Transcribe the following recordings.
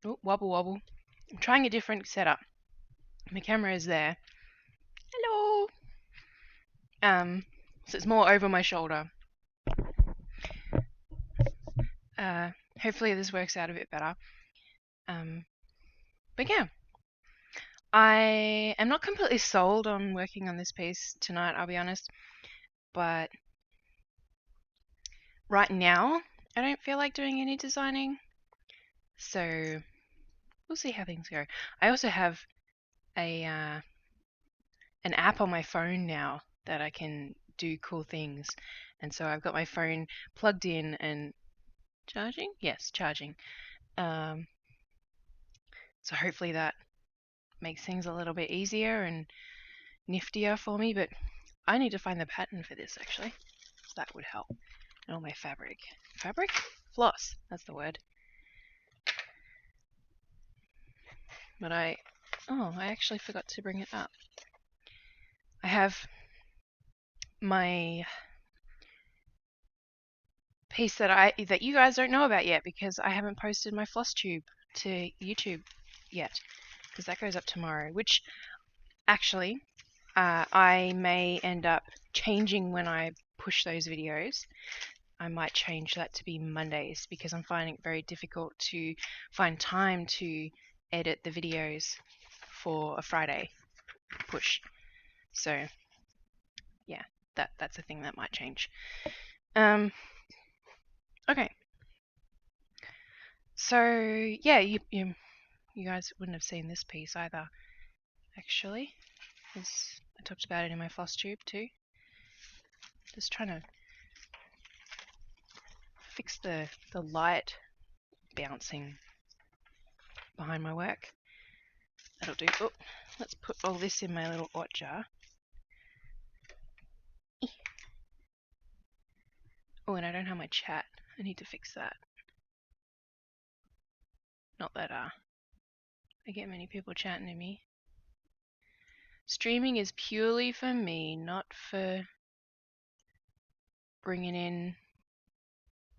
Oh, wobble wobble. I'm trying a different setup. My camera is there. Hello. So it's more over my shoulder. Uh, Hopefully this works out a bit better. Um, but yeah, I am not completely sold on working on this piece tonight, I'll be honest. But right now, I don't feel like doing any designing. So we'll see how things go. I also have a an app on my phone now that I can do cool things. And so I've got my phone plugged in and charging. Yes, charging. Um, so hopefully that makes things a little bit easier and niftier for me. But I need to find the pattern for this actually. So that would help. And all my fabric. Fabric? Floss. That's the word. But I actually forgot to bring it up. I have my piece that you guys don't know about yet because I haven't posted my floss tube to YouTube yet because that goes up tomorrow, which actually I may end up changing when I push those videos. I might change that to be Mondays because I'm finding it very difficult to find time to edit the videos for a Friday push. So yeah, that's a thing that might change. Okay. So yeah, you guys wouldn't have seen this piece either, actually. I talked about it in my floss tube too. Just trying to fix the light bouncing behind my work. That'll do. Oh, let's put all this in my little ot jar. Oh, and I don't have my chat. I need to fix that. Not that I get many people chatting to me. Streaming is purely for me, not for bringing in.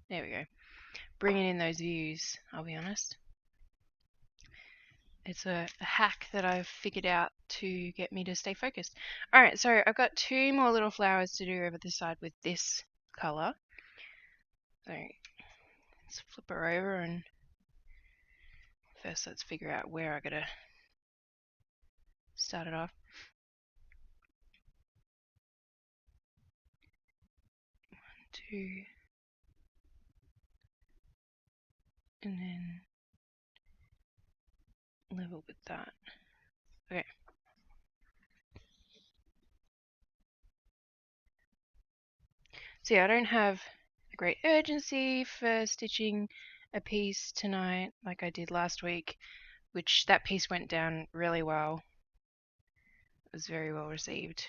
There we go. Bringing in those views. I'll be honest. It's a hack that I've figured out to get me to stay focused. Alright, so I've got two more little flowers to do over this side with this colour. So let's flip her over and first let's figure out where I gotta start it off. 1, 2, and then level with that. Okay. So yeah, I don't have a great urgency for stitching a piece tonight like I did last week, which that piece went down really well. It was very well received.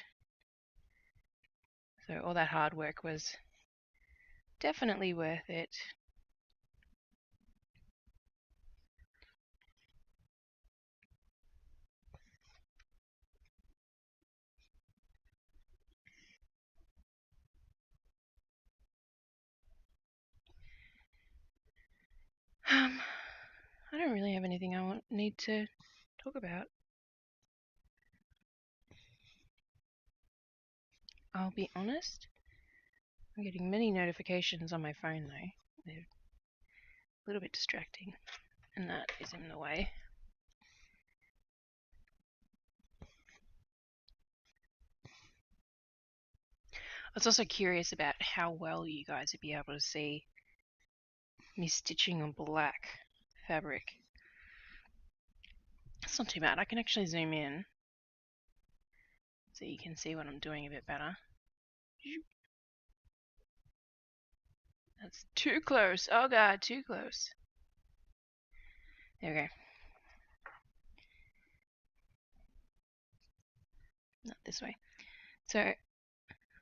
So all that hard work was definitely worth it. I don't really have anything I need to talk about. I'll be honest. I'm getting many notifications on my phone though. They're a little bit distracting, and that is in the way. I was also curious about how well you guys would be able to see me stitching on black fabric. It's not too bad. I can actually zoom in so you can see what I'm doing a bit better. That's too close. Oh god, too close. There we go. Not this way. So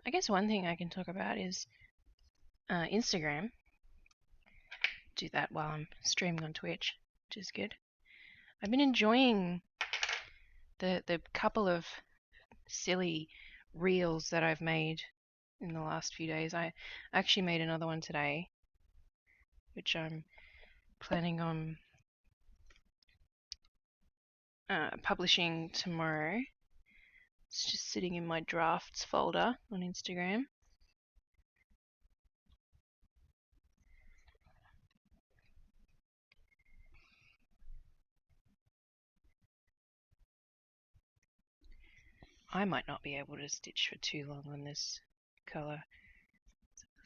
I guess one thing I can talk about is Instagram. Do that while I'm streaming on Twitch, which is good. I've been enjoying the couple of silly reels that I've made in the last few days. I actually made another one today, which I'm planning on publishing tomorrow. It's just sitting in my drafts folder on Instagram. I might not be able to stitch for too long on this colour.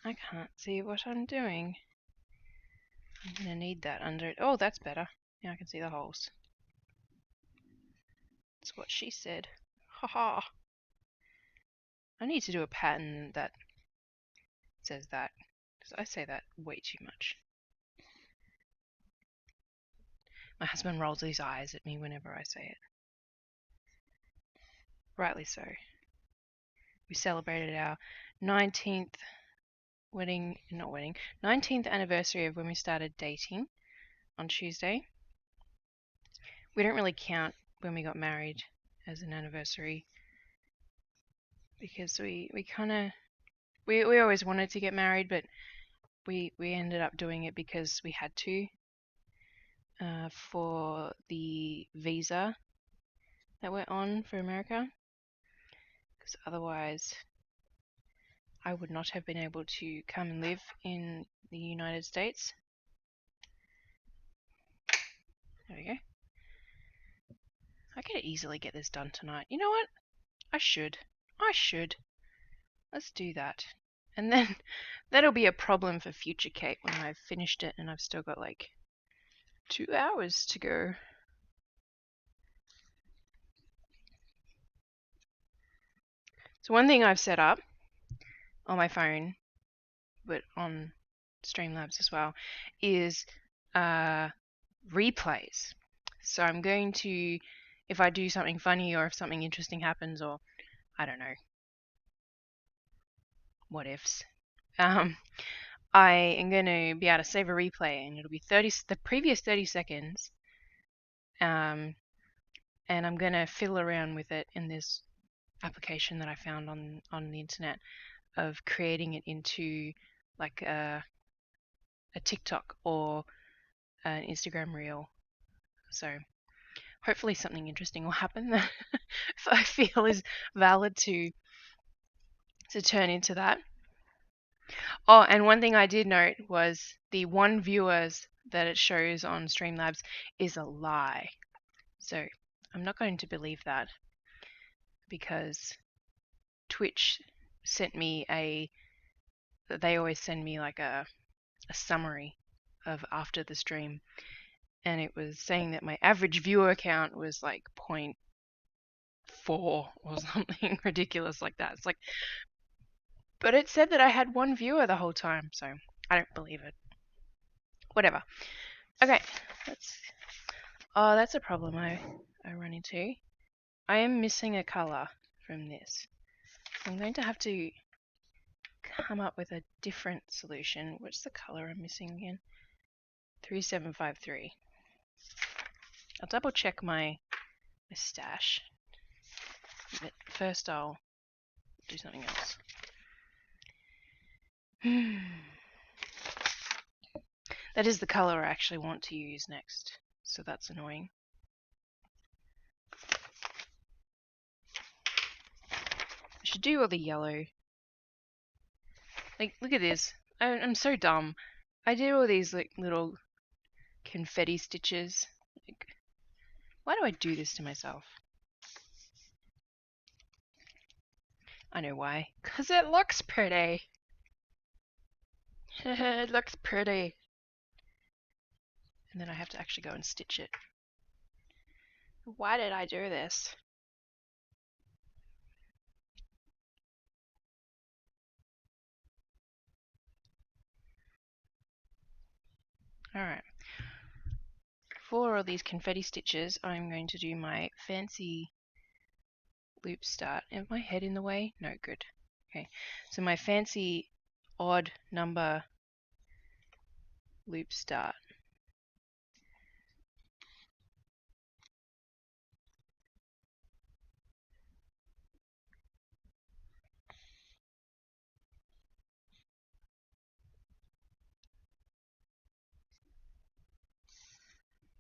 I can't see what I'm doing. I'm going to need that under it. Oh, that's better. Now I can see the holes. That's what she said. Haha. I need to do a pattern that says that, because I say that way too much. My husband rolls his eyes at me whenever I say it. Rightly so. We celebrated our 19th 19th anniversary of when we started dating on Tuesday. We don't really count when we got married as an anniversary because we always wanted to get married, but we ended up doing it because we had to for the visa that we're on for America, because otherwise I would not have been able to come and live in the United States. There we go. I could easily get this done tonight. You know what? I should. Let's do that. And then that'll be a problem for future Kate when I've finished it and I've still got like 2 hours to go. So one thing I've set up on my phone, but on Streamlabs as well, is replays. So I'm going to, if I do something funny or if something interesting happens, or I don't know, what ifs, I am going to be able to save a replay, and it'll be the previous 30 seconds, and I'm going to fiddle around with it in this application that I found on the internet of creating it into like a TikTok or an Instagram reel. So hopefully something interesting will happen that if I feel is valid to turn into that. Oh, and one thing I did note was the 1 viewers that it shows on Streamlabs is a lie. So I'm not going to believe that, because Twitch sent me they always send me like a summary of after the stream, and it was saying that my average viewer count was like 0.4 or something ridiculous like that. It's like, but it said that I had 1 viewer the whole time, so I don't believe it. Whatever. Okay, that's a problem I run into. I am missing a color from this. I'm going to have to come up with a different solution. What's the color I'm missing again? 3753. I'll double check my stash, but first I'll do something else. That is the color I actually want to use next, so that's annoying. I should do all the yellow. Like, look at this. I'm so dumb. I did all these like little confetti stitches. Like, why do I do this to myself? I know why. 'Cause it looks pretty. It looks pretty. And then I have to actually go and stitch it. Why did I do this? Alright. For all these confetti stitches, I'm going to do my fancy loop start. Is my head in the way? No, good. Okay, so my fancy odd number loop start.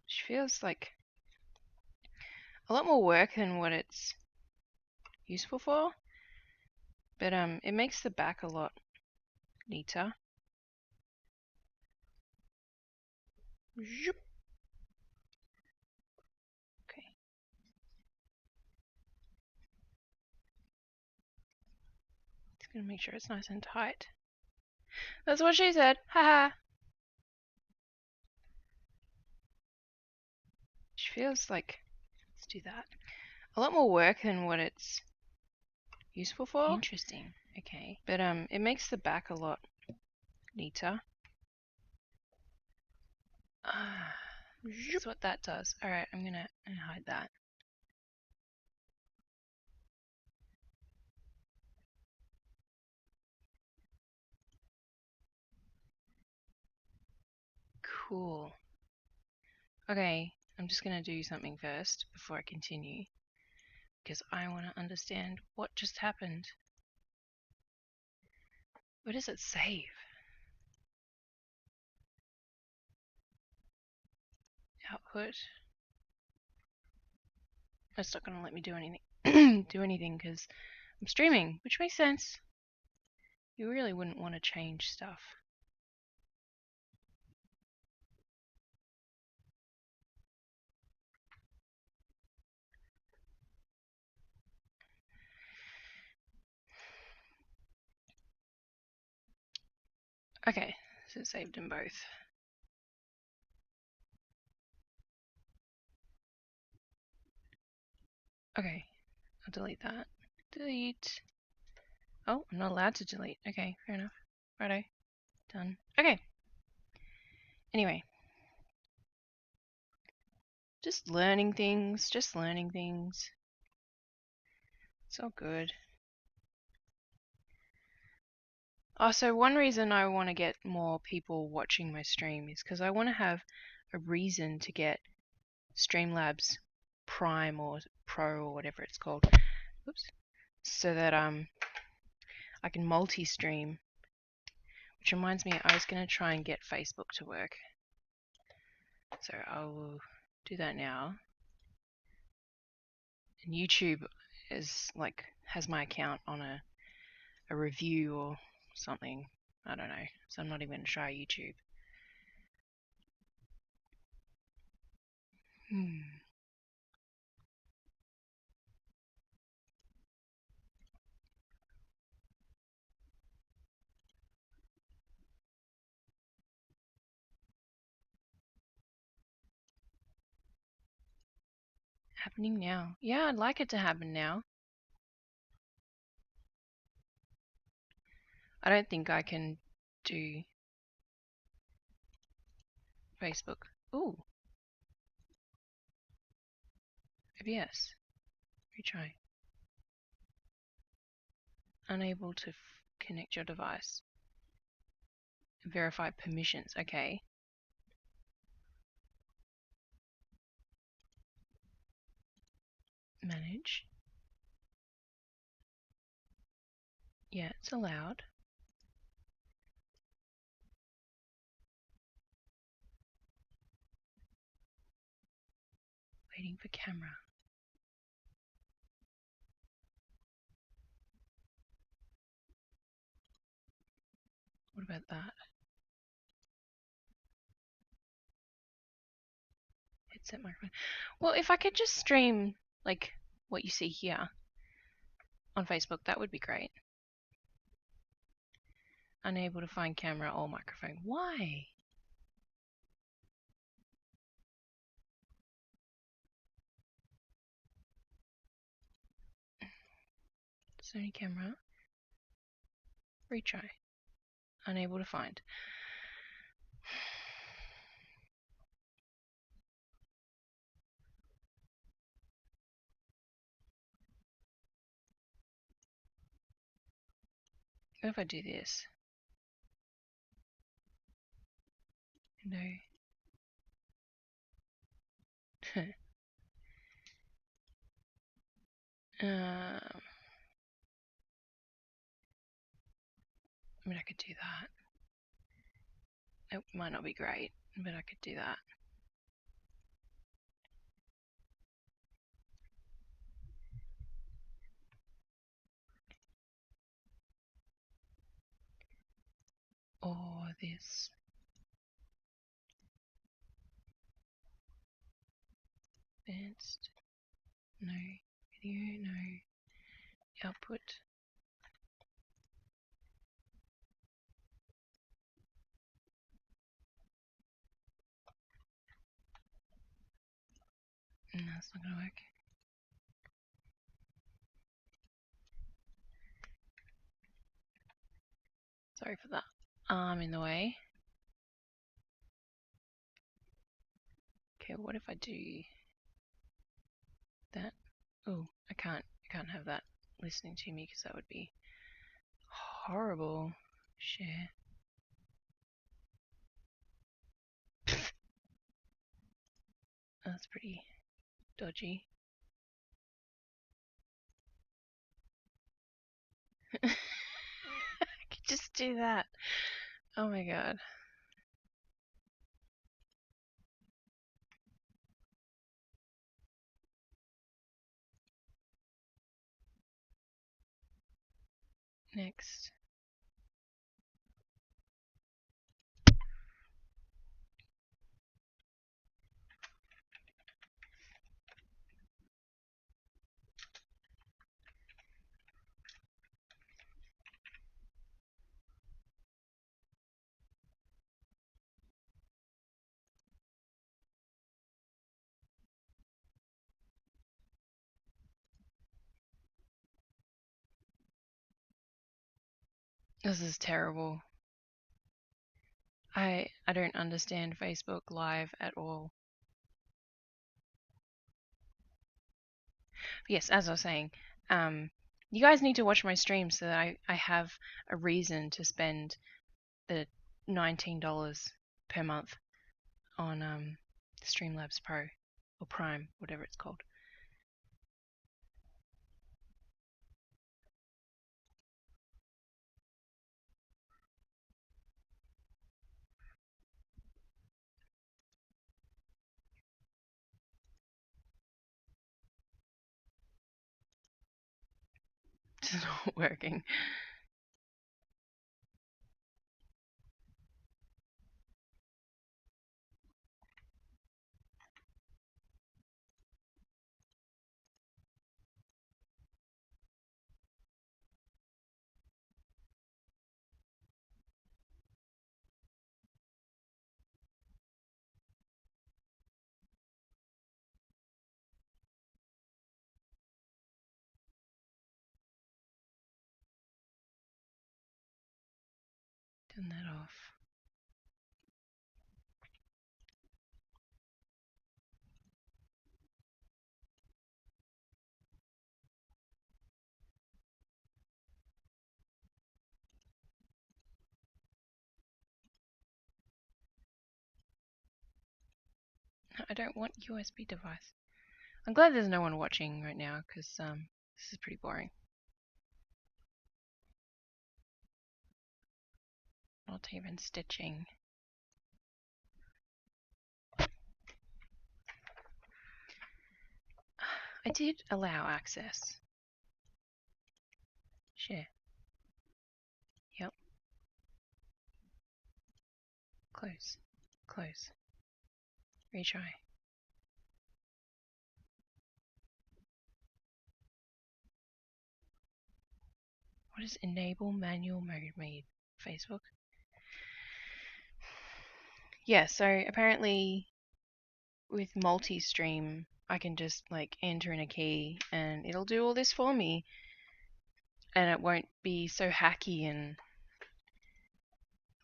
Which feels like a lot more work than what it's useful for. But it makes the back a lot neater. Zoop. Okay. Just gonna make sure it's nice and tight. That's what she said. Haha. She feels like, let's do that. A lot more work than what it's useful for. Interesting. Okay. But it makes the back a lot neater. That's what that does. Alright, I'm gonna hide that. Cool. Okay, I'm just gonna do something first before I continue, because I want to understand what just happened. Where does it save? Output. It's not gonna let me do anything. Do anything because I'm streaming, which makes sense. You really wouldn't want to change stuff. Okay, so it's saved in both. Okay, I'll delete that. Delete. Oh, I'm not allowed to delete. Okay, fair enough. Righto. Done. Okay. Anyway. Just learning things. It's all good. Also, one reason I want to get more people watching my stream is because I want to have a reason to get Streamlabs Prime or Pro or whatever it's called. Oops. So that I can multi-stream. Which reminds me, I was going to try and get Facebook to work. So I will do that now. And YouTube is like has my account on a review or something. I don't know. So I'm not even going to try YouTube. Happening now. Yeah, I'd like it to happen now. I don't think I can do Facebook. Ooh. OBS. Retry. Unable to connect your device. Verify permissions. Okay. Manage. Yeah, it's allowed. Waiting for camera. What about that? Headset microphone. Well, if I could just stream like what you see here on Facebook, that would be great. Unable to find camera or microphone. Why? Sony camera. Retry. Unable to find. What if I do this? No. I mean, I could do that. It might not be great, but I could do that. this. Advanced. No. Video, no. Output. No, that's not gonna work. Sorry for that arm in the way. Okay, what if I do that? Oh, I can't have that listening to me because that would be horrible. Share. That's pretty dodgy. I could just do that. Oh my god. Next. This is terrible. I don't understand Facebook Live at all. But yes, as I was saying, you guys need to watch my stream so that I have a reason to spend the $19 per month on Streamlabs Pro or Prime, whatever it's called. It's not working. Turn that off. I don't want USB device. I'm glad there's no one watching right now because this is pretty boring. Not even stitching. I did allow access. Share. Yep. Close. Close. Retry. What is enable manual mode made? Facebook? Yeah, so apparently with multi-stream, I can just like enter in a key and it'll do all this for me. And it won't be so hacky and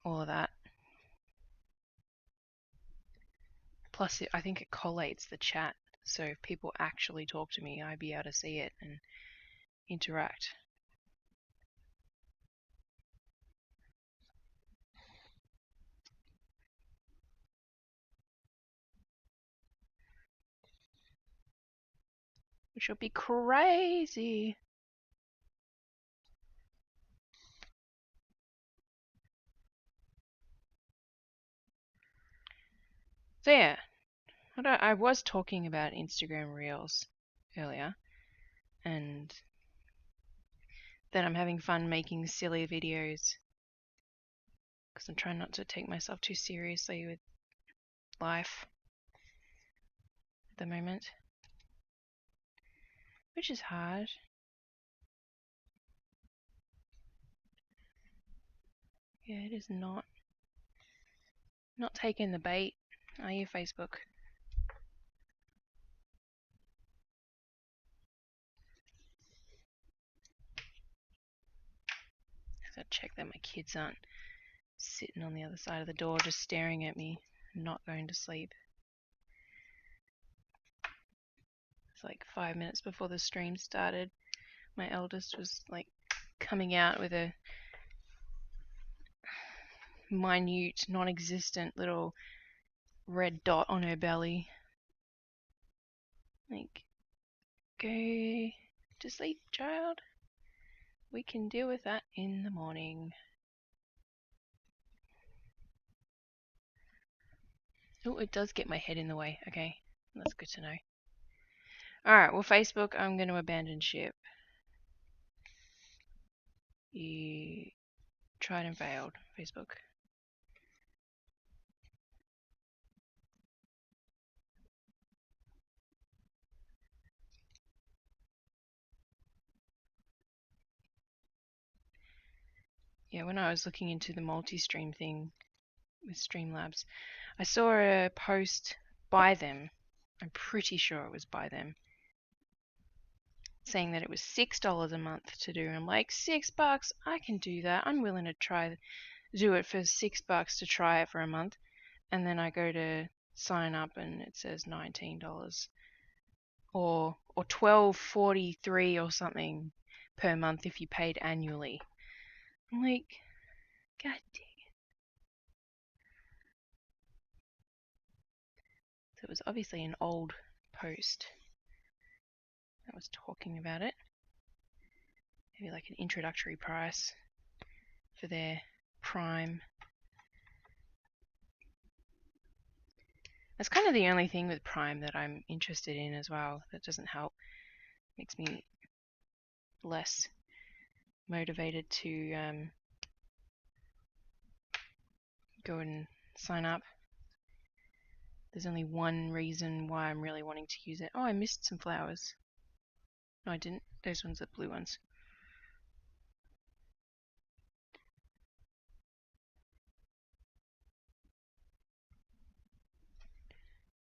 all of that. Plus, I think it collates the chat, so if people actually talk to me, I'd be able to see it and interact. Which would be crazy. So yeah, I was talking about Instagram Reels earlier, and then I'm having fun making silly videos because I'm trying not to take myself too seriously with life at the moment, which is hard. Yeah, it is not taking the bait, are you, Facebook? Gotta check that my kids aren't sitting on the other side of the door just staring at me, not going to sleep. It's like 5 minutes before the stream started. My eldest was like coming out with a minute, non-existent little red dot on her belly. Like, go to sleep, child. We can deal with that in the morning. Oh, it does get my head in the way. Okay, that's good to know. Alright, well, Facebook, I'm going to abandon ship. You tried and failed, Facebook. Yeah, when I was looking into the multi-stream thing with Streamlabs, I saw a post by them. I'm pretty sure it was by them, saying that it was $6 a month to do. I'm like, $6? I can do that. I'm willing to do it for $6 to try it for a month. And then I go to sign up and it says $19 or $12.43 or something per month if you paid annually. I'm like, God dang it. So it was obviously an old post that was talking about it. Maybe like an introductory price for their Prime. That's kind of the only thing with Prime that I'm interested in as well. That doesn't help. Makes me less motivated to go and sign up. There's only one reason why I'm really wanting to use it. Oh, I missed some flowers. No, I didn't. Those ones are blue ones.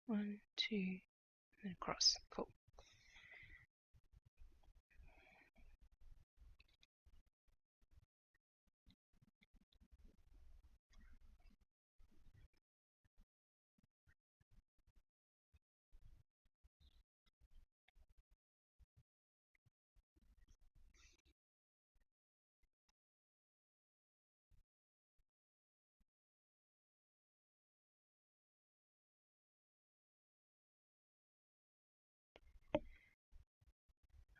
One, two, and across. Cool.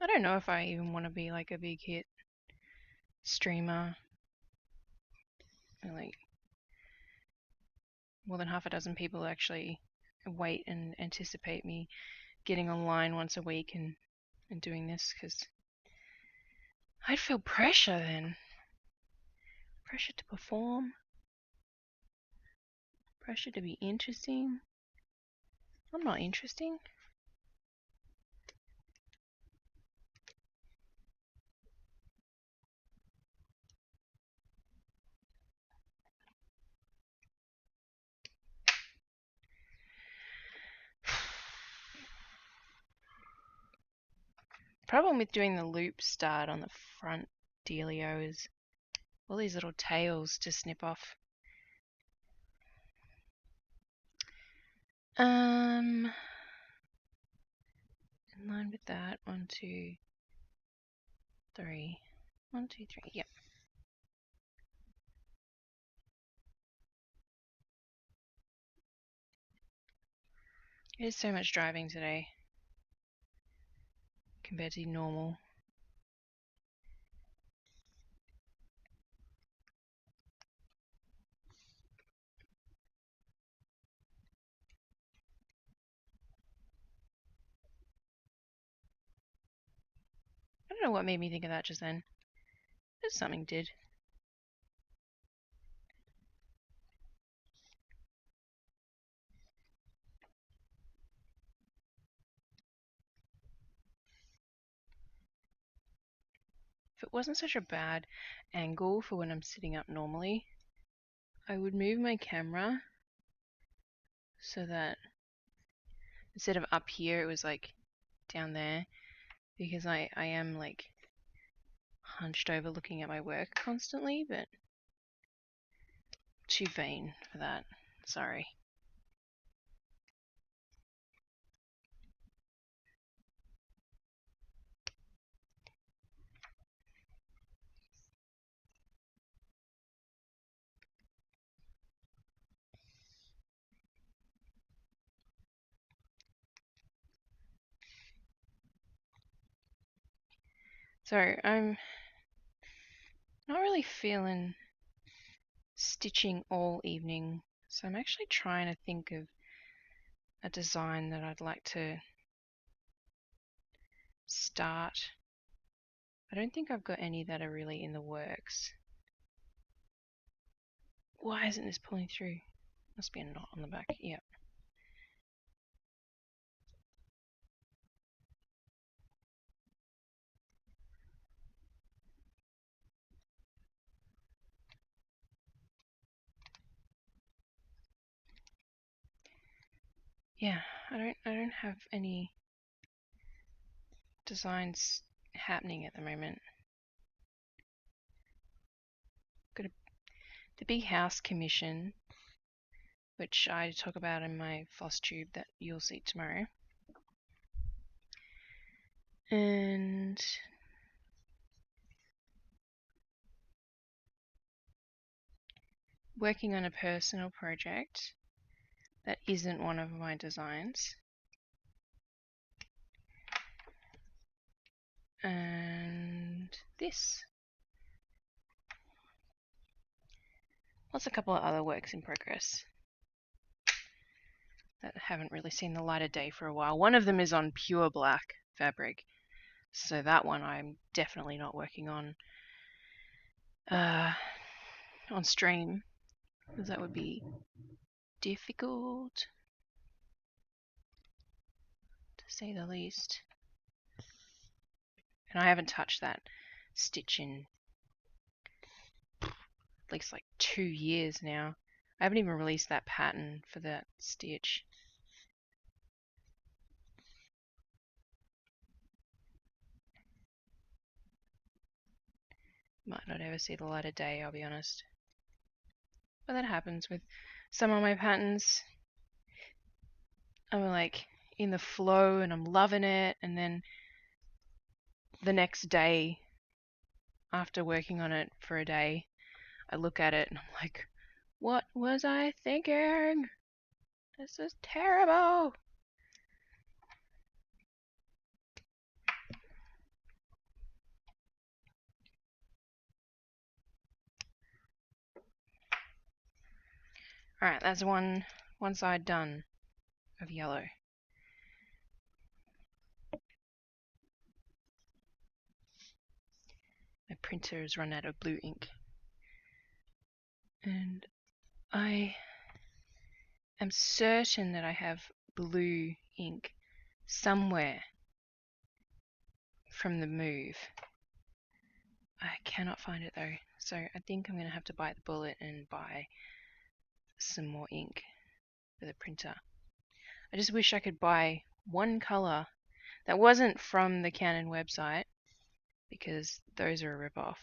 I don't know if I even want to be like a big hit streamer. Like more than half a dozen people actually wait and anticipate me getting online once a week and doing this, because I'd feel pressure then. Pressure to perform. Pressure to be interesting. I'm not interesting. Problem with doing the loop start on the front dealio is all these little tails to snip off. In line with that, 1, 2, 3. 1, 2, 3. Yep. It is so much driving today compared to normal. I don't know what made me think of that just then. Just something did. if it wasn't such a bad angle for when I'm sitting up normally, I would move my camera so that instead of up here, it was like down there, because I am like hunched over looking at my work constantly, but too vain for that. Sorry. So I'm not really feeling stitching all evening, so I'm actually trying to think of a design that I'd like to start. I don't think I've got any that are really in the works. Why isn't this pulling through? Must be a knot on the back. Yep. Yeah, I don't have any designs happening at the moment. Got the big house commission, which I talk about in my floss tube that you'll see tomorrow. And working on a personal project that isn't one of my designs. And this. Plus a couple of other works in progress that haven't really seen the light of day for a while. One of them is on pure black fabric, so that one I'm definitely not working on stream, because that would be difficult, to say the least. And I haven't touched that stitch in at least like 2 years now. I haven't even released that pattern for that stitch. Might not ever see the light of day, I'll be honest. But that happens with some of my patterns. I'm like in the flow and I'm loving it, and then the next day, after working on it for a day, I look at it and I'm like, what was I thinking? This is terrible. Alright, that's one side done of yellow. My printer has run out of blue ink. And I am certain that I have blue ink somewhere from the move. I cannot find it though, so I think I'm going to have to bite the bullet and buy some more ink for the printer. I just wish I could buy one color that wasn't from the Canon website, because those are a rip-off.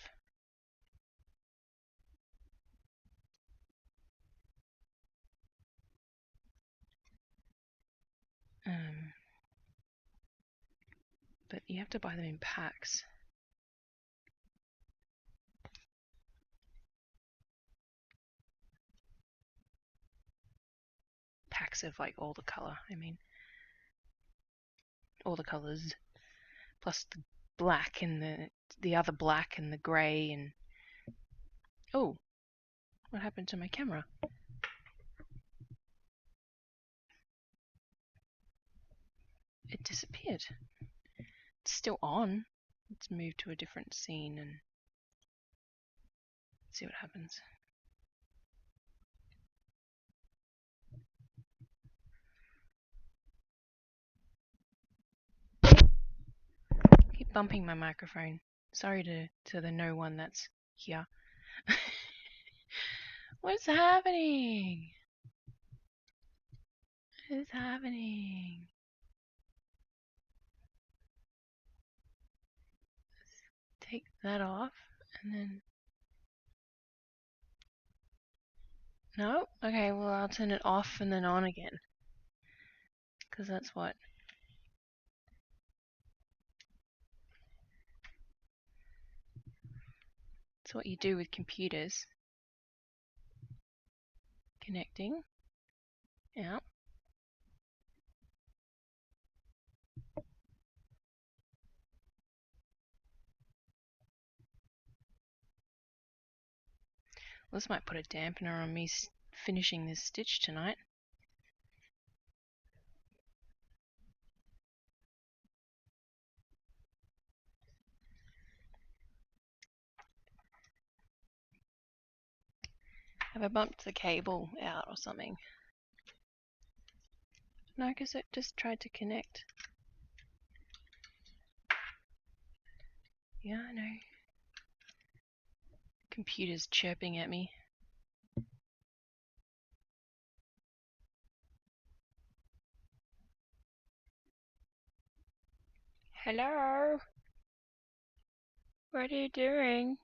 But you have to buy them in packs. Packs of like all the color, I mean. All the colors. Plus the black and the other black and the grey and... Oh, what happened to my camera? It disappeared. It's still on. Let's move to a different scene and see what happens. Keep bumping my microphone. Sorry to the no one that's here. What's happening? What is happening? Take that off and then... No? Okay, well I'll turn it off and then on again. Because that's what... That's what you do with computers. Connecting. Yeah. This might put a dampener on me finishing this stitch tonight. Have I bumped the cable out or something? No, because it just tried to connect. Yeah, I know. Computer's chirping at me. Hello? What are you doing?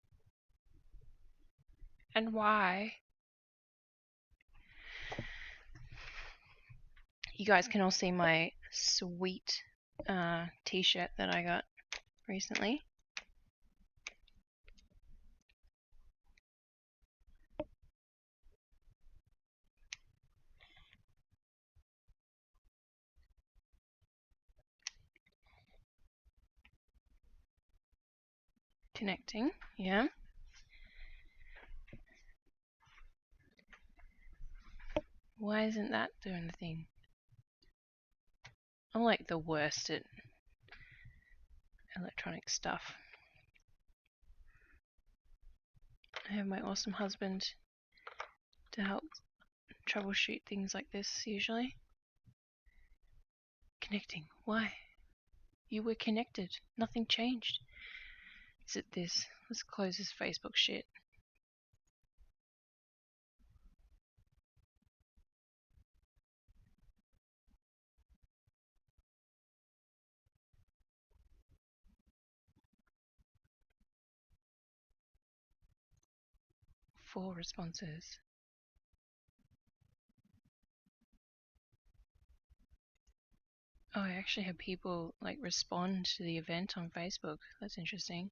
And why? You guys can all see my sweet t-shirt that I got recently. Connecting, yeah. Why isn't that doing the thing? I'm like the worst at electronic stuff. I have my awesome husband to help troubleshoot things like this usually. Connecting. Why? You were connected. Nothing changed. Is it this? Let's close this Facebook shit. Four responses. Oh, I actually had people like respond to the event on Facebook. That's interesting.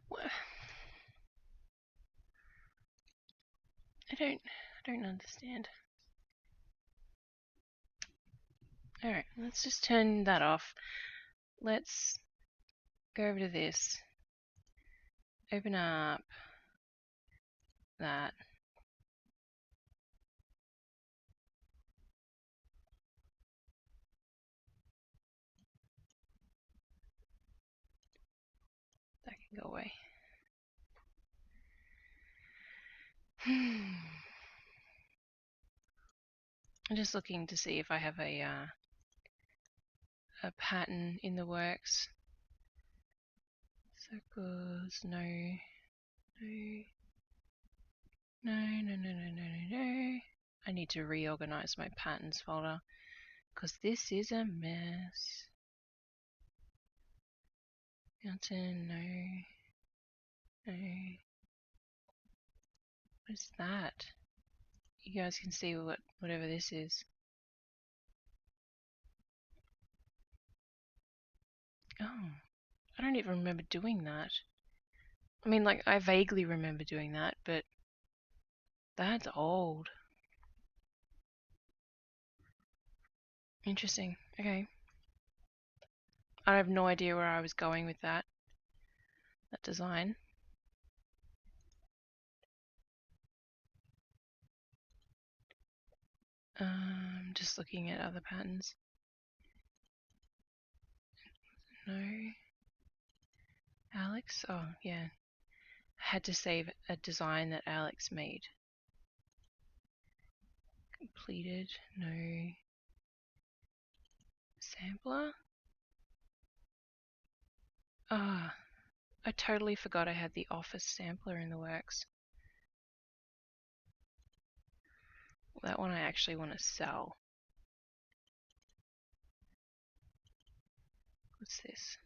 What? I don't understand. Alright, let's just turn that off. Let's go over to this. Open up that. That can go away. I'm just looking to see if I have a pattern in the works. Circles, no, no. I need to reorganize my patterns folder because this is a mess. Mountain, no. What is that? You guys can see whatever this is. Oh, I don't even remember doing that. I mean, like, I vaguely remember doing that, but that's old. Interesting. Okay. I have no idea where I was going with that design. Just looking at other patterns. No. Alex? Oh, yeah. I had to save a design that Alex made. Completed. No. Sampler? Ah, I totally forgot I had the Office sampler in the works. That one I actually want to sell. What's this?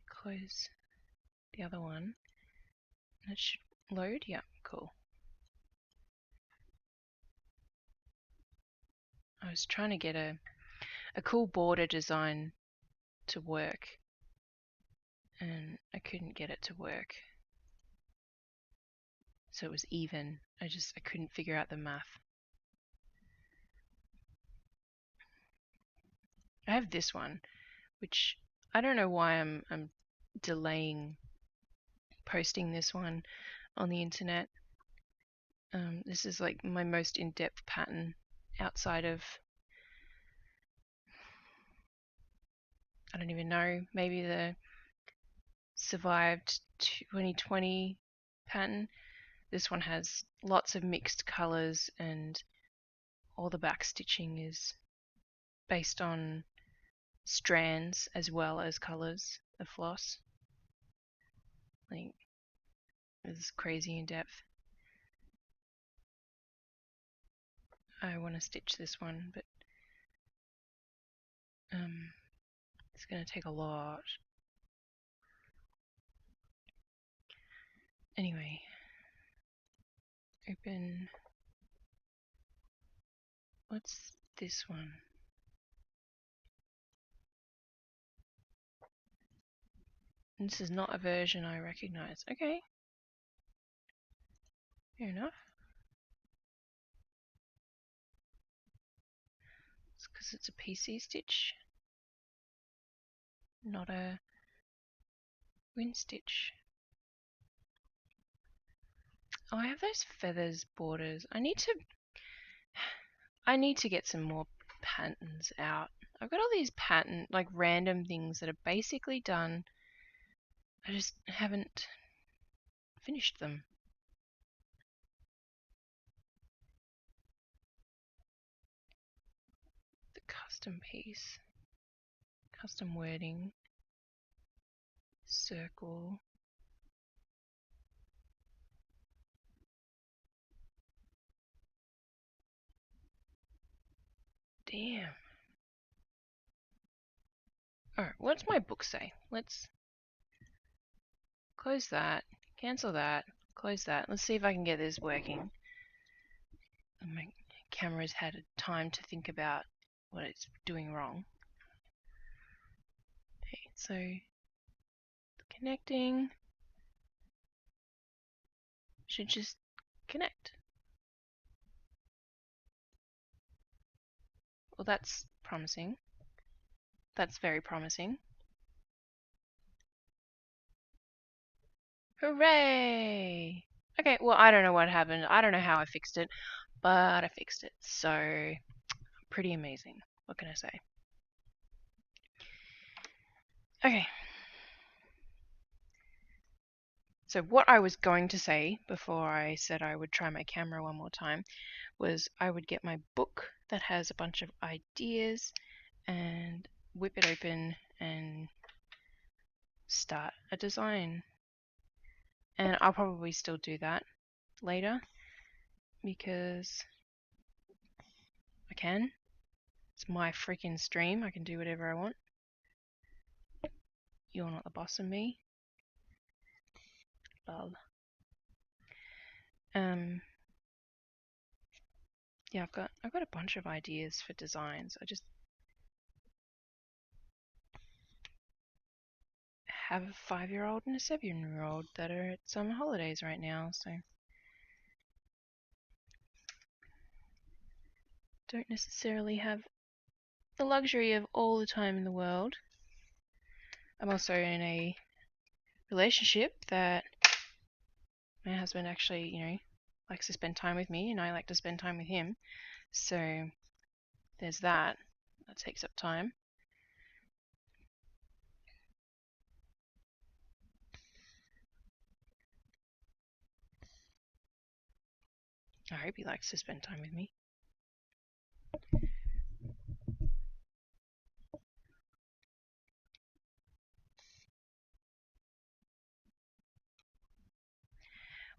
Close the other one. That should load? Yeah, cool. I was trying to get a cool border design to work, and I couldn't get it to work. So it was even. I couldn't figure out the math. I have this one, which I don't know why I'm delaying posting this one on the internet. This is like my most in-depth pattern outside of, I don't even know, maybe the survived 2020 pattern. This one has lots of mixed colors, and all the back stitching is based on strands as well as colors of floss. Like, it's crazy in depth. I want to stitch this one, but it's going to take a lot. Anyway, open. What's this one? This is not a version I recognize. Okay. Fair enough. It's because it's a PC stitch, not a win stitch. Oh, I have those feathers borders. I need to get some more patterns out. I've got all these like random things that are basically done. I just haven't finished them. The custom piece, custom wording, circle. Damn. Alright, what's my book say? Let's close that, cancel that, close that. Let's see if I can get this working. My camera's had time to think about what it's doing wrong. Okay, so connecting should just connect. Well, that's promising. That's very promising. Hooray! Okay, well, I don't know what happened. I don't know how I fixed it, but I fixed it. So, pretty amazing. What can I say? Okay. So what I was going to say before I said I would try my camera one more time was I would get my book that has a bunch of ideas and whip it open and start a design. And I'll probably still do that later because I can. It's my freaking stream. I can do whatever I want. You're not the boss of me. Lol. Yeah, I've got a bunch of ideas for designs. I just have a 5-year-old and a 7-year-old that are at summer holidays right now, so don't necessarily have the luxury of all the time in the world. I'm also in a relationship that my husband actually, likes to spend time with me, and I like to spend time with him. So there's that. That takes up time. I hope he likes to spend time with me.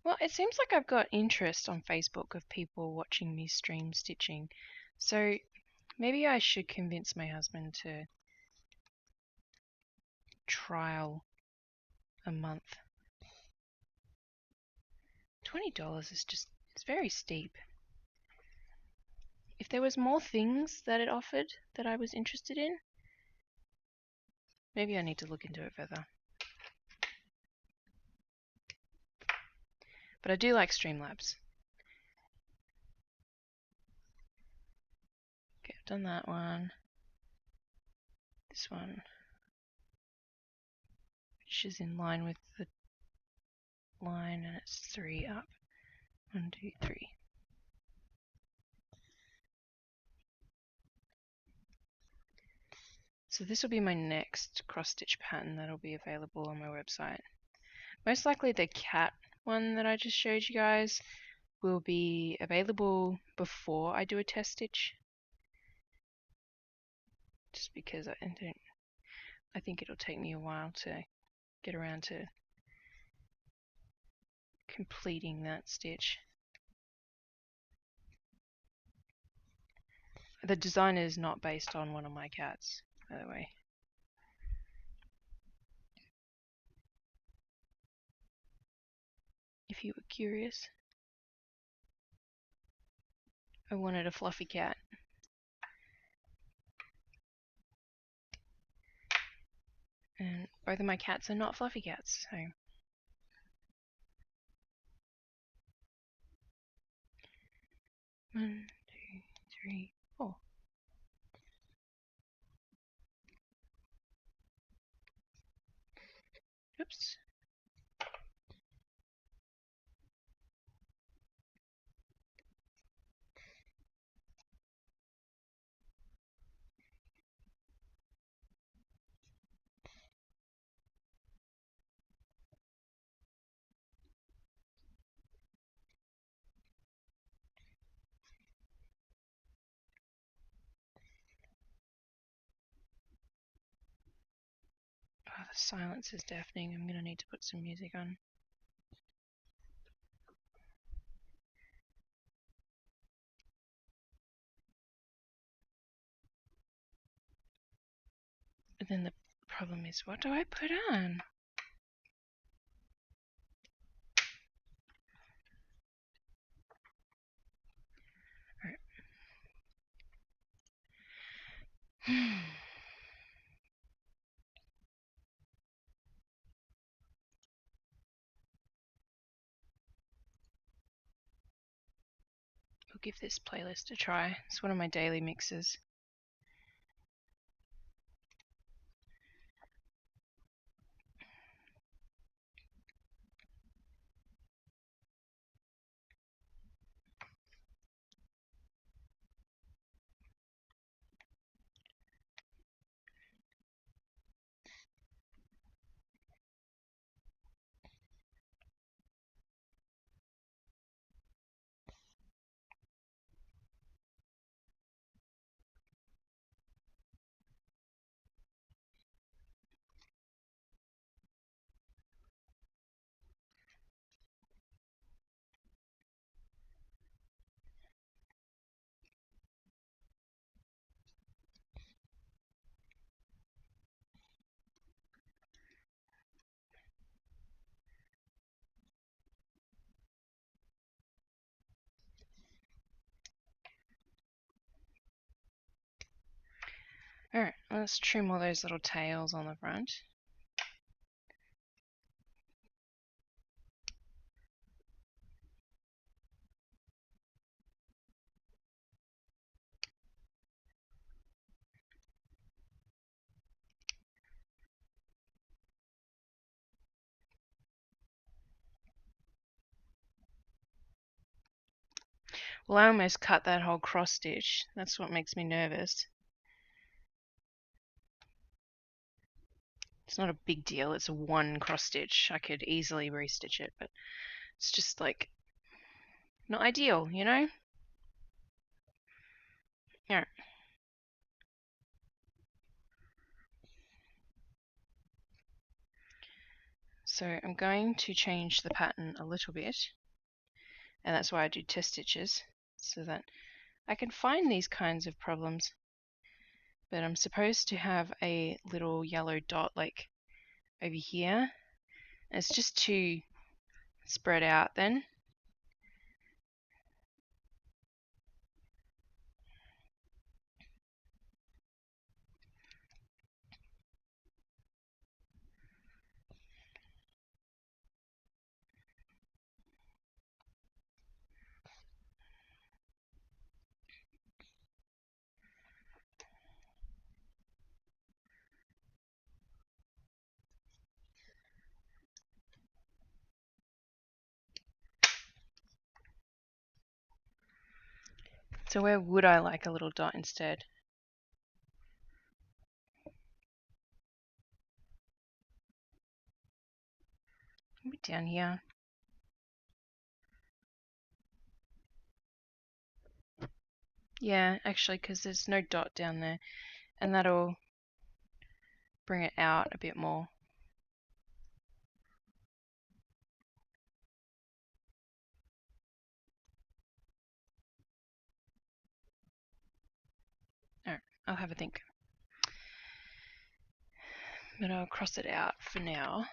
Well, it seems like I've got interest on Facebook of people watching me stream stitching. So maybe I should convince my husband to trial a month. $20 is just, it's very steep. If there was more things that it offered that I was interested in, maybe I need to look into it further. But I do like Streamlabs. Okay, I've done that one. This one, which is in line with the line, and it's 3 up. 1, 2, 3. So this will be my next cross-stitch pattern that'll be available on my website. Most likely the cat one that I just showed you guys will be available before I do a test stitch. Just because I think it'll take me a while to get around to completing that stitch. The design is not based on one of my cats, by the way. If you were curious. I wanted a fluffy cat. And both of my cats are not fluffy cats, so. 1, 2, 3, 4. Oops. Oh, the silence is deafening. I'm gonna need to put some music on. But then the problem is, what do I put on? Alright. We'll give this playlist a try. It's one of my daily mixes. Alright, let's trim all those little tails on the front. Well, I almost cut that whole cross stitch. That's what makes me nervous. It's not a big deal. It's a one cross stitch. I could easily restitch it, but it's just like not ideal, you know? Yeah. So I'm going to change the pattern a little bit, and that's why I do test stitches, so that I can find these kinds of problems. But I'm supposed to have a little yellow dot like over here. And it's just too spread out then. So where would I like a little dot instead? Maybe down here. Yeah, actually, because there's no dot down there, and that'll bring it out a bit more. Alright, I'll have a think. But I'll cross it out for now.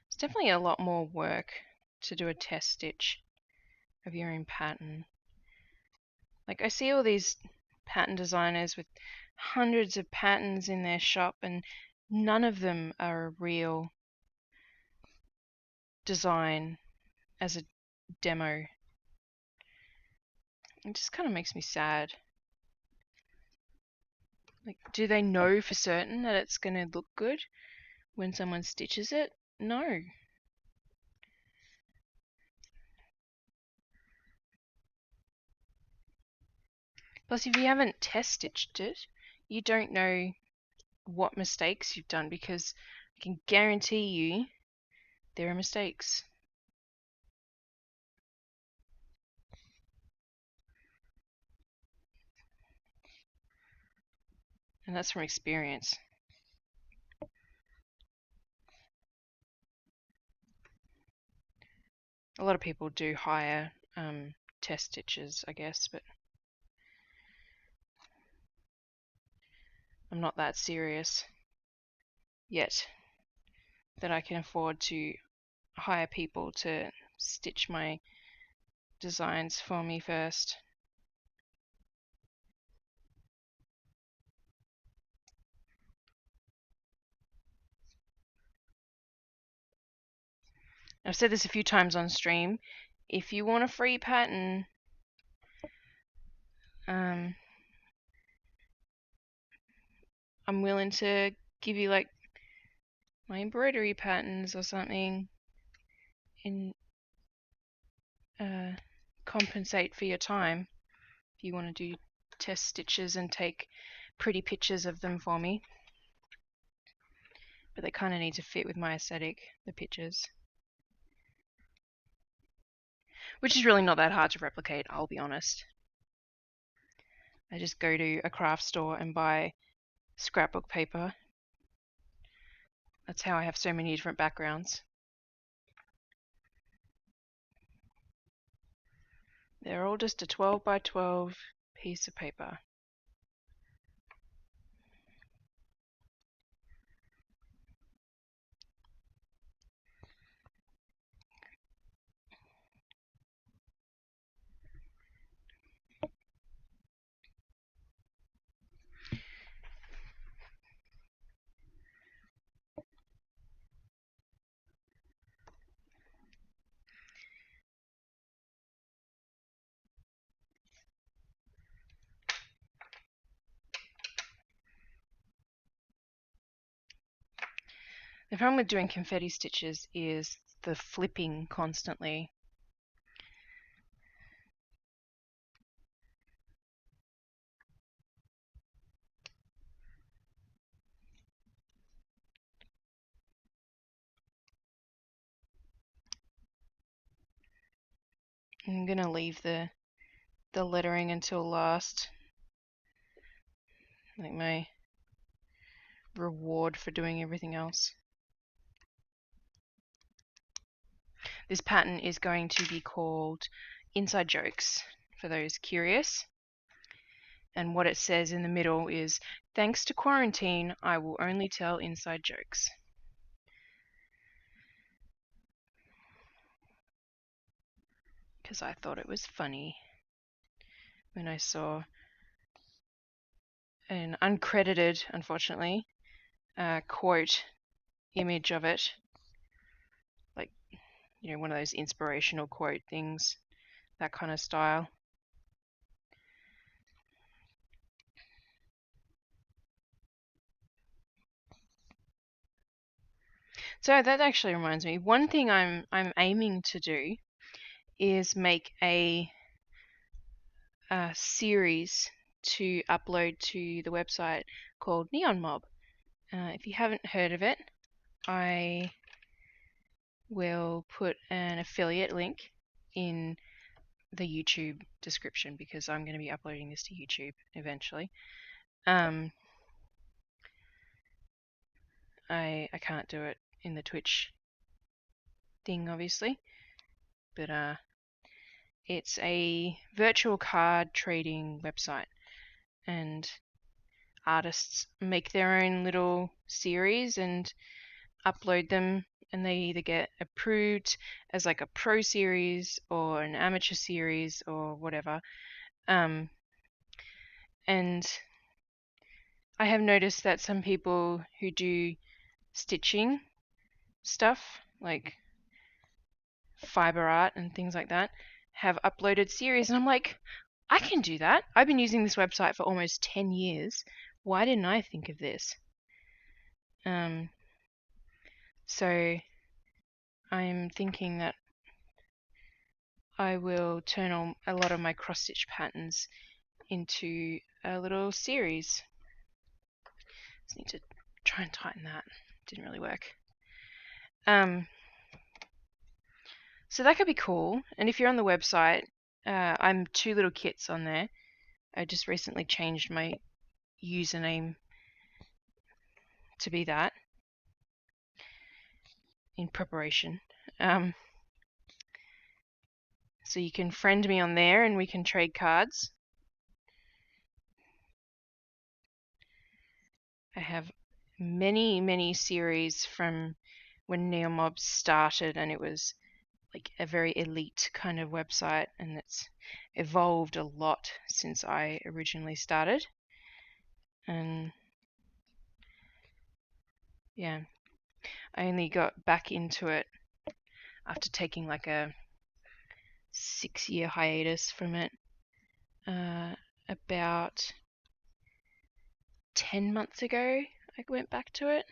It's definitely a lot more work to do a test stitch of your own pattern. Like, I see all these pattern designers with hundreds of patterns in their shop, and none of them are a real design as a demo. It just kind of makes me sad. Like, do they know for certain that it's going to look good when someone stitches it? No. Plus, if you haven't test stitched it, you don't know what mistakes you've done, because I can guarantee you there are mistakes. And that's from experience. A lot of people do hire test stitches, I guess, but I'm not that serious yet that I can afford to hire people to stitch my designs for me first. I've said this a few times on stream. If you want a free pattern, I'm willing to give you like my embroidery patterns or something and compensate for your time if you want to do test stitches and take pretty pictures of them for me. But they kind of need to fit with my aesthetic, the pictures. Which is really not that hard to replicate, I'll be honest. I just go to a craft store and buy scrapbook paper. That's how I have so many different backgrounds. They're all just a 12 by 12 piece of paper. The problem with doing confetti stitches is the flipping constantly. I'm going to leave the lettering until last, like my reward for doing everything else. This pattern is going to be called Inside Jokes, for those curious. And what it says in the middle is, thanks to quarantine, I will only tell inside jokes. Because I thought it was funny when I saw an uncredited, unfortunately, quote image of it. Like, you know, one of those inspirational quote things, that kind of style. So that actually reminds me, one thing I'm aiming to do is make a series to upload to the website called Neon Mob. If you haven't heard of it, I will put an affiliate link in the YouTube description because I'm going to be uploading this to YouTube eventually. I can't do it in the Twitch thing, obviously, but it's a virtual card trading website, and artists make their own little series and upload them, and they either get approved as like a pro series or an amateur series or whatever. And I have noticed that some people who do stitching stuff, like fiber art and things like that, have uploaded series, and I'm like, I can do that. I've been using this website for almost 10 years. Why didn't I think of this? So I'm thinking that I will turn a lot of my cross stitch patterns into a little series. Just need to try and tighten that. Didn't really work. So that could be cool. And if you're on the website, I'm twolittlekits on there. I just recently changed my username to be that in preparation. So you can friend me on there and we can trade cards. I have many series from when Neon Mob started, and it was like a very elite kind of website, and it's evolved a lot since I originally started. And yeah, I only got back into it after taking like a 6-year hiatus from it. About 10 months ago, I went back to it.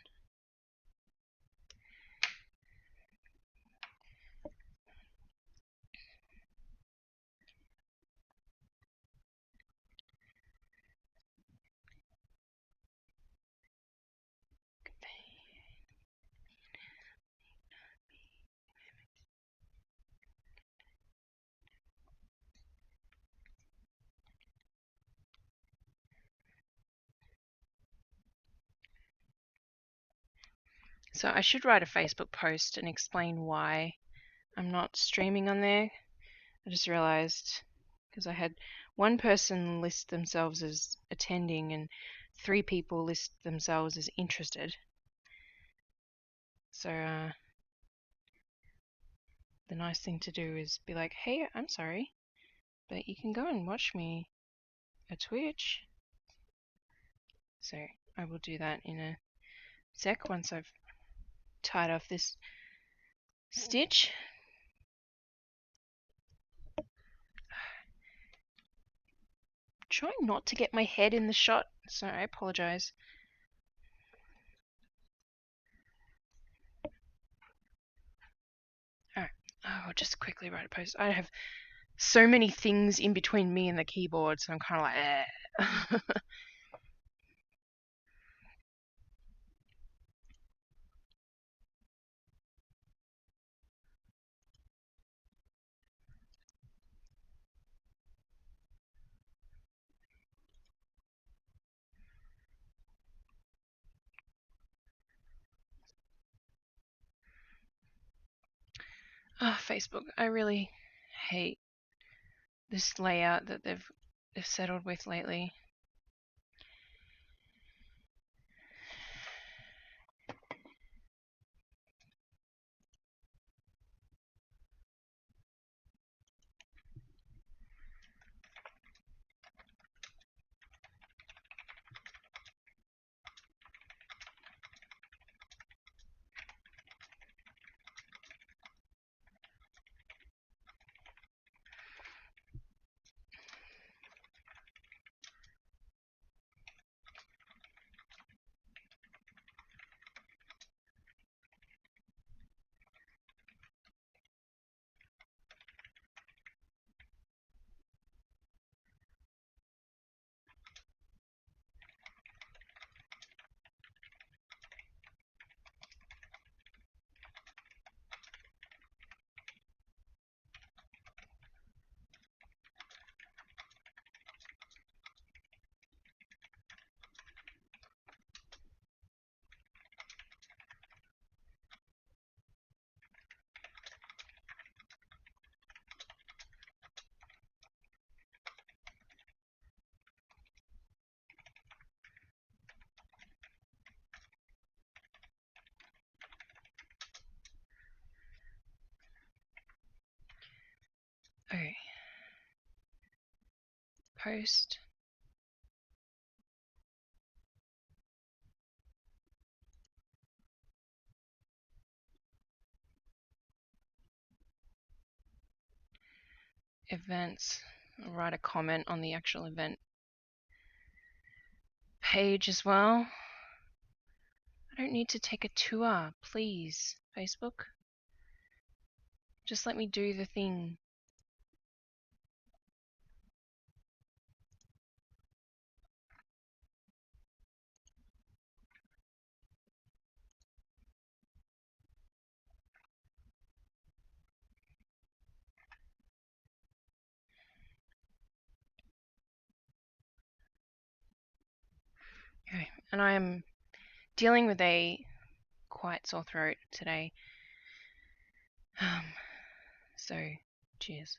So I should write a Facebook post and explain why I'm not streaming on there. I just realized because I had one person list themselves as attending and 3 people list themselves as interested. So the nice thing to do is be like, hey, I'm sorry, but you can go and watch me at Twitch. So I will do that in a sec once I've tied off this stitch. Trying not to get my head in the shot, so I apologize. just quickly write a post. I have so many things in between me and the keyboard, so I'm kind of like, eh. Oh, Facebook. I really hate this layout that they've settled with lately. Okay. Post. Events. I'll write a comment on the actual event page as well. I don't need to take a tour, please, Facebook. Just let me do the thing. Okay, and I am dealing with a quite sore throat today. So, cheers.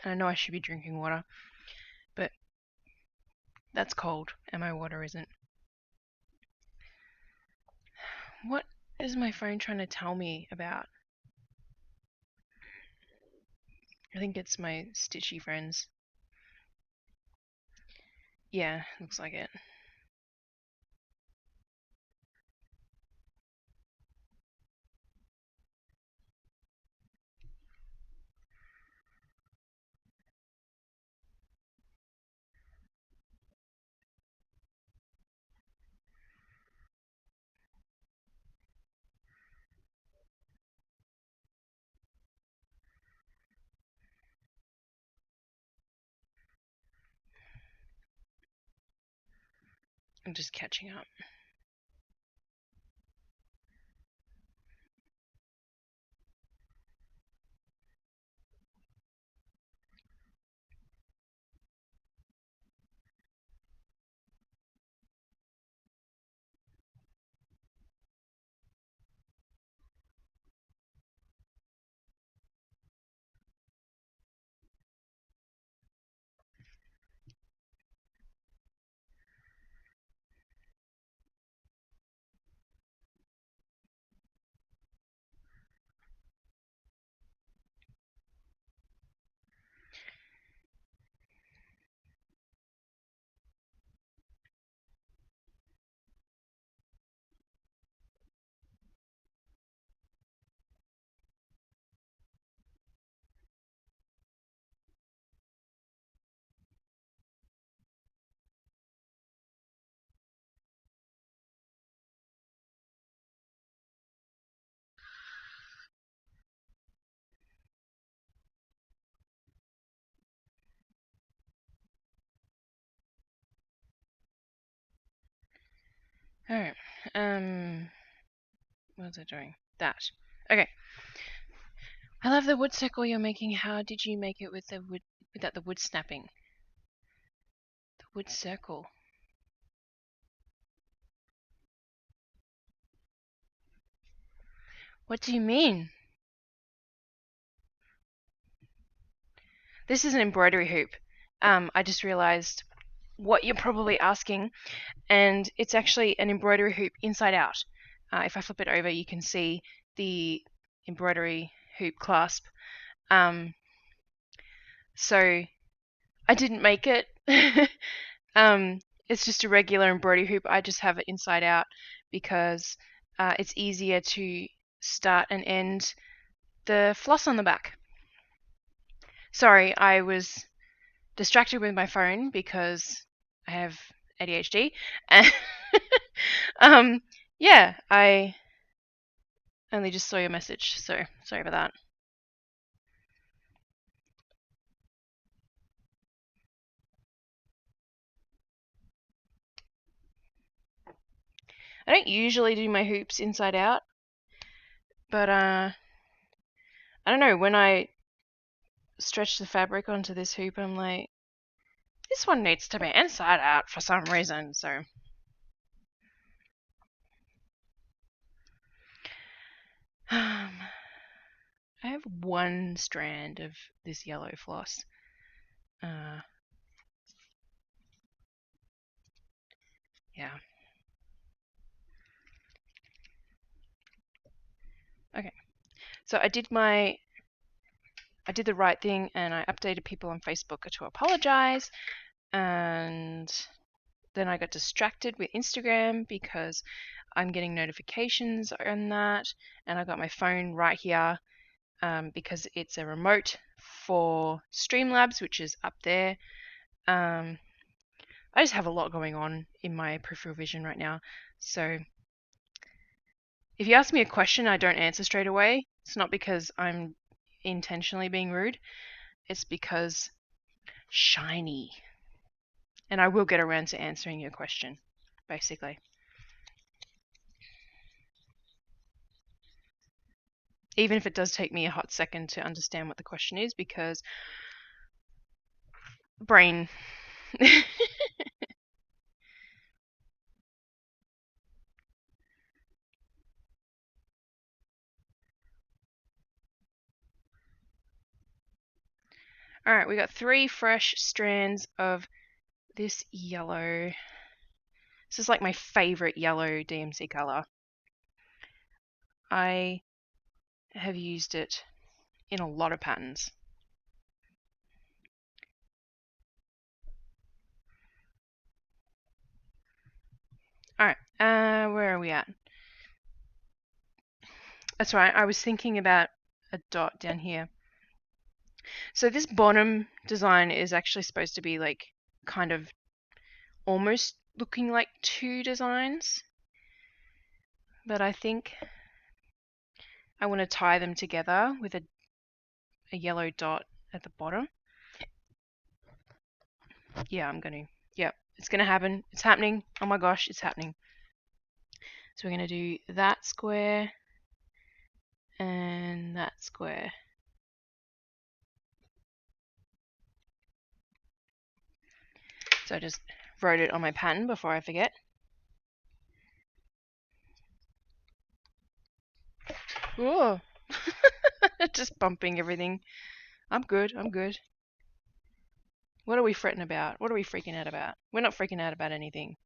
I know I should be drinking water, but that's cold, and my water isn't. What is my phone trying to tell me about? I think it's my stitchy friends. Yeah, looks like it. I'm just catching up. Alright. What was I doing? That. Okay. I love the wood circle you're making. How did you make it with the wood without the wood snapping? The wood circle. What do you mean? This is an embroidery hoop. I just realized what you're probably asking, and it's actually an embroidery hoop inside out. If I flip it over, you can see the embroidery hoop clasp. So I didn't make it. It's just a regular embroidery hoop. I just have it inside out because it's easier to start and end the floss on the back. Sorry, I was distracted with my phone because I have ADHD. And yeah, I only just saw your message, so sorry about that. I don't usually do my hoops inside out, but I don't know, when I stretch the fabric onto this hoop, I'm like, this one needs to be inside out for some reason, so. I have one strand of this yellow floss. Yeah. Okay. So I did the right thing, and I updated people on Facebook to apologize, and then I got distracted with Instagram because I'm getting notifications on that, and I got my phone right here because it's a remote for Streamlabs, which is up there. I just have a lot going on in my peripheral vision right now, so if you ask me a question, I don't answer straight away. It's not because I'm intentionally being rude, it's because shiny. And I will get around to answering your question, basically. Even if it does take me a hot second to understand what the question is, because brain. Alright, we got 3 fresh strands of this yellow. This is like my favorite yellow DMC color. I have used it in a lot of patterns. Alright, where are we at? That's right, I was thinking about a dot down here. So this bottom design is actually supposed to be like kind of almost looking like 2 designs, but I think I want to tie them together with a yellow dot at the bottom. Yeah, I'm going to. Yep, it's going to happen. It's happening. Oh my gosh, it's happening. So we're going to do that square and that square. So I just wrote it on my pattern before I forget. Whoa! Just bumping everything. I'm good, I'm good. What are we fretting about? What are we freaking out about? We're not freaking out about anything.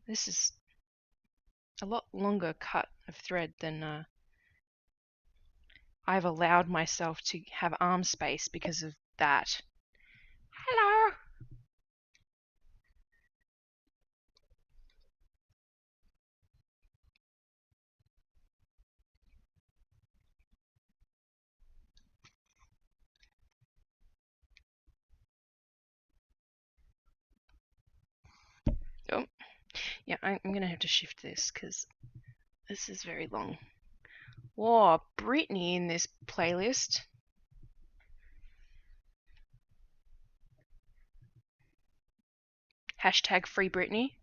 This is a lot longer cut of thread than I've allowed myself to have arm space because of that. Hello! Oh, yeah, I'm going to have to shift this because this is very long. Whoa, Brittany in this playlist. Hashtag Free Britney.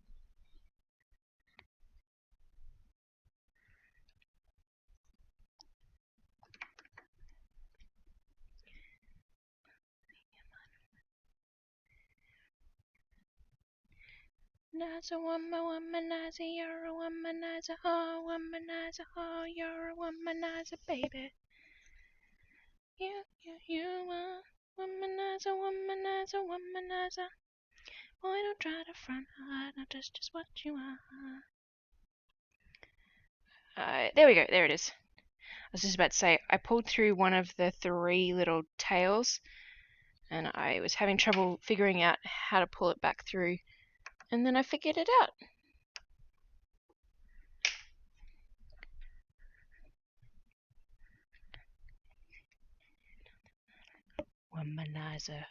Womanizer, you're a womanizer, oh, you're a womanizer, baby. You are womanizer. Boy, don't try to front hard, not just what you are. There we go, there it is. I was just about to say, I pulled through one of the 3 little tails, and I was having trouble figuring out how to pull it back through, and then I figured it out. Womanizer.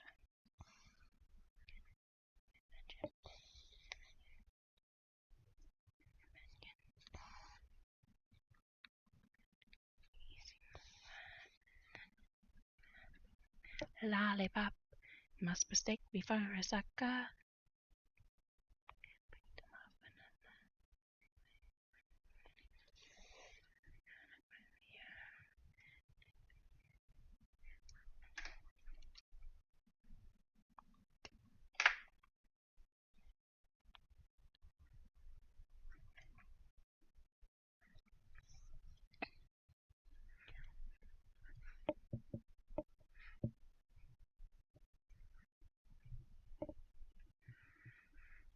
Lollipop must mistake me for a sucker.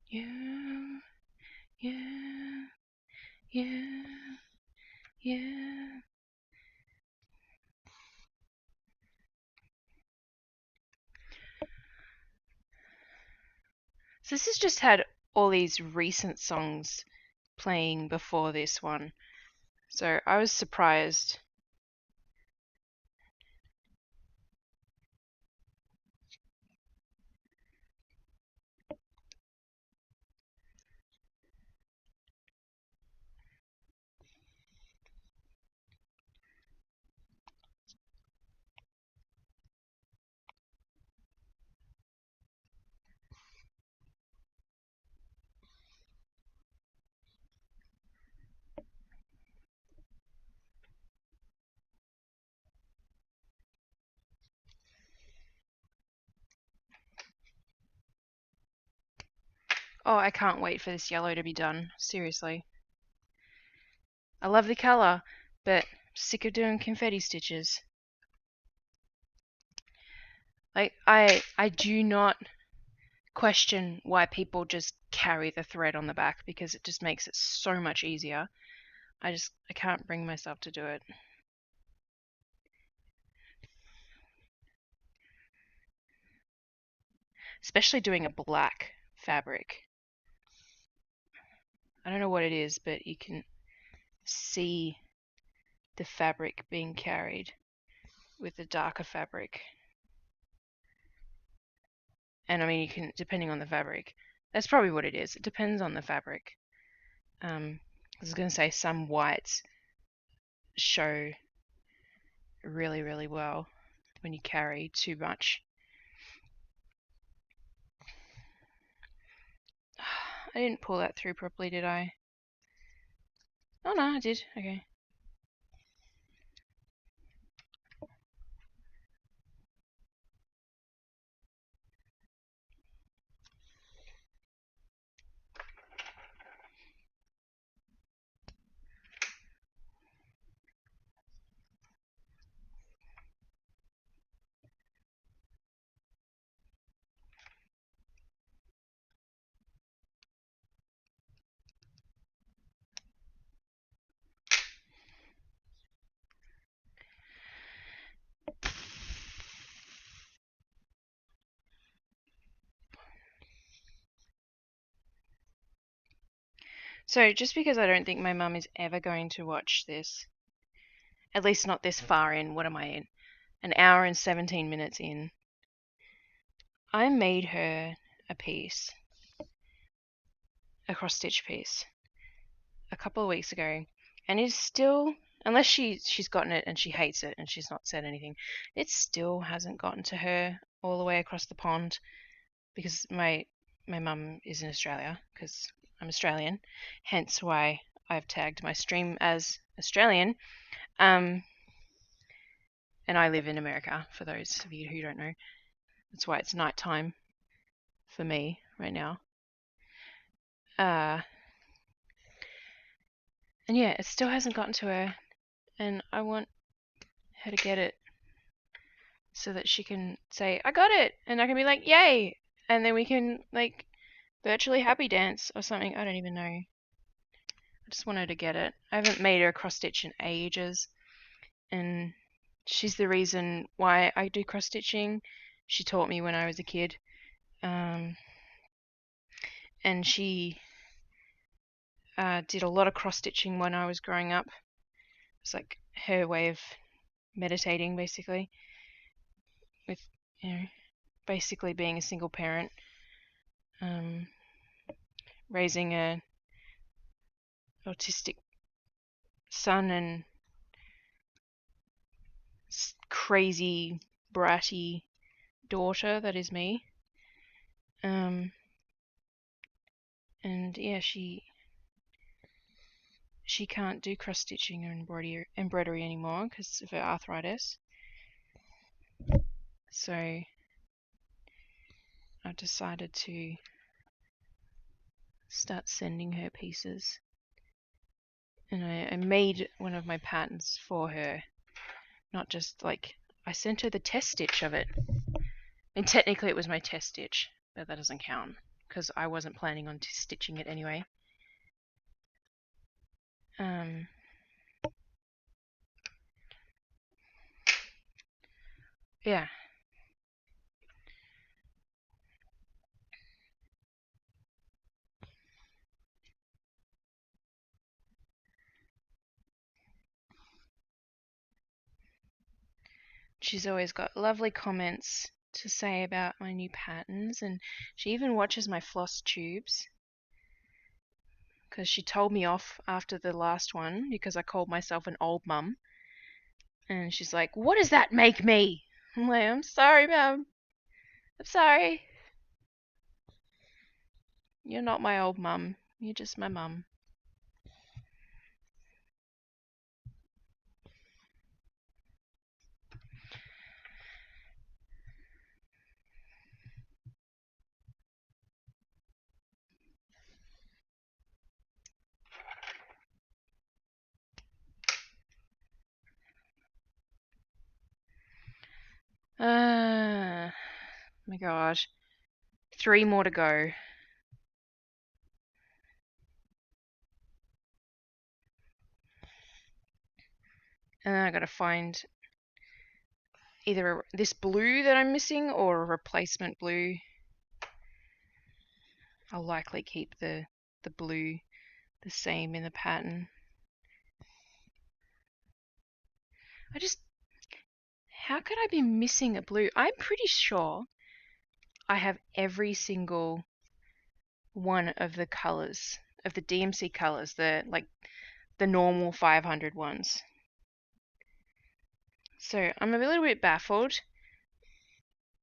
You, you, you. So this has just had all these recent songs playing before this one. So I was surprised. Oh, I can't wait for this yellow to be done. Seriously. I love the colour, but I'm sick of doing confetti stitches. Like, I do not question why people just carry the thread on the back, because it just makes it so much easier. I can't bring myself to do it. Especially doing a black fabric. I don't know what it is, but you can see the fabric being carried with the darker fabric. And I mean, you can, depending on the fabric. That's probably what it is. It depends on the fabric. I was going to say some whites show really, really well when you carry too much. I didn't pull that through properly, did I? Oh no, I did. Okay. So just because I don't think my mum is ever going to watch this, at least not this far in, what am I in? An hour and 17 minutes in. I made her a piece, a cross stitch piece, a couple of weeks ago, and it's still, unless she's gotten it and she hates it and she's not said anything, it still hasn't gotten to her all the way across the pond, because my my mum is in Australia because I'm Australian, hence why I've tagged my stream as Australian. And I live in America, for those of you who don't know. That's why it's nighttime for me right now. And yeah, it still hasn't gotten to her, and I want her to get it so that she can say, I got it, and I can be like, yay, and then we can like virtually happy dance or something. I don't even know. I just want her to get it. I haven't made her a cross stitch in ages, and she's the reason why I do cross stitching. She taught me when I was a kid, and she did a lot of cross stitching when I was growing up. It's like her way of meditating, basically, with basically being a single parent, raising a autistic son and crazy bratty daughter that is me. And yeah, she can't do cross stitching or embroidery anymore because of her arthritis. So I've decided to start sending her pieces. And I made one of my patterns for her, not just like I sent her the test stitch of it. And technically it was my test stitch, but that doesn't count because I wasn't planning on stitching it anyway. Yeah. She's always got lovely comments to say about my new patterns, and she even watches my floss tubes because she told me off after the last one because I called myself an old mum. And she's like, what does that make me? I'm like, I'm sorry, Mum. I'm sorry. You're not my old mum. You're just my mum. My gosh. 3 more to go. And then I gotta find either this blue that I'm missing or a replacement blue. I'll likely keep the blue the same in the pattern. How could I be missing a blue? I'm pretty sure I have every single one of the colors, of the DMC colors, the normal 500 ones. So I'm a little bit baffled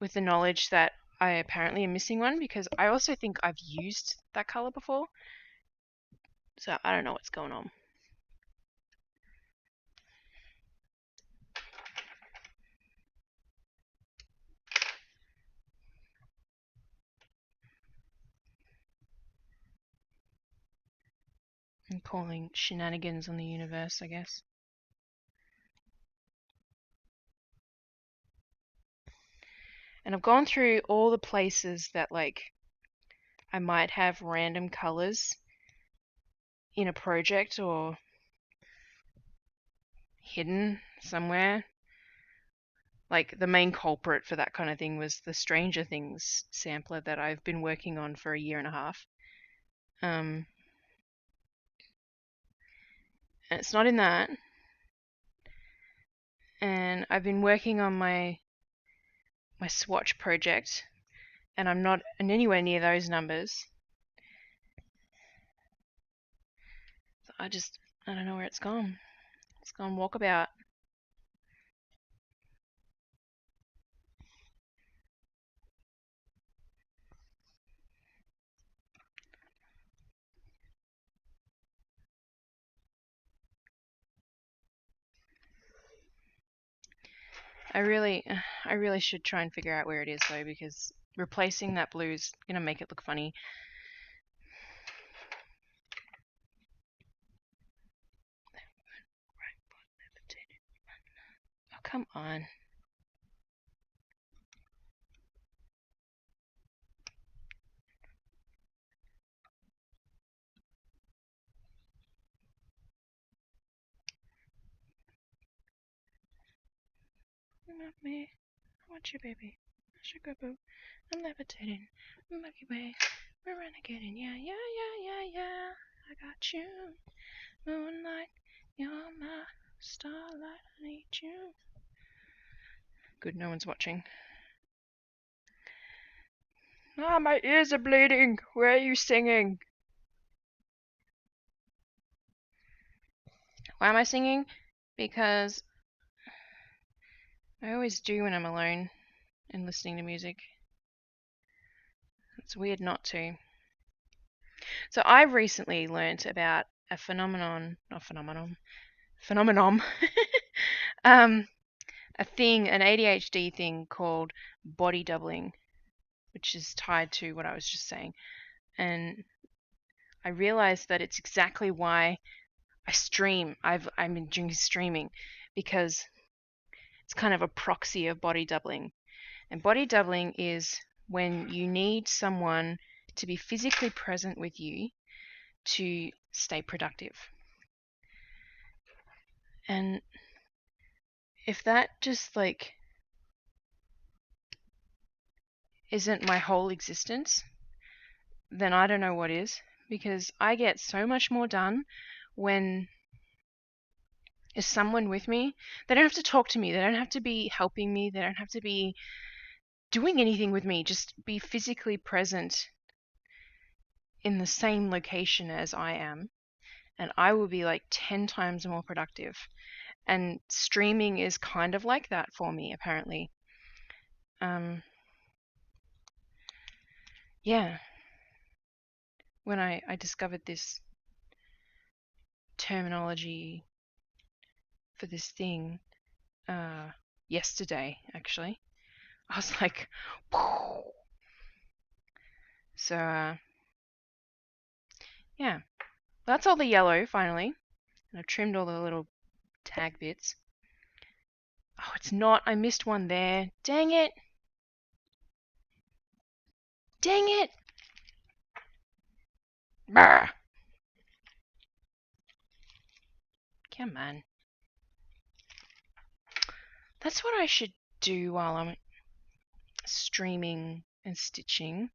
with the knowledge that I apparently am missing one because I also think I've used that color before. So I don't know what's going on. I'm calling shenanigans on the universe, I guess. And I've gone through all the places that I might have random colors in a project or hidden somewhere. Like the main culprit for that kind of thing was the Stranger Things sampler that I've been working on for a year and a half. And it's not in that. And I've been working on my swatch project, and I'm not anywhere near those numbers. So I don't know where it's gone. It's gone walkabout. I really should try and figure out where it is though, because replacing that blue is gonna make it look funny. Oh, come on. You love me. I want you, baby. Sugar boo. I'm levitating. Milky Way. We're renegading. Yeah, yeah, yeah, yeah, yeah. I got you. Moonlight. You're my starlight. I need you. Good, no one's watching. Ah, my ears are bleeding. Where are you singing? Why am I singing? Because I always do when I'm alone and listening to music. It's weird not to. So I've recently learnt about a phenomenon, a thing, an ADHD thing called body doubling, which is tied to what I was just saying. And I realized that it's exactly why I stream. I'm doing streaming because it's kind of a proxy of body doubling. And body doubling is when you need someone to be physically present with you to stay productive. And if that just like isn't my whole existence, then I don't know what is, because I get so much more done when there's someone with me. They don't have to talk to me, they don't have to be helping me, they don't have to be doing anything with me, just be physically present in the same location as I am, and I will be like 10 times more productive. And streaming is kind of like that for me, apparently. Yeah, when I discovered this terminology for this thing yesterday, actually, I was like, whew. So yeah, that's all the yellow finally, and I've trimmed all the little tag bits. Oh, it's not. I missed one there. Dang it! Dang it! Brr. Come on. That's what I should do while I'm streaming and stitching.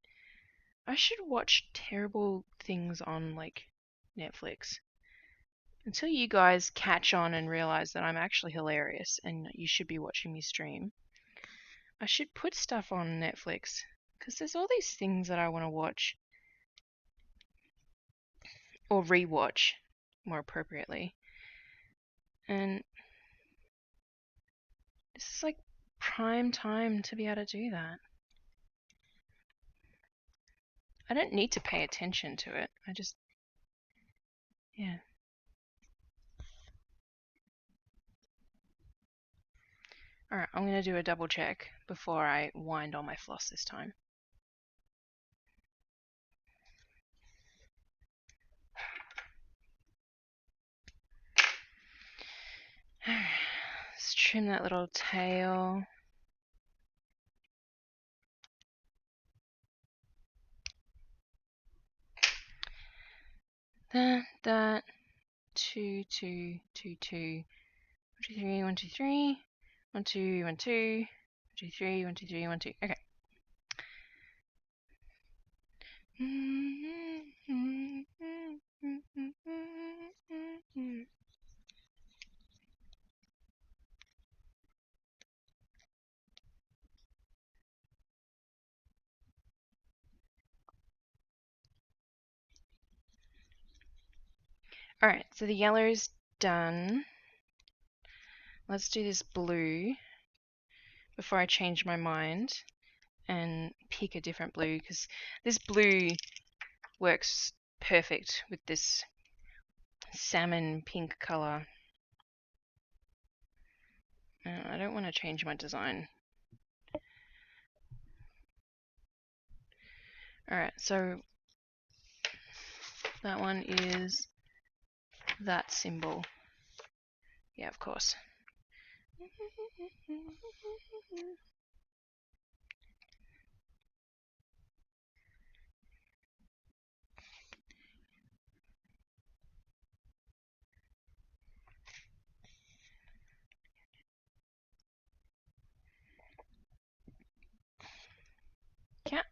I should watch terrible things on like Netflix until you guys catch on and realize that I'm actually hilarious and you should be watching me stream. I should put stuff on Netflix because there's all these things that I want to watch or rewatch more appropriately. And this is like prime time to be able to do that. I don't need to pay attention to it. I just, yeah. Alright, I'm going to do a double check before I wind on my floss this time. Let's trim that little tail. That, 2, 2, 2, 2, 1, 2, 3, 1, 2, 3, 1, 2, 1, 2, 1, 2, 3, 1, 2, 3, 1, 2. Okay. Alright, so the yellow's done. Let's do this blue before I change my mind and pick a different blue, because this blue works perfect with this salmon pink color. I don't want to change my design. Alright, so that one is that symbol. Yeah, of course.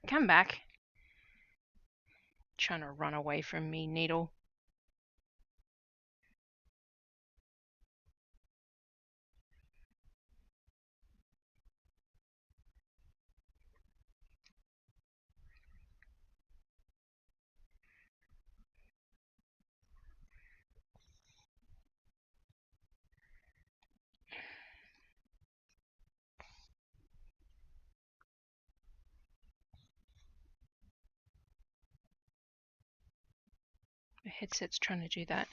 Come back. Trying to run away from me, needle. The headset's trying to do that.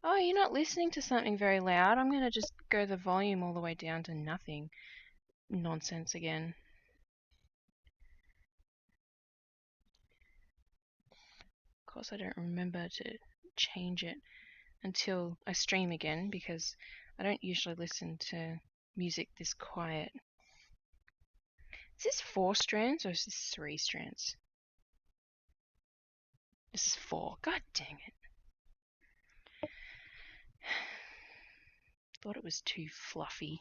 Oh, you're not listening to something very loud. I'm going to just go the volume all the way down to nothing. Nonsense again. Of course, I don't remember to change it until I stream again because I don't usually listen to music this quiet. Is this 4 strands or is this 3 strands? This is 4. God dang it. Thought it was too fluffy.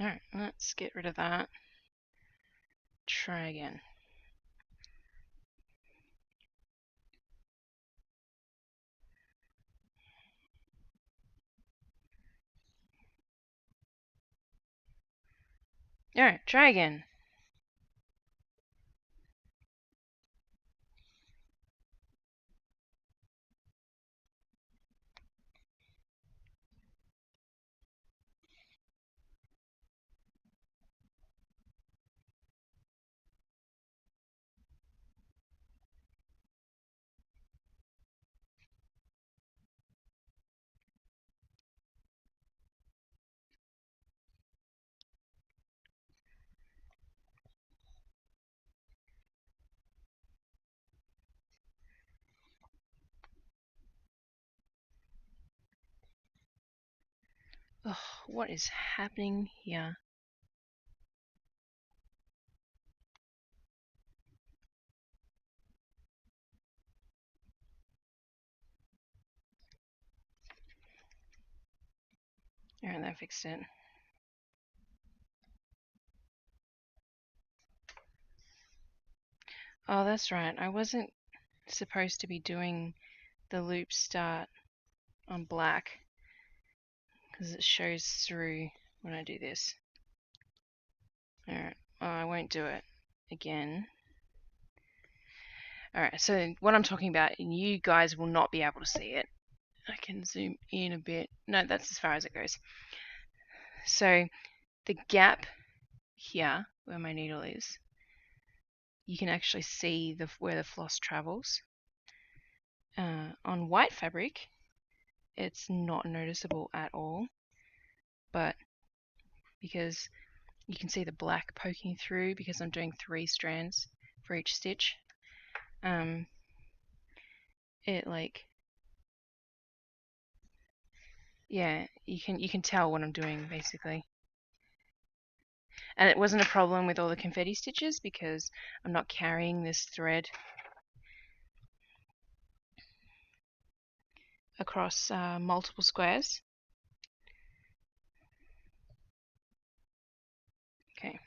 Alright, let's get rid of that. Try again. Alright, try again. Ugh, what is happening here? Alright, that fixed it. Oh, that's right. I wasn't supposed to be doing the loop start on black because it shows through when I do this. Alright, I won't do it again. Alright, so what I'm talking about, and you guys will not be able to see it. I can zoom in a bit. No, that's as far as it goes. So the gap here, where my needle is, you can actually see where the floss travels. On white fabric, it's not noticeable at all, but because you can see the black poking through because I'm doing 3 strands for each stitch, it like, yeah, you can tell what I'm doing basically. And it wasn't a problem with all the confetti stitches because I'm not carrying this thread across multiple squares. Okay,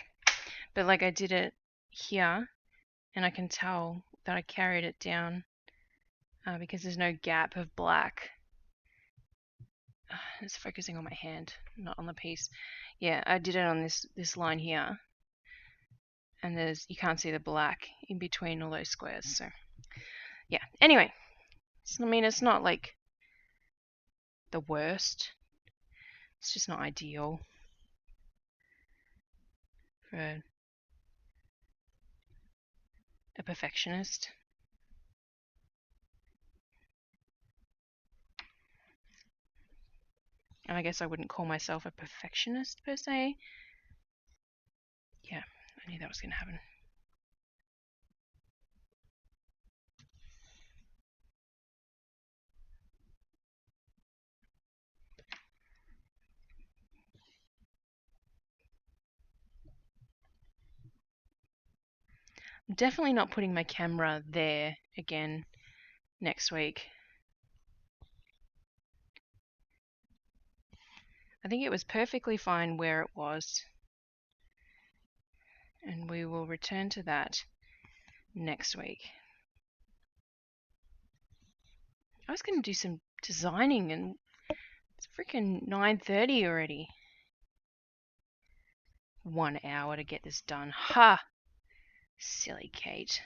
but like I did it here, and I can tell that I carried it down because there's no gap of black. It's focusing on my hand, not on the piece. Yeah, I did it on this line here, and you can't see the black in between all those squares. So yeah. Anyway, I mean, it's not like the worst. It's just not ideal for a perfectionist. And I guess I wouldn't call myself a perfectionist per se. Yeah, I knew that was going to happen. I'm definitely not putting my camera there again next week. I think it was perfectly fine where it was. And we will return to that next week. I was going to do some designing and it's freaking 9:30 already. 1 hour to get this done. Ha! Silly Kate.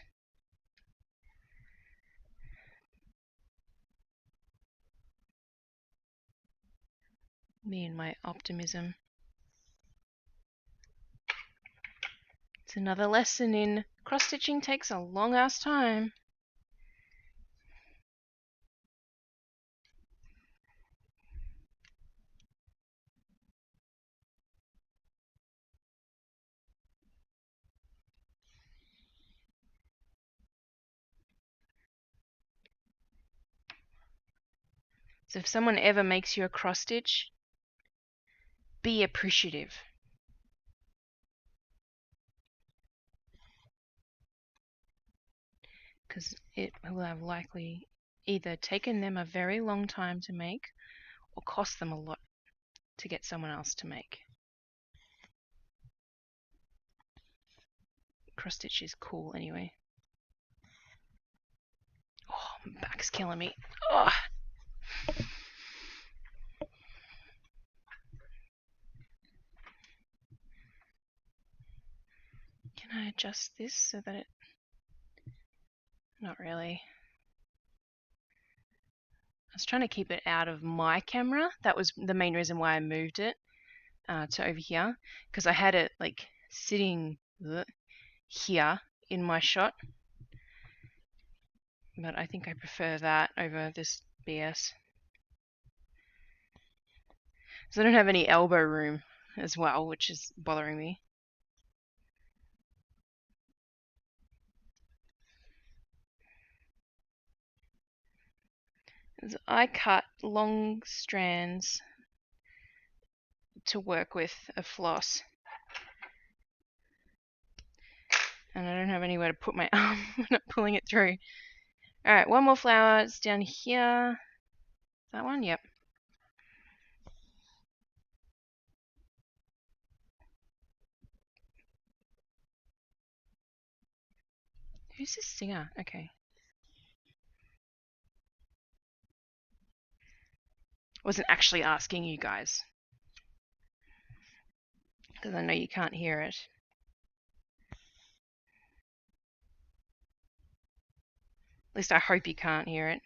Me and my optimism. It's another lesson in cross-stitching takes a long-ass time. So if someone ever makes you a cross-stitch, be appreciative. Because it will have likely either taken them a very long time to make or cost them a lot to get someone else to make. Cross stitch is cool anyway. Oh, my back's killing me. Oh. Can I adjust this so that it... Not really. I was trying to keep it out of my camera. That was the main reason why I moved it to over here, because I had it like sitting here in my shot. But I think I prefer that over this BS. So I don't have any elbow room as well, which is bothering me. I cut long strands to work with a floss. And I don't have anywhere to put my arm. I'm not pulling it through. Alright, one more flower. It's down here. That one? Yep. Who's this singer? Okay. Wasn't actually asking you guys, because I know you can't hear it. At least I hope you can't hear it.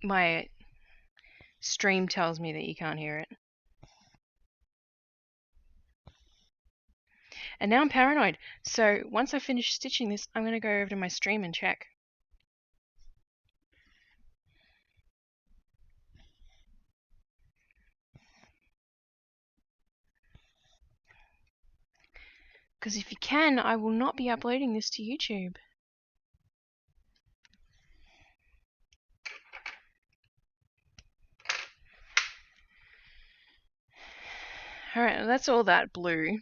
My stream tells me that you can't hear it. And now I'm paranoid. So once I finish stitching this, I'm going to go over to my stream and check. Because if you can, I will not be uploading this to YouTube. Alright, well, that's all that blue.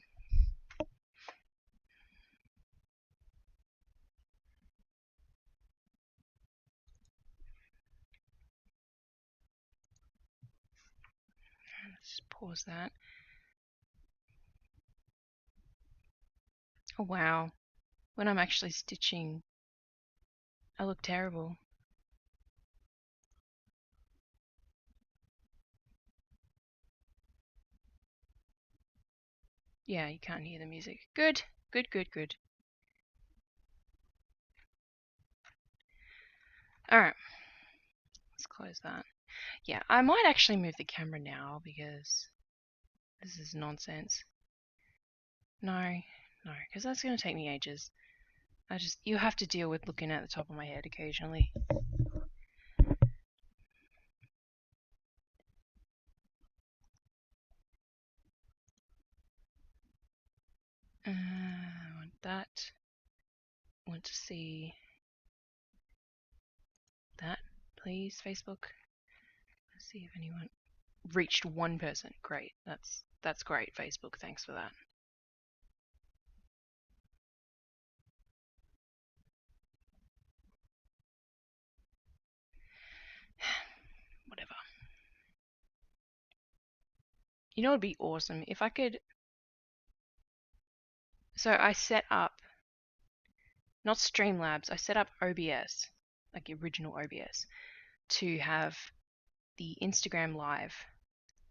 Let's just pause that. Oh wow, when I'm actually stitching, I look terrible. Yeah, you can't hear the music. Good, good, good, good. Alright, let's close that. Yeah, I might actually move the camera now because this is nonsense. No, because that's going to take me ages. You have to deal with looking at the top of my head occasionally. I want that. I want to see that, please, Facebook. Let's see if anyone reached one person. Great. That's great, Facebook. Thanks for that. Whatever. You know what would be awesome? If I could... So I set up, not Streamlabs, I set up OBS, like original OBS, to have the Instagram Live,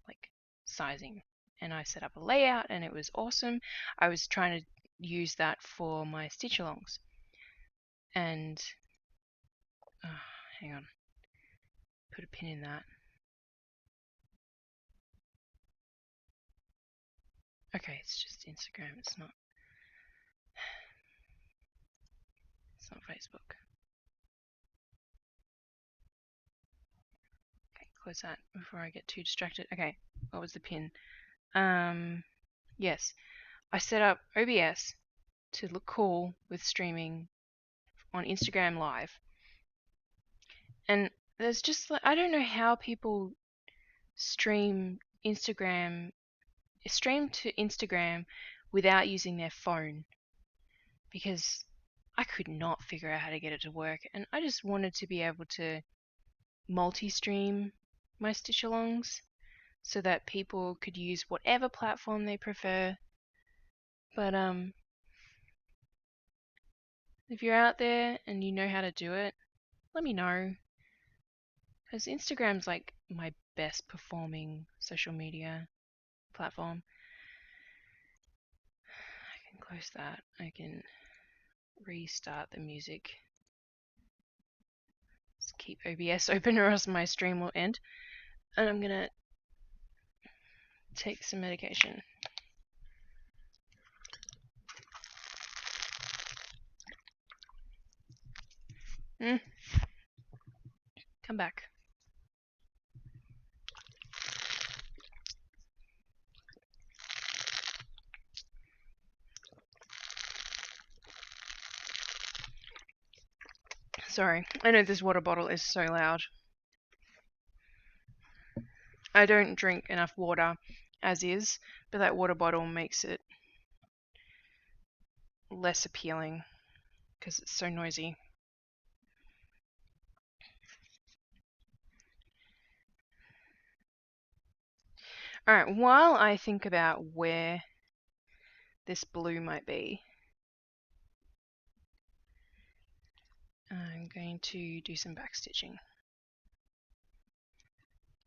like, sizing. And I set up a layout and it was awesome. I was trying to use that for my stitch alongs. And, hang on, put a pin in that. Okay, it's just Instagram, it's not Facebook. Okay, close that before I get too distracted. Okay, what was the pin? Yes, I set up OBS to look cool with streaming on Instagram Live. And there's just, I don't know how people stream to Instagram without using their phone, because I could not figure out how to get it to work, and I just wanted to be able to multi-stream my stitch alongs so that people could use whatever platform they prefer. But if you're out there and you know how to do it, let me know, because Instagram's like my best performing social media platform. I can close that. I can restart the music. Just keep OBS open or else my stream will end. And I'm gonna take some medication. Come back. Sorry, I know this water bottle is so loud. I don't drink enough water as is, but that water bottle makes it less appealing because it's so noisy. Alright, while I think about where this blue might be, I'm going to do some backstitching.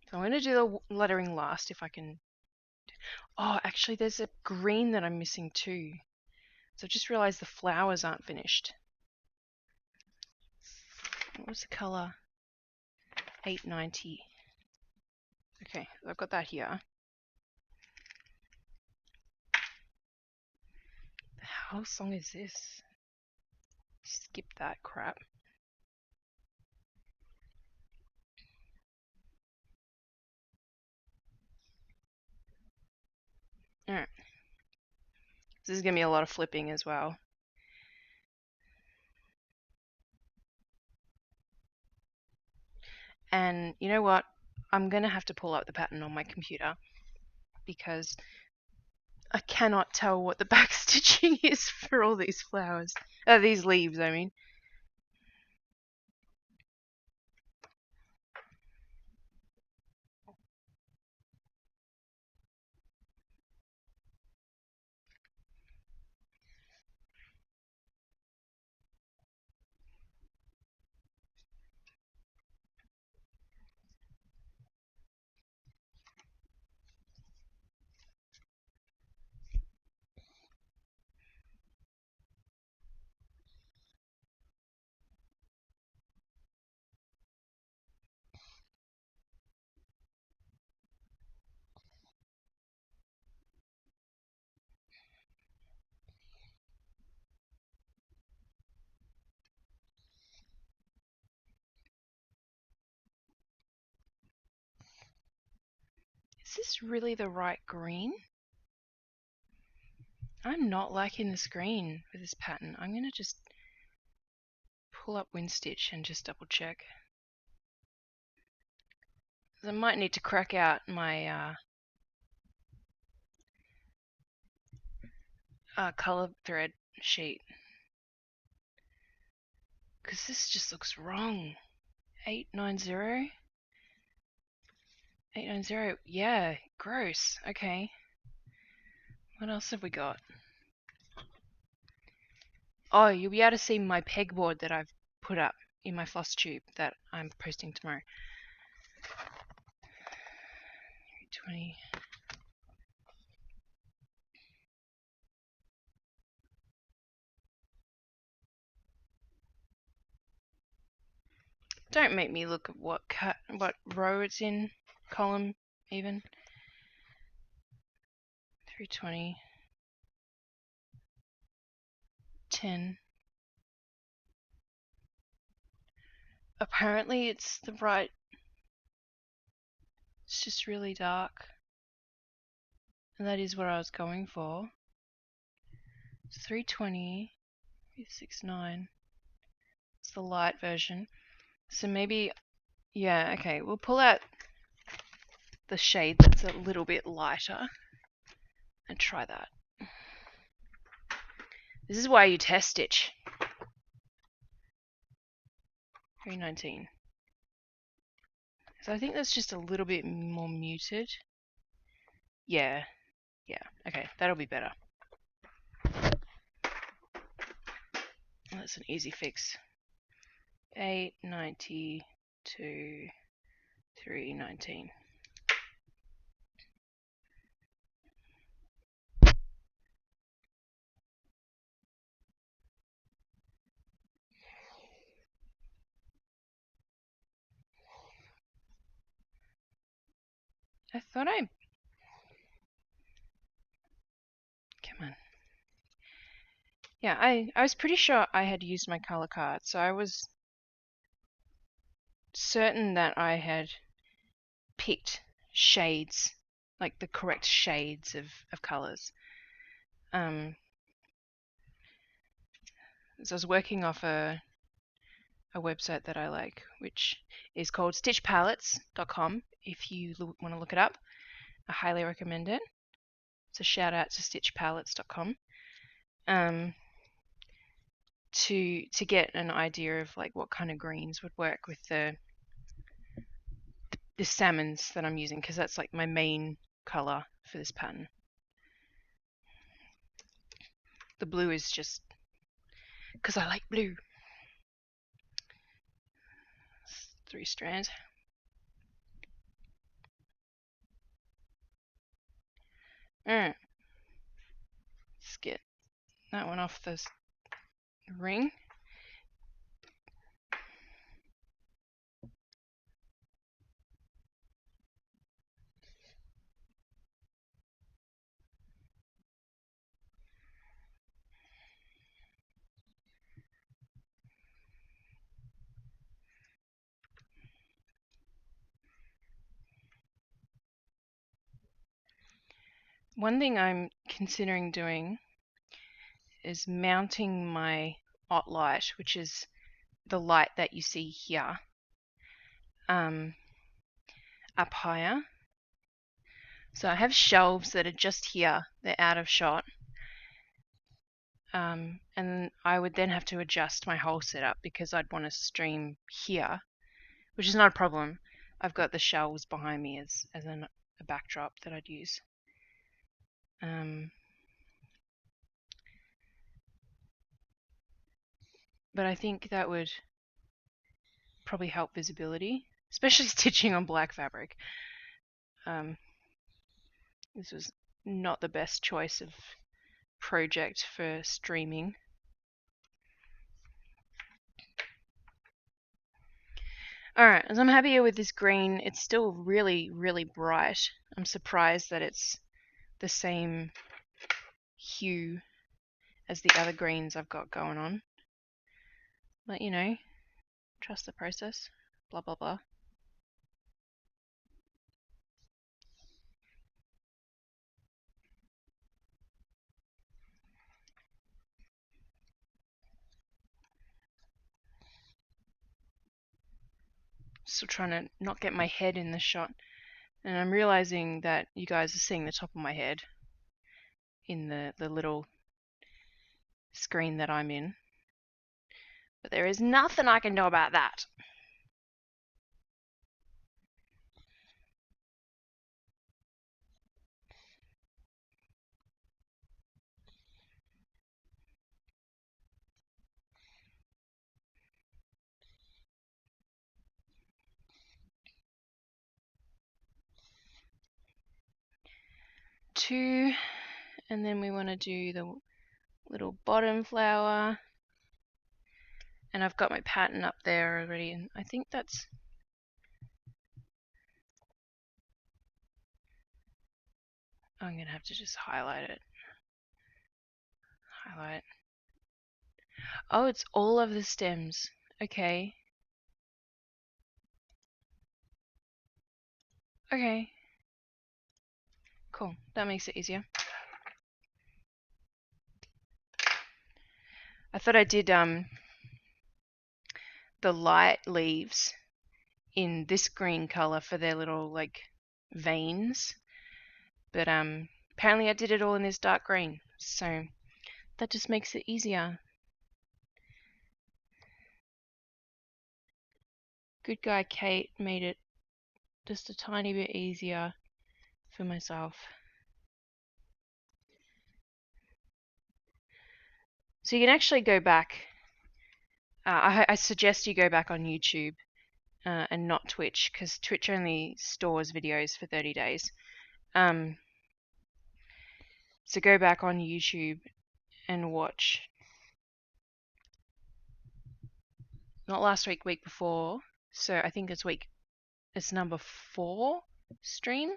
So I'm going to do the lettering last if I can. Oh, actually there's a green that I'm missing too. So I just realized the flowers aren't finished. What was the color? 890. Okay, I've got that here. The hell song is this? Skip that crap. Alright. This is going to be a lot of flipping as well. And you know what? I'm going to have to pull up the pattern on my computer because I cannot tell what the backstitching is for all these flowers. These leaves, I mean. this really the right green? I'm not liking this green with this pattern. I'm going to just pull up WinStitch and just double check. I might need to crack out my color thread sheet, because this just looks wrong. 890? 890, yeah, gross. Okay. What else have we got? Oh, you'll be able to see my pegboard that I've put up in my floss tube that I'm posting tomorrow. 320. Don't make me look at what row it's in, column even. 320. 10. Apparently it's the right. It's just really dark. And that is what I was going for. It's 320. 369. It's the light version. So maybe, yeah, okay, we'll pull out the shade that's a little bit lighter and try that. This is why you test stitch. 319. So I think that's just a little bit more muted. Yeah, okay, that'll be better. That's an easy fix. 890 to 319. I thought I... Come on. Yeah, I was pretty sure I had used my color card, so I was certain that I had picked shades, like the correct shades of colors. So I was working off a website that I like, which is called stitchpalettes.com. If you want to look it up, I highly recommend it. It's a shout out to stitchpalettes.com. To get an idea of like what kind of greens would work with the salmons that I'm using, because that's like my main color for this pattern. The blue is just because I like blue. 3 strands. Alright. Let's get that one off this ring. One thing I'm considering doing is mounting my OT light, which is the light that you see here, up higher. So I have shelves that are just here, they're out of shot. And I would then have to adjust my whole setup because I'd want to stream here, which is not a problem. I've got the shelves behind me as a backdrop that I'd use. But I think that would probably help visibility, especially stitching on black fabric. This was not the best choice of project for streaming. Alright, as I'm happier with this green, it's still really, really bright. I'm surprised that it's the same hue as the other greens I've got going on. But you know, trust the process, blah blah blah. still trying to not get my head in the shot. And I'm realizing that you guys are seeing the top of my head in the little screen that I'm in. But there is nothing I can do about that. Two, and then we want to do the little bottom flower. And I've got my pattern up there already, and I think that's... I'm going to have to just highlight it. Highlight. Oh, it's all of the stems. Okay. Okay. Cool. That makes it easier. I thought I did the light leaves in this green color for their little like veins, but apparently I did it all in this dark green, so that just makes it easier. Good guy Kate made it just a tiny bit easier for myself. So you can actually go back. I suggest you go back on YouTube and not Twitch, because Twitch only stores videos for 30 days. So go back on YouTube and watch. Not last week, week before. So I think it's number 4 stream.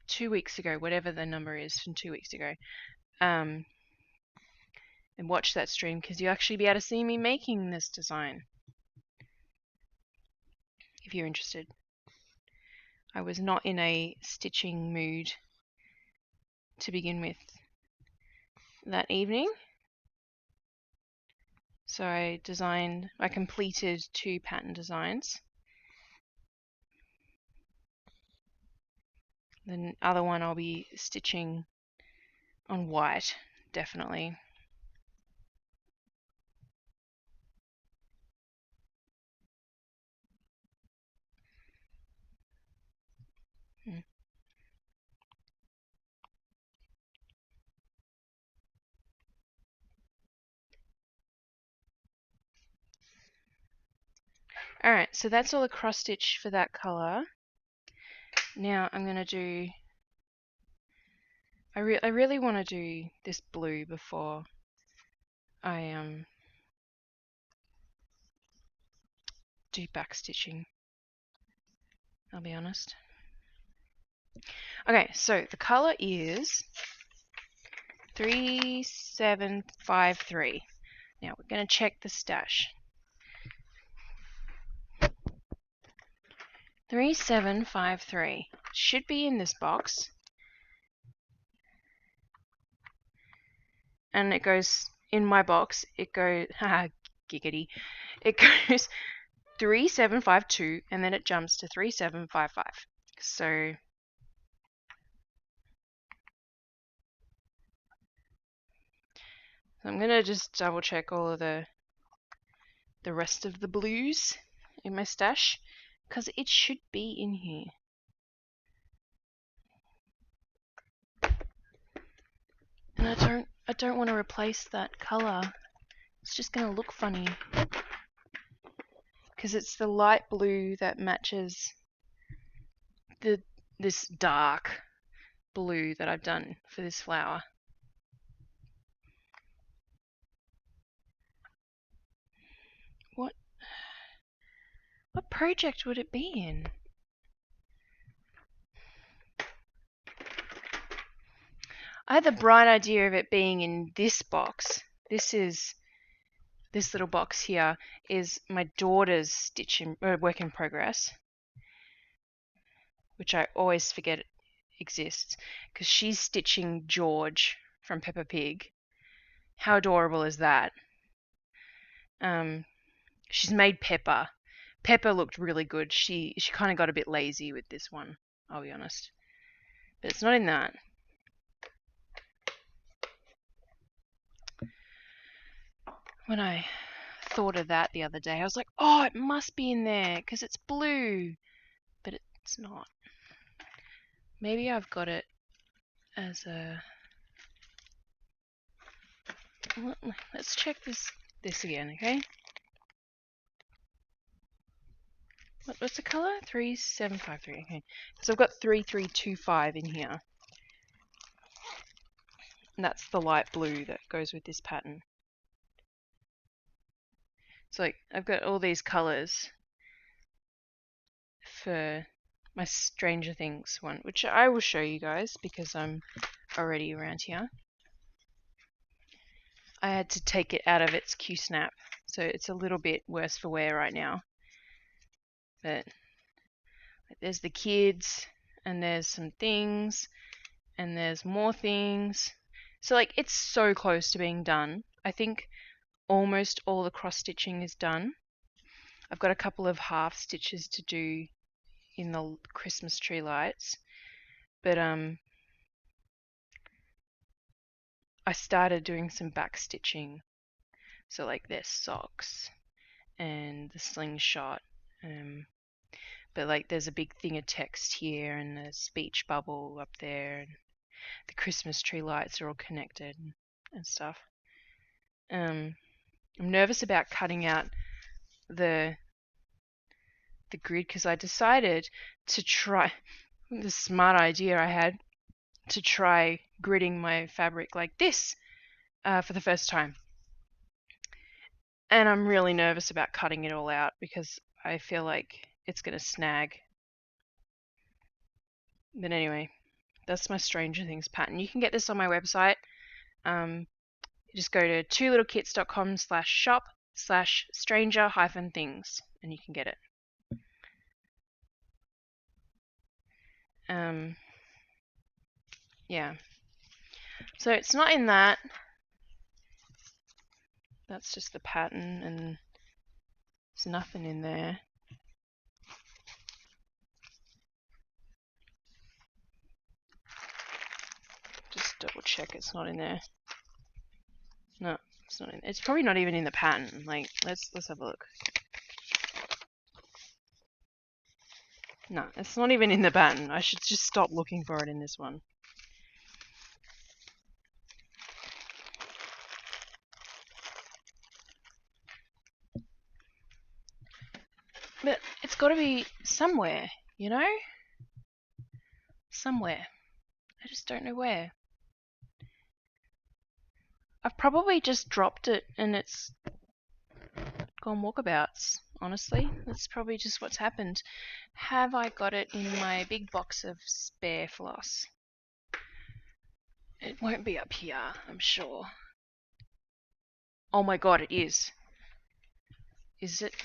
2 weeks ago, whatever the number is from 2 weeks ago. And watch that stream, because you'll actually be able to see me making this design, if you're interested. I was not in a stitching mood to begin with that evening, so I completed 2 pattern designs. The other one I'll be stitching on white, definitely. Alright, so that's all the cross stitch for that color. Now I'm going to do... I really want to do this blue before I do back stitching, I'll be honest. Okay, so the color is 3753. Now we're going to check the stash. 3753 should be in this box, and it goes in my box. It goes giggity. It goes 3752, and then it jumps to 3755. So I'm gonna just double check all of the rest of the blues in my stash, because it should be in here. And I don't want to replace that color. It's just gonna look funny, because it's the light blue that matches this dark blue that I've done for this flower. What project would it be in? I had the bright idea of it being in this box. This little box here is my daughter's work in progress, which I always forget exists, because she's stitching George from Peppa Pig. How adorable is that? She's made Pepper. Pepper looked really good. She kind of got a bit lazy with this one, I'll be honest. But it's not in that. When I thought of that the other day, I was like, oh, it must be in there because it's blue. But it's not. Maybe I've got it as a... Let's check this again, okay? What's the color? 3753. Okay. So I've got 3325 in here. And that's the light blue that goes with this pattern. So like I've got all these colors for my Stranger Things one, which I will show you guys because I'm already around here. I had to take it out of its Q-snap, so it's a little bit worse for wear right now. But there's the kids, and there's some things, and there's more things. So like it's so close to being done. I think almost all the cross stitching is done. I've got a couple of half stitches to do in the Christmas tree lights, but I started doing some back stitching. So like there's socks and the slingshot, but like there's a big thing of text here and a speech bubble up there, and the Christmas tree lights are all connected and stuff. I'm nervous about cutting out the grid because I decided to try the smart idea I had to try gridding my fabric like this for the first time. And I'm really nervous about cutting it all out because I feel like it's going to snag. But anyway, that's my Stranger Things pattern. You can get this on my website. You just go to twolittlekits.com/shop/stranger-things and you can get it. Yeah. So it's not in that. That's just the pattern and there's nothing in there. Just double check it's not in there. No, it's not in there. It's probably not even in the pattern. Like, let's have a look. No, it's not even in the pattern. I should just stop looking for it in this one. But it's got to be somewhere, you know? Somewhere. I just don't know where. I've probably just dropped it and it's gone walkabouts, honestly. That's probably just what's happened. Have I got it in my big box of spare floss? It won't be up here, I'm sure. Oh my god, it is. Is it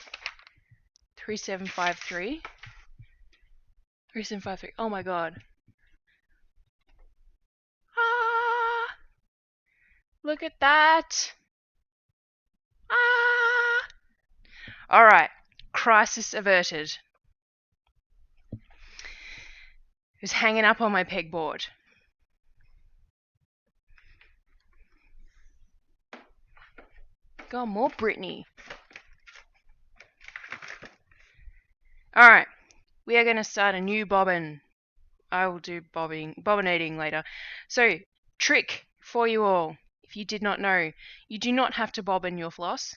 3753? 3753. Oh my god. Ah! Look at that. Ah! Alright. Crisis averted. It was hanging up on my pegboard. Go on, more Brittany. Alright. We are going to start a new bobbin. I will do bobbinating later. So, trick for you all. If you did not know, you do not have to bobbin your floss.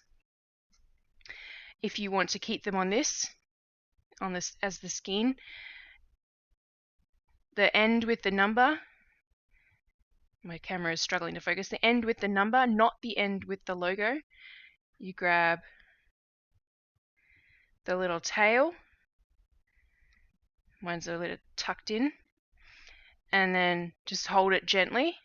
If you want to keep them on this as the skein, the end with the number, my camera is struggling to focus, the end with the number, not the end with the logo. You grab the little tail, mine's a little tucked in, and then just hold it gently.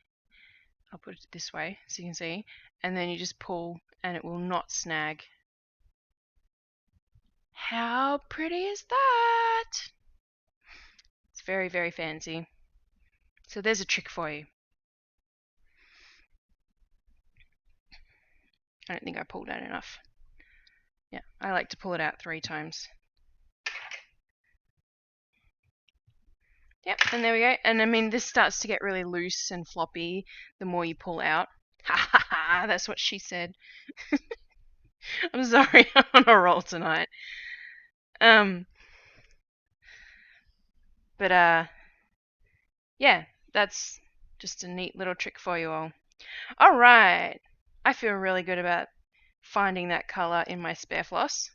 I'll put it this way so you can see, and then you just pull and it will not snag. How pretty is that? It's very, very fancy. So there's a trick for you. I don't think I pulled out enough. Yeah, I like to pull it out 3 times. Yep, and there we go. And I mean, this starts to get really loose and floppy the more you pull out. Ha ha ha, that's what she said. I'm sorry, I'm on a roll tonight. But yeah, that's just a neat little trick for you all. All right, I feel really good about finding that color in my spare floss.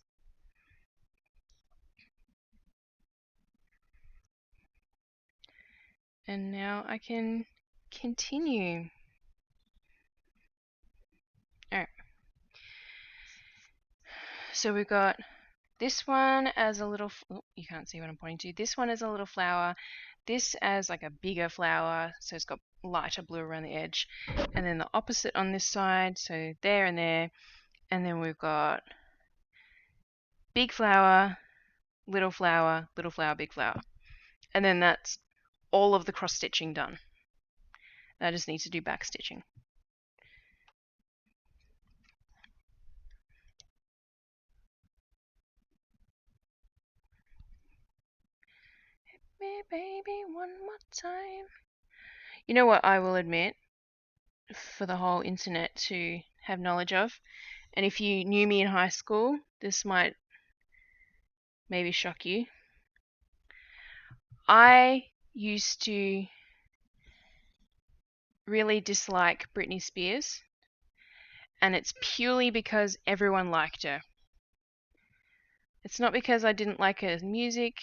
And now I can continue. Alright. So we've got this one as a little, oh, you can't see what I'm pointing to. This one as a little flower. This as like a bigger flower, so it's got lighter blue around the edge. And then the opposite on this side, so there and there. And then we've got big flower, little flower, little flower, big flower. And then that's all of the cross stitching done. I just need to do back stitching. Hit me, baby, one more time. You know what I will admit for the whole internet to have knowledge of? And if you knew me in high school, this might maybe shock you. I used to really dislike Britney Spears, and it's purely because everyone liked her. It's not because I didn't like her music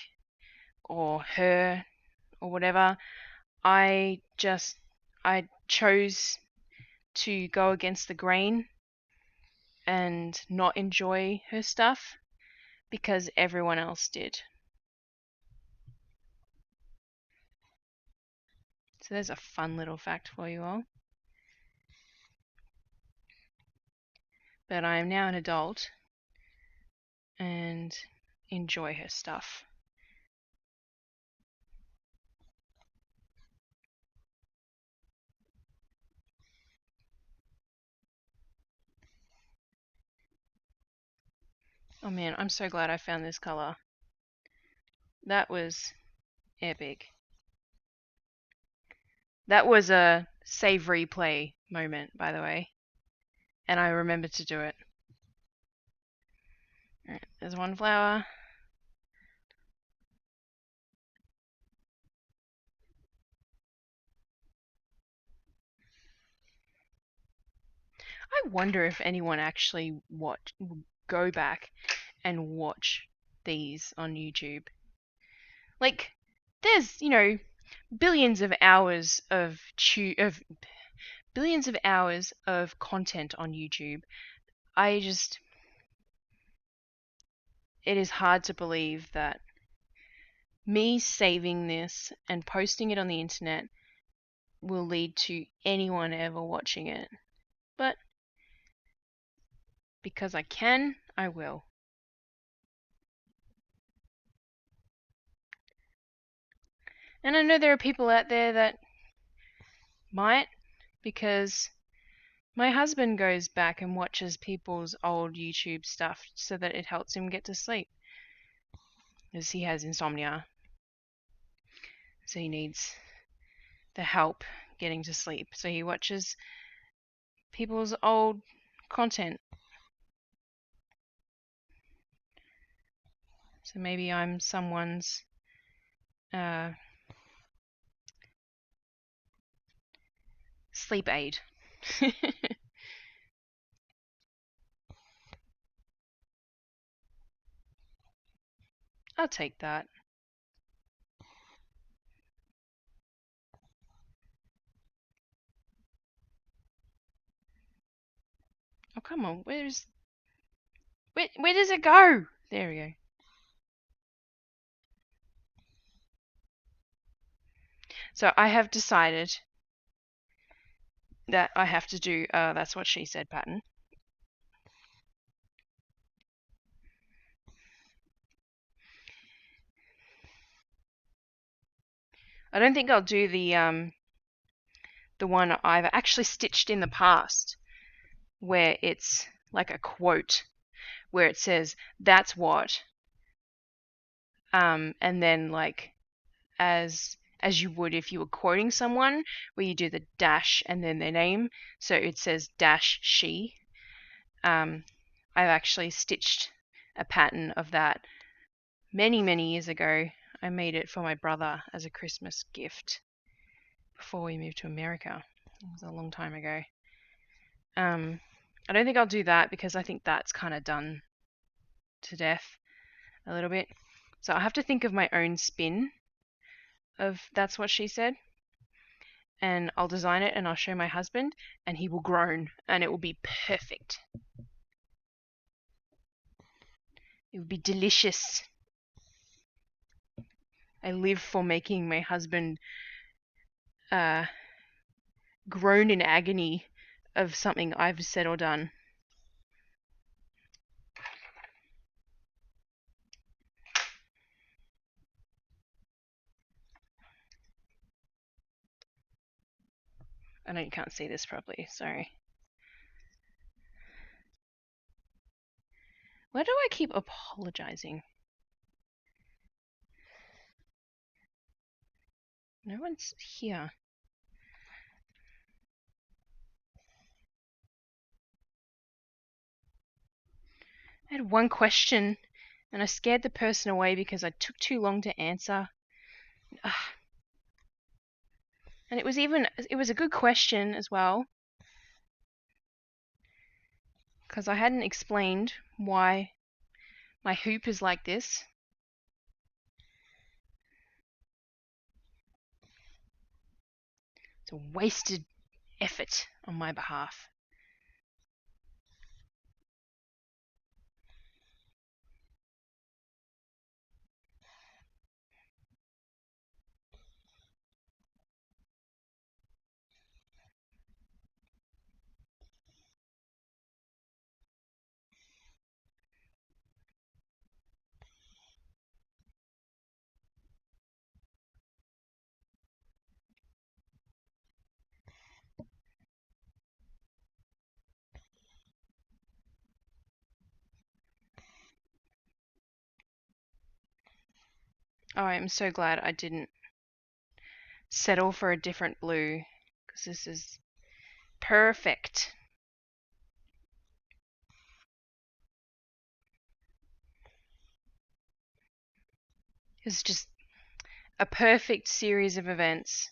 or her or whatever. I chose to go against the grain and not enjoy her stuff because everyone else did. So there's a fun little fact for you all. But I am now an adult and enjoy her stuff. Oh man, I'm so glad I found this color. That was epic. That was a save replay moment, by the way. And I remembered to do it. Alright, there's one flower. I wonder if anyone actually go back and watch these on YouTube. Like, there's, billions of hours of billions of hours of content on YouTube. It is hard to believe that me saving this and posting it on the internet will lead to anyone ever watching it. But because I can, I will. And I know there are people out there that might, because my husband goes back and watches people's old YouTube stuff so that it helps him get to sleep. Because he has insomnia. So he needs the help getting to sleep. So he watches people's old content. So maybe I'm someone's sleep aid. I'll take that. Oh, come on. Where does it go? There we go. So I have decided that I have to do that's what she said pattern. I don't think I'll do the one I've actually stitched in the past where it's like a quote where it says that's what, and then like as you would if you were quoting someone, where you do the dash and then their name. So it says dash she. I've actually stitched a pattern of that many years ago. I made it for my brother as a Christmas gift before we moved to America. It was a long time ago. I don't think I'll do that because I think that's kind of done to death a little bit. So I have to think of my own spin of that's what she said. And I'll design it and I'll show my husband and he will groan and it will be perfect. It will be delicious. I live for making my husband groan in agony of something I've said or done. I know you can't see this properly, sorry. Why do I keep apologizing? No one's here. I had one question and I scared the person away because I took too long to answer. And it was a good question as well, because I hadn't explained why my hoop is like this. It's a wasted effort on my behalf. Oh, I'm so glad I didn't settle for a different blue, because this is perfect. It's just a perfect series of events.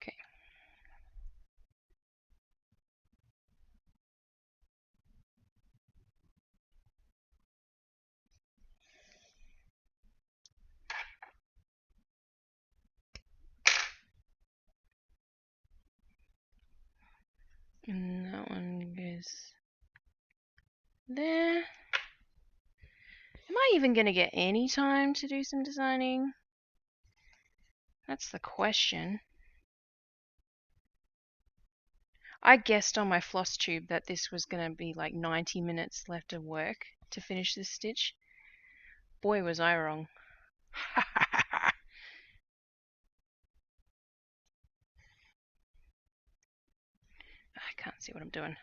Okay. And that one goes there. Am I even going to get any time to do some designing? That's the question. I guessed on my floss tube that this was going to be like 90 minutes left of work to finish this stitch. Boy, was I wrong. I can't see what I'm doing.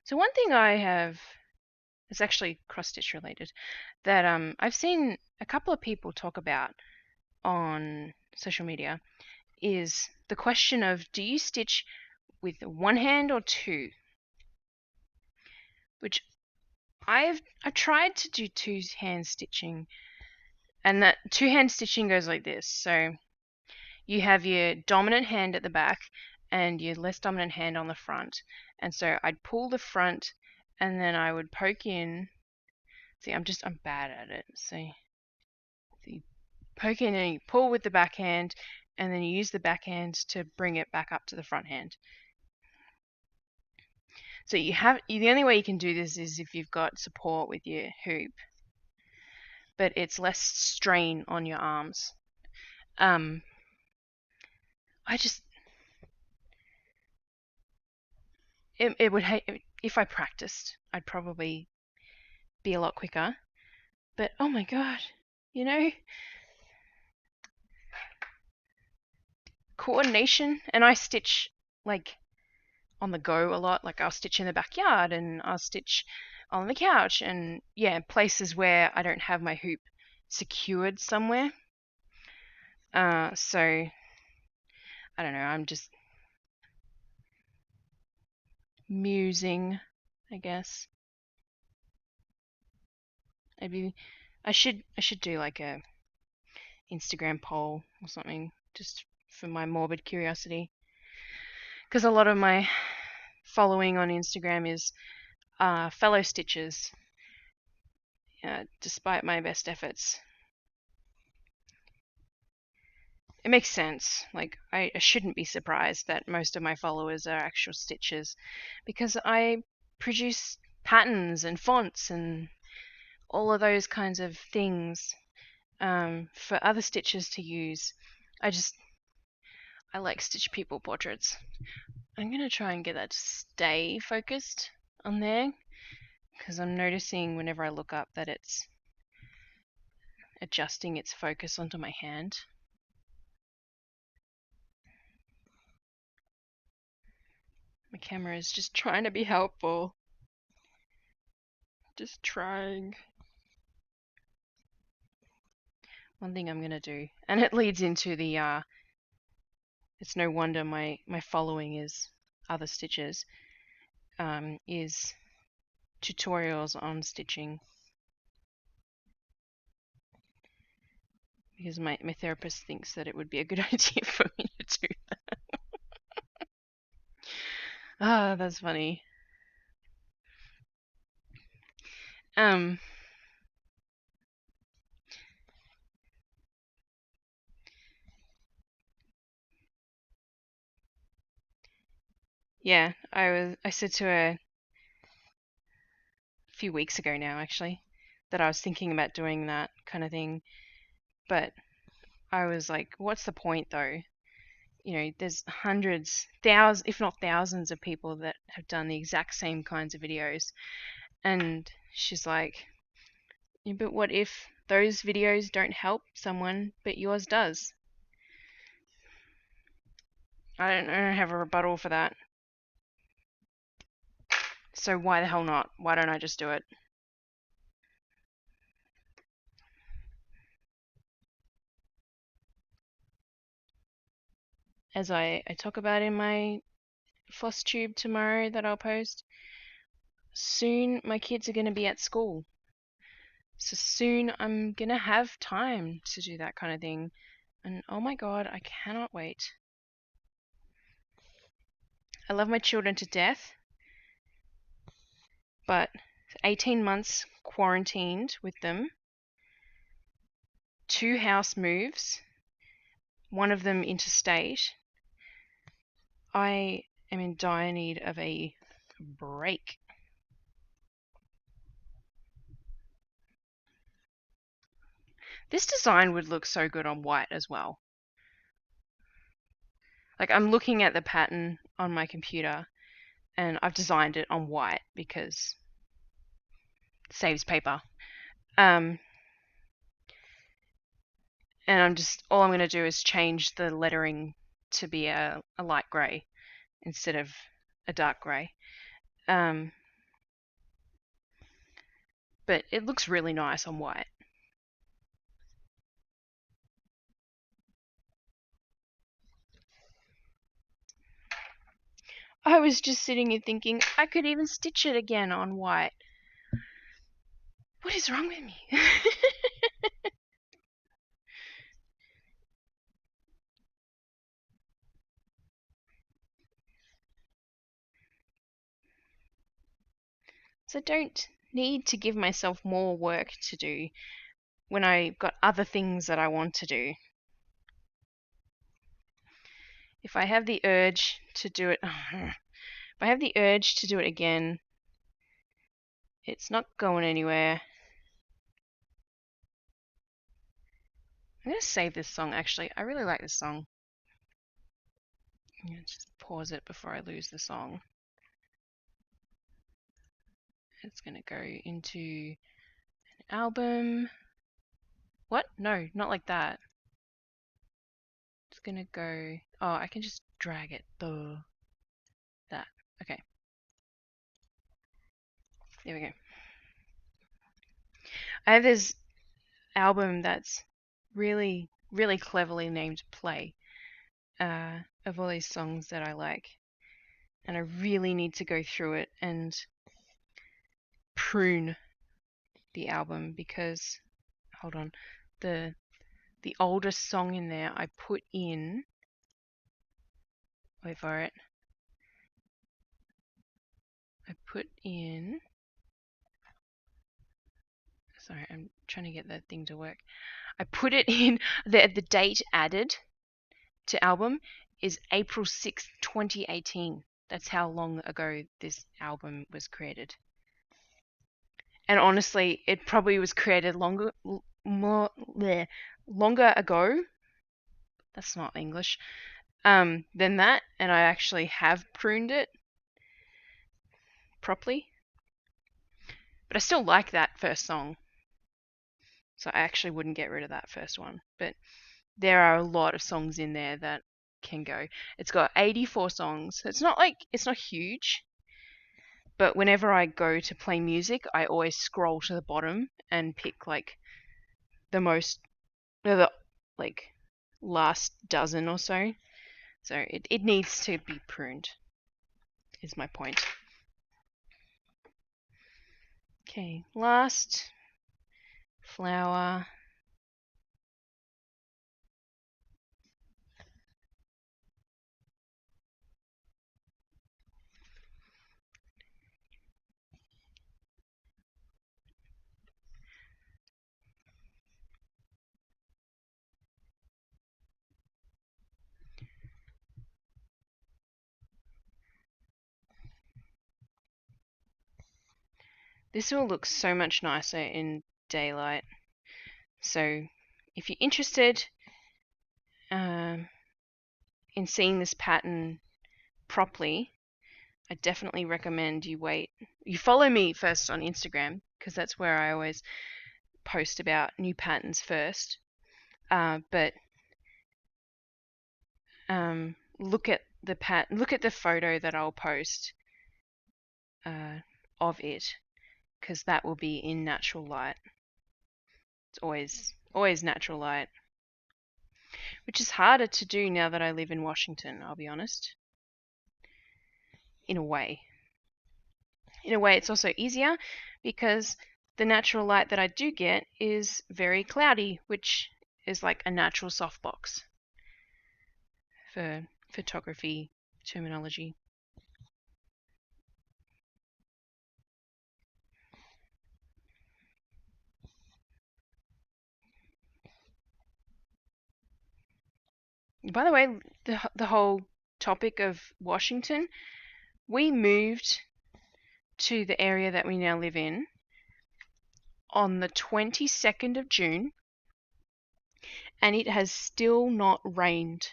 So one thing I have, it's actually cross-stitch related, that I've seen a couple of people talk about on social media is the question of, do you stitch with one hand or two? Which I tried to do two-hand stitching, and that two-hand stitching goes like this. So you have your dominant hand at the back and your less dominant hand on the front. And so I'd pull the front and then I would poke in. See, I'm bad at it. See, so you poke in and you pull with the back hand and then you use the back hand to bring it back up to the front hand. So the only way you can do this is if you've got support with your hoop. but it's less strain on your arms. I just it would if I practiced, I'd probably be a lot quicker. But oh my god, you know, coordination. And I stitch like on the go a lot. Like I'll stitch in the backyard and I'll stitch on the couch, and yeah, places where I don't have my hoop secured somewhere. So I don't know. I'm just musing, I guess. Maybe I should do like a Instagram poll or something, just for my morbid curiosity. Because a lot of my following on Instagram is fellow stitchers, despite my best efforts. It makes sense. Like, I shouldn't be surprised that most of my followers are actual stitchers, because I produce patterns and fonts and all of those kinds of things for other stitchers to use. I like stitch people portraits. I'm going to try and get that to stay focused on there, because I'm noticing whenever I look up that it's adjusting its focus onto my hand. My camera is just trying to be helpful. Just trying. One thing I'm going to do, and it leads into the, it's no wonder my following is other stitchers, is tutorials on stitching. Because my therapist thinks that it would be a good idea for me to do that. Ah, that's funny. Yeah, I said to her a few weeks ago now, actually, that I was thinking about doing that kind of thing, but I was like, what's the point though? You know, there's hundreds, thousands, if not thousands of people that have done the exact same kinds of videos. And she's like, yeah, but what if those videos don't help someone, but yours does? I don't have a rebuttal for that. So why the hell not? Why don't I just do it? As I talk about in my floss tube tomorrow that I'll post, soon my kids are going to be at school. So soon I'm going to have time to do that kind of thing. And oh my god, I cannot wait. I love my children to death, but 18 months quarantined with them, 2 house moves, one of them interstate. I am in dire need of a break. This design would look so good on white as well. Like, I'm looking at the pattern on my computer and I've designed it on white because it saves paper. And all I'm going to do is change the lettering to be a light grey instead of a dark grey. But it looks really nice on white. I was just sitting here thinking I could even stitch it again on white. What is wrong with me? So I don't need to give myself more work to do when I've got other things that I want to do. If I have the urge to do it, if I have the urge to do it again, it's not going anywhere. I'm going to save this song, actually. I really like this song. I'm going to just pause it before I lose the song. It's going to go into an album. What? No, not like that. It's going to go... Oh, I can just drag it. Duh. That. Okay. There we go. I have this album that's really, really cleverly named Play, of all these songs that I like. And I really need to go through it and prune the album because, hold on, the oldest song in there I put in, wait for it, I put in, sorry, I'm trying to get that thing to work. I put it in, the date added to album is April 6th, 2018. That's how long ago this album was created. And honestly, it probably was created longer ago. That's not English. Than that, and I actually have pruned it properly. But I still like that first song. So I actually wouldn't get rid of that first one. But there are a lot of songs in there that can go. It's got 84 songs. It's not huge. But whenever I go to play music, I always scroll to the bottom and pick like the most, the like last dozen or so. So it needs to be pruned, is my point. Okay, last flower. This will look so much nicer in daylight. So if you're interested in seeing this pattern properly, I definitely recommend you follow me first on Instagram because that's where I always post about new patterns first. But look at the photo that I'll post of it, because that will be in natural light. It's always natural light, which is harder to do now that I live in Washington, I'll be honest. In a way, it's also easier because the natural light that I do get is very cloudy, which is like a natural softbox for photography terminology. By the way, the whole topic of Washington, we moved to the area that we now live in on the 22nd of June, and it has still not rained.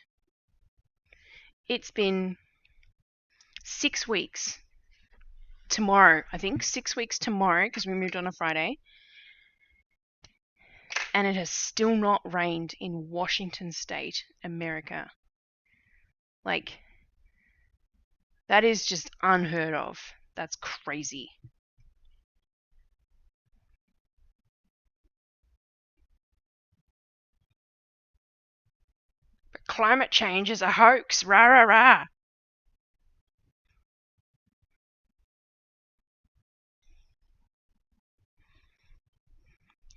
It's been 6 weeks tomorrow, I think, 6 weeks tomorrow, because we moved on a Friday, and it has still not rained in Washington State, America. Like, that is just unheard of. That's crazy. But climate change is a hoax. Rah, rah, rah.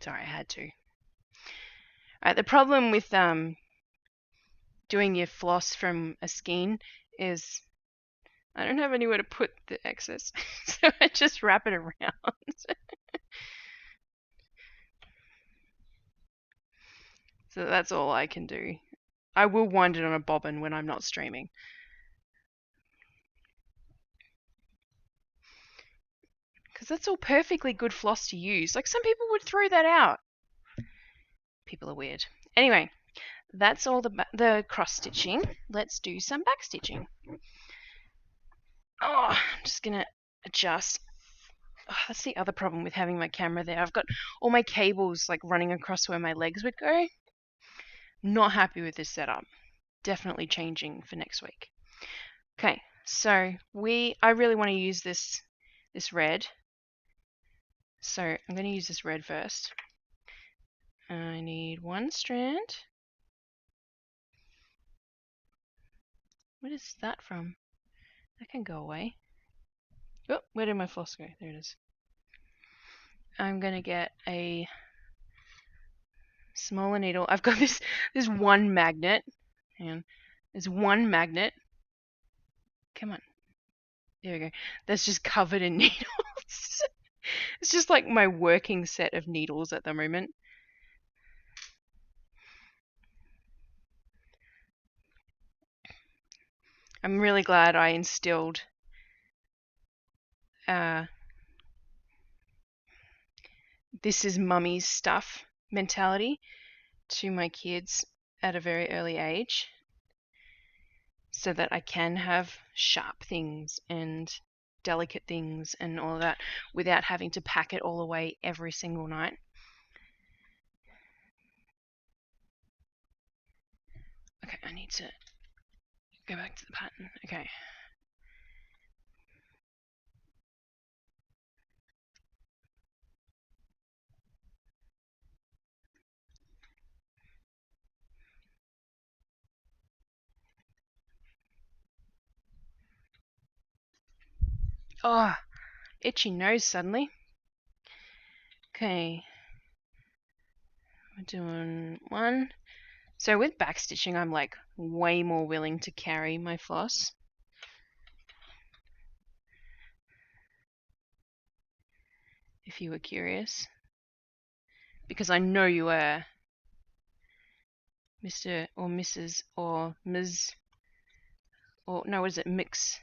Sorry, I had to. The problem with doing your floss from a skein is I don't have anywhere to put the excess, so I just wrap it around. So that's all I can do. I will wind it on a bobbin when I'm not streaming. Because that's all perfectly good floss to use. Like, some people would throw that out. People are weird. Anyway, that's all the cross stitching. Let's do some back stitching. Oh, I'm just gonna adjust. Oh, that's the other problem with having my camera there. I've got all my cables like running across where my legs would go. Not happy with this setup. Definitely changing for next week. Okay, so I really want to use this red. So I'm going to use this red first. I need one strand. What is that from? That can go away. Oh, where did my floss go? There it is. I'm going to get a smaller needle. I've got this one magnet. Hang on. There's one magnet. Come on. There we go. That's just covered in needles. It's just like my working set of needles at the moment. I'm really glad I instilled this is mummy's stuff mentality to my kids at a very early age so that I can have sharp things and delicate things and all of that without having to pack it all away every single night. Okay, I need to go back to the pattern. Okay. Oh, itchy nose suddenly. Okay. We're doing one. So with backstitching, I'm like way more willing to carry my floss. If you were curious. Because I know you were. Mr. or Mrs. or Ms. or no, what is it? Mix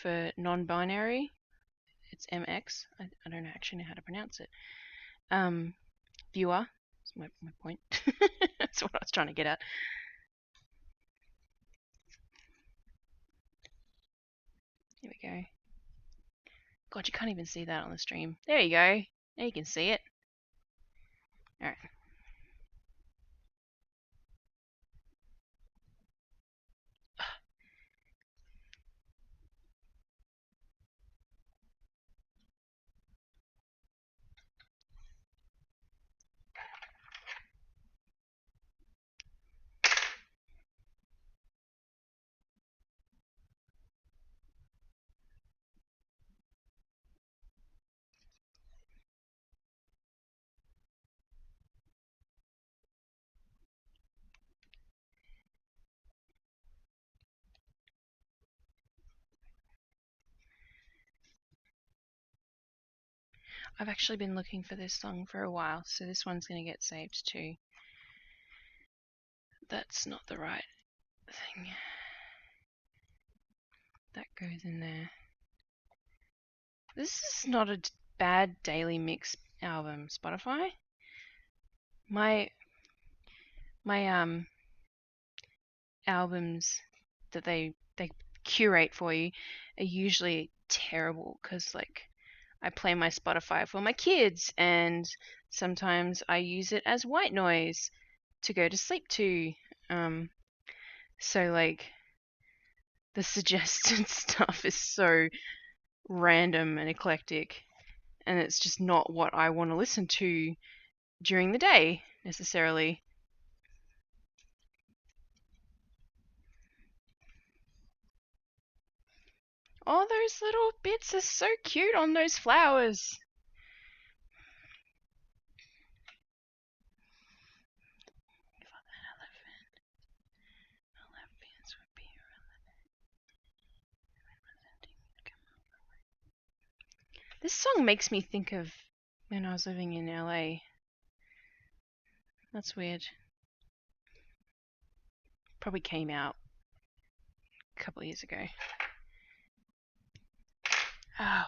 for non-binary. It's MX. I don't actually know how to pronounce it. Viewer. That's my point. That's what I was trying to get at. Here we go. God, you can't even see that on the stream. There you go. Now you can see it. Alright. I've actually been looking for this song for a while, so this one's going to get saved too. That's not the right thing. That goes in there. This is not a bad daily mix album, Spotify. My albums that they curate for you are usually terrible because like I play my Spotify for my kids and sometimes I use it as white noise to go to sleep to. So like the suggested stuff is so random and eclectic and it's just not what I want to listen to during the day necessarily. Oh, those little bits are so cute on those flowers. This song makes me think of when I was living in LA. That's weird. Probably came out a couple of years ago. Oh.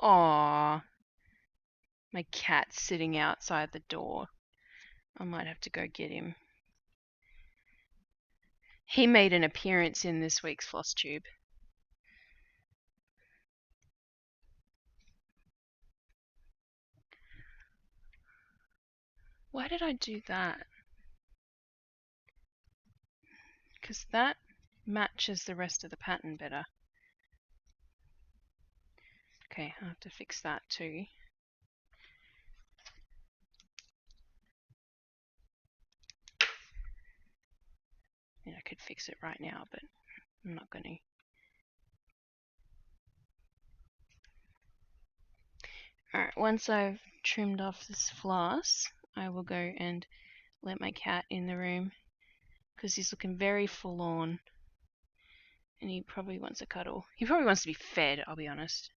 Aww. My cat's sitting outside the door. I might have to go get him. He made an appearance in this week's floss tube. Why did I do that? Because that matches the rest of the pattern better. Okay, I'll have to fix that too. Yeah, I could fix it right now, but I'm not going to. Alright, once I've trimmed off this floss, I will go and let my cat in the room because he's looking very full on and he probably wants a cuddle. He probably wants to be fed, I'll be honest.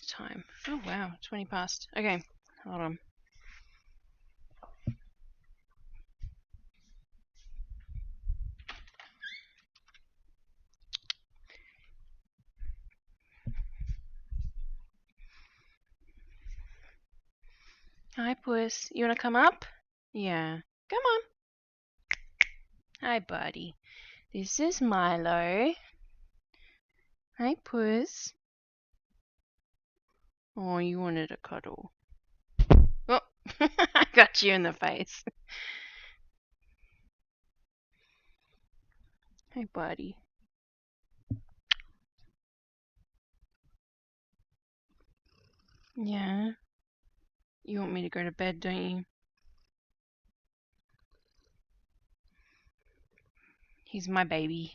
Time. Oh wow, 20 past. Okay, hold on. Hi, Puss. You want to come up? Yeah. Come on. Hi, buddy. This is Milo. Hi, Puss. Oh, you wanted a cuddle. Oh, I got you in the face. Hey, buddy. Yeah. You want me to go to bed, don't you? He's my baby.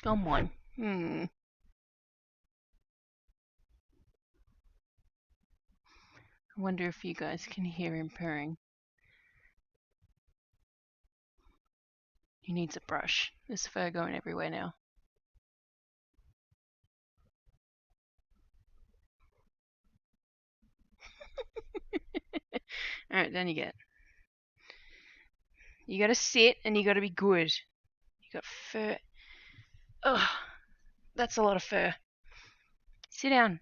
Come on. I wonder if you guys can hear him purring. He needs a brush. There's fur going everywhere now. Alright, then you gotta sit and you gotta be good. You got fur. Ugh, that's a lot of fur. Sit down.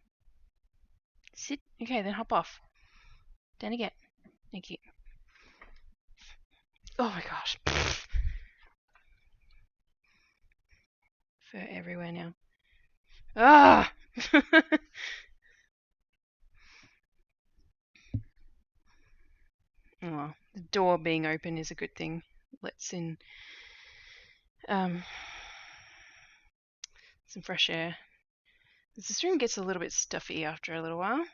Sit. Okay, then hop off. Down again. Thank you. Oh my gosh. Fur everywhere now. Ah! Well, the door being open is a good thing. Lets in some fresh air. This room gets a little bit stuffy after a little while.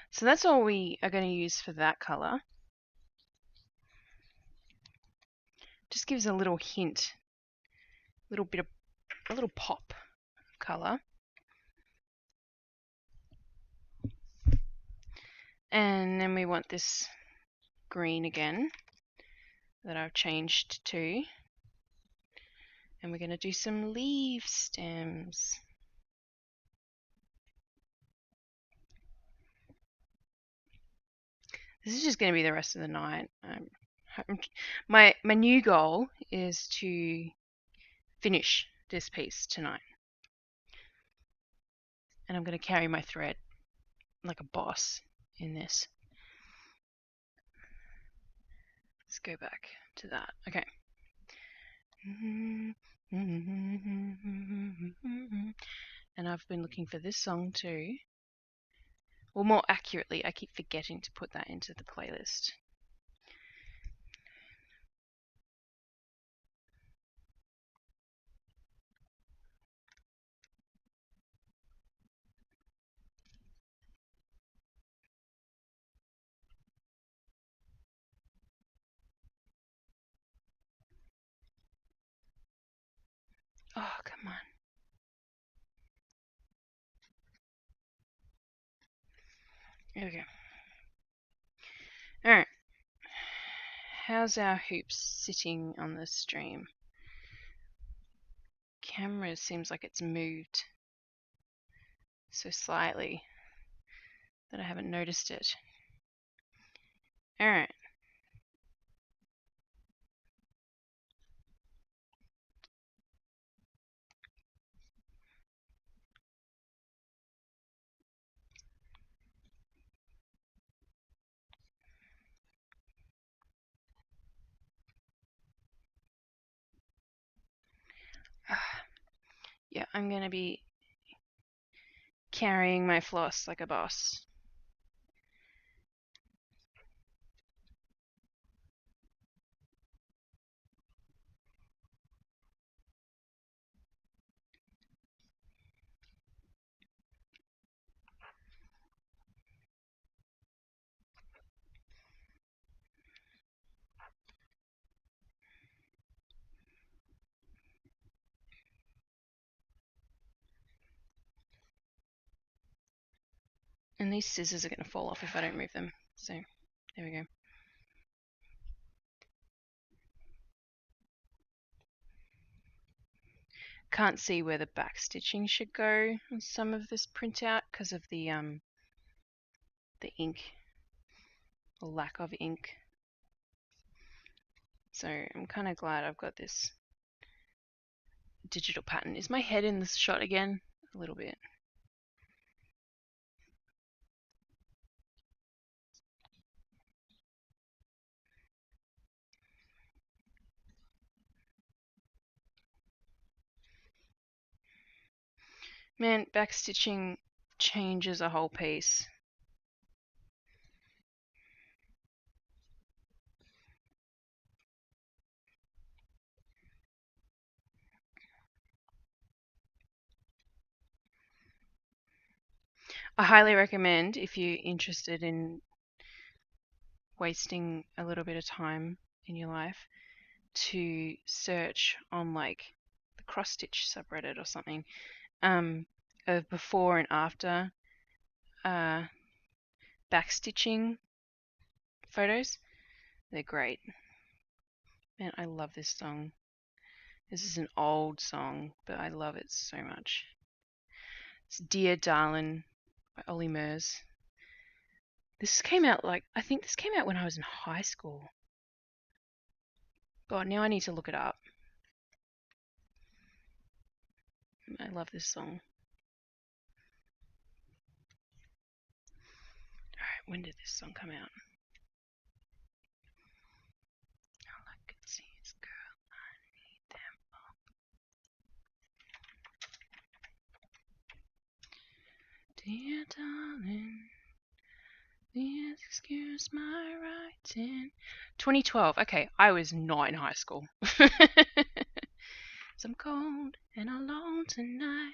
So that's all we are going to use for that colour. Just gives a little hint, a little pop of colour. And then we want this green again that I've changed to. And we're going to do some leaf stems. This is just going to be the rest of the night. My new goal is to finish this piece tonight. And I'm going to carry my thread like a boss in this. Let's go back to that. Okay. And I've been looking for this song too. Well, more accurately, I keep forgetting to put that into the playlist. Oh, come on. There we go. Alright. How's our hoops sitting on the stream? camera seems like it's moved so slightly that I haven't noticed it. Alright. Yeah, I'm gonna be carrying my floss like a boss. And these scissors are going to fall off if I don't move them. So, there we go. Can't see where the back stitching should go on some of this printout because of the ink, or lack of ink. So I'm kind of glad I've got this digital pattern. Is my head in this shot again? A little bit. Man, backstitching changes a whole piece. I highly recommend, if you're interested in wasting a little bit of time in your life, to search on like the cross stitch subreddit or something of before and after backstitching photos. They're great. Man, I love this song. This is an old song, but I love it so much. It's Dear Darlin' by Ollie Murs. This came out I think this came out when I was in high school. God, now I need to look it up. I love this song. Alright, when did this song come out? All I could see is girl, I need them all. Dear darling, please excuse my writing. 2012. Okay, I was not in high school. So I'm cold and alone tonight,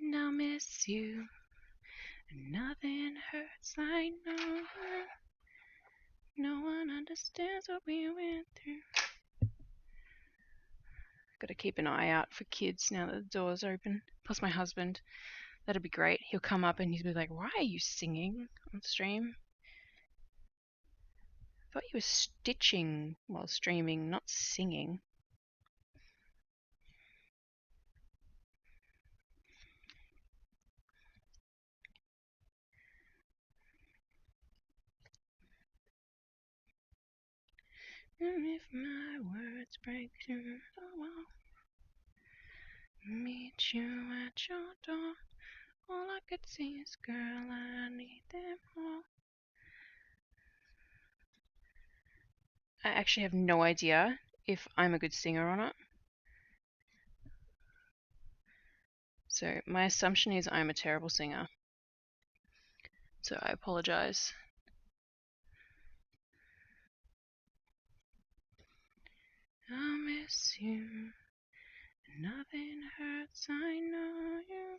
and I'll miss you. And nothing hurts like no one understands what we went through. Got to keep an eye out for kids now that the door's open. Plus my husband. That'd be great. He'll come up and he'll be like, "Why are you singing on stream? I thought you were stitching while streaming, not singing." And if my words break through the wall, meet you at your door. All I could see is, girl, I need them all. I actually have no idea if I'm a good singer or not. So my assumption is I'm a terrible singer. So I apologize. I'll miss you. Nothing hurts, I know you.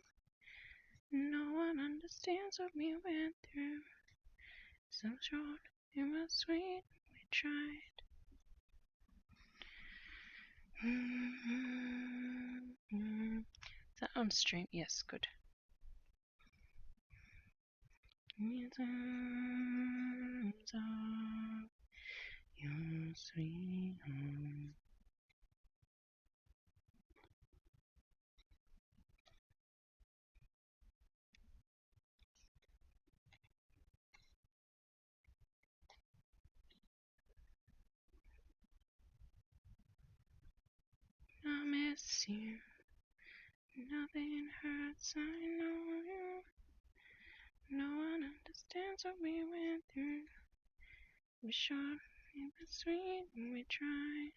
No one understands what we went through. So short, it was sweet, we tried. Is that on stream? Yes, good. In terms of your sweet home. miss you. Nothing hurts, I know you. No one understands what we went through. We sure it was sweet when we tried.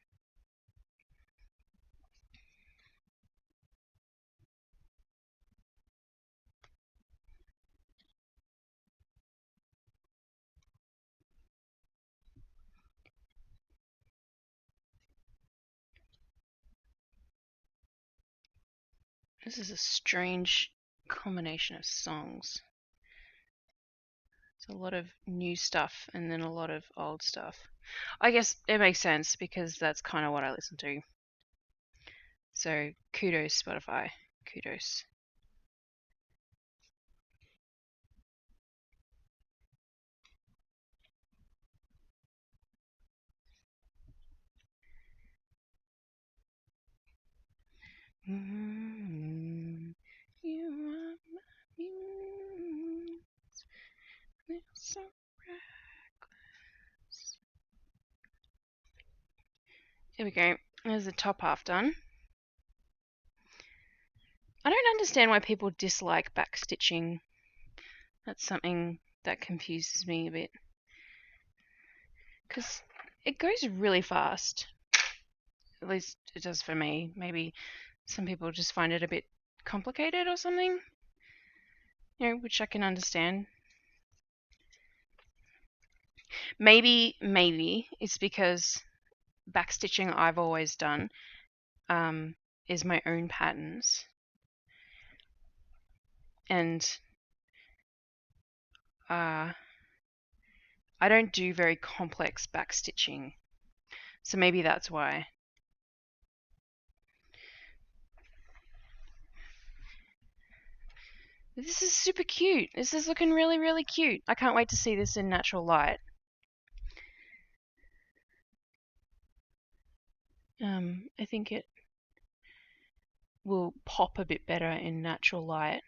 This is a strange combination of songs. It's a lot of new stuff and then a lot of old stuff. I guess it makes sense because that's kind of what I listen to. So kudos, Spotify. Kudos. You are my muse. They're so reckless. Here we go. There's the top half done. I don't understand why people dislike backstitching. That's something that confuses me a bit. Because it goes really fast. At least it does for me. Maybe some people just find it a bit complicated or something. You know, which I can understand. Maybe it's because backstitching I've always done is my own patterns. And I don't do very complex backstitching. So maybe that's why. This is super cute. This is looking really, really cute. I can't wait to see this in natural light. I think it will pop a bit better in natural light.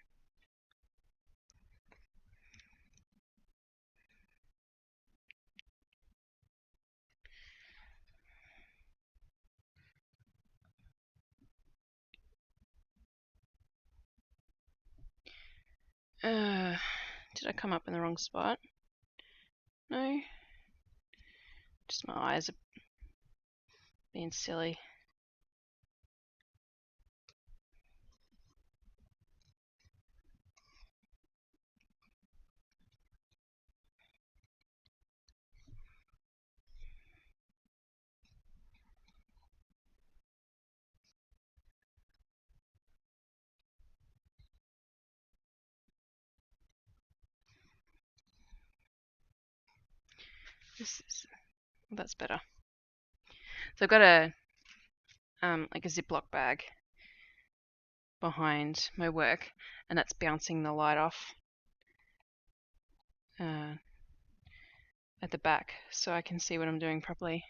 Did I come up in the wrong spot? No. Just my eyes are being silly. That's better. So I've got a like a Ziploc bag behind my work, and that's bouncing the light off at the back, so I can see what I'm doing properly.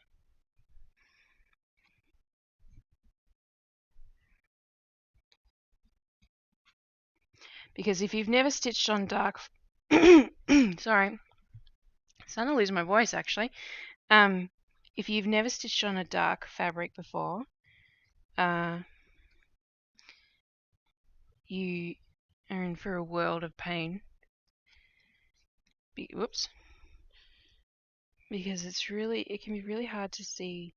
Because if you've never stitched on dark, sorry, I'm starting to lose my voice actually. If you've never stitched on a dark fabric before, you are in for a world of pain. Whoops. Because it can be really hard to see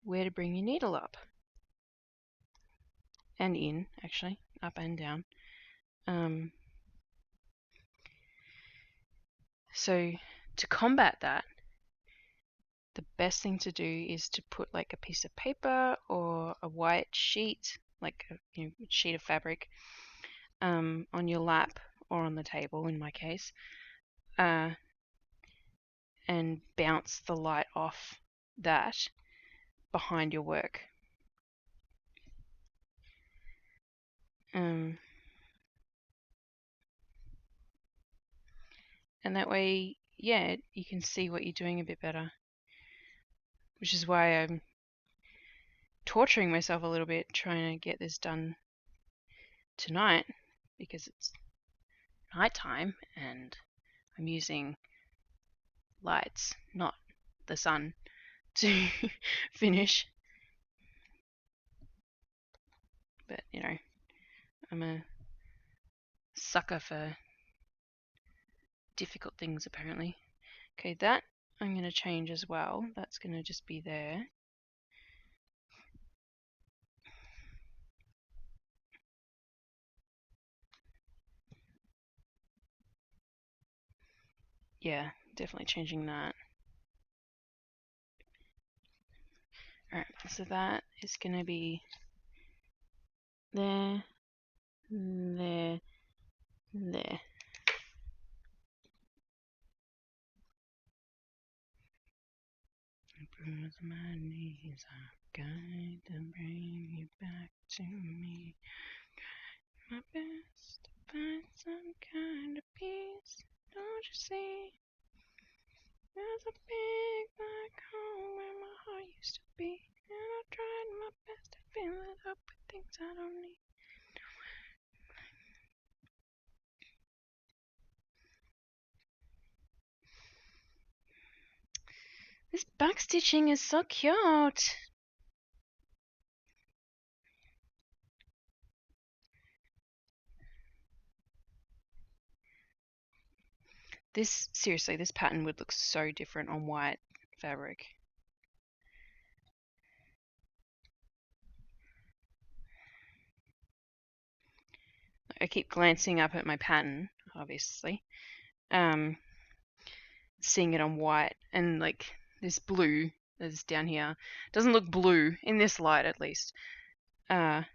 where to bring your needle up. And in, actually, up and down. So to combat that, the best thing to do is to put like a piece of paper or a white sheet, like a sheet of fabric, on your lap or on the table in my case, and bounce the light off that behind your work. And that way, yeah, you can see what you're doing a bit better. Which is why I'm torturing myself a little bit trying to get this done tonight, because it's nighttime and I'm using lights, not the sun, to finish. but you know, I'm a sucker for difficult things apparently. Okay, that I'm going to change as well. That's going to just be there. Yeah, definitely changing that. Alright, so that is going to be there, there, there. Bruise my knees, I've got to bring you back to me. My best to find some kind of peace. Don't you see? There's a big black hole where my heart used to be, and I tried my best to fill it up with things I don't need. This backstitching is so cute. Seriously, this pattern would look so different on white fabric. I keep glancing up at my pattern, obviously, seeing it on white, and like this blue that's down here doesn't look blue in this light at least. But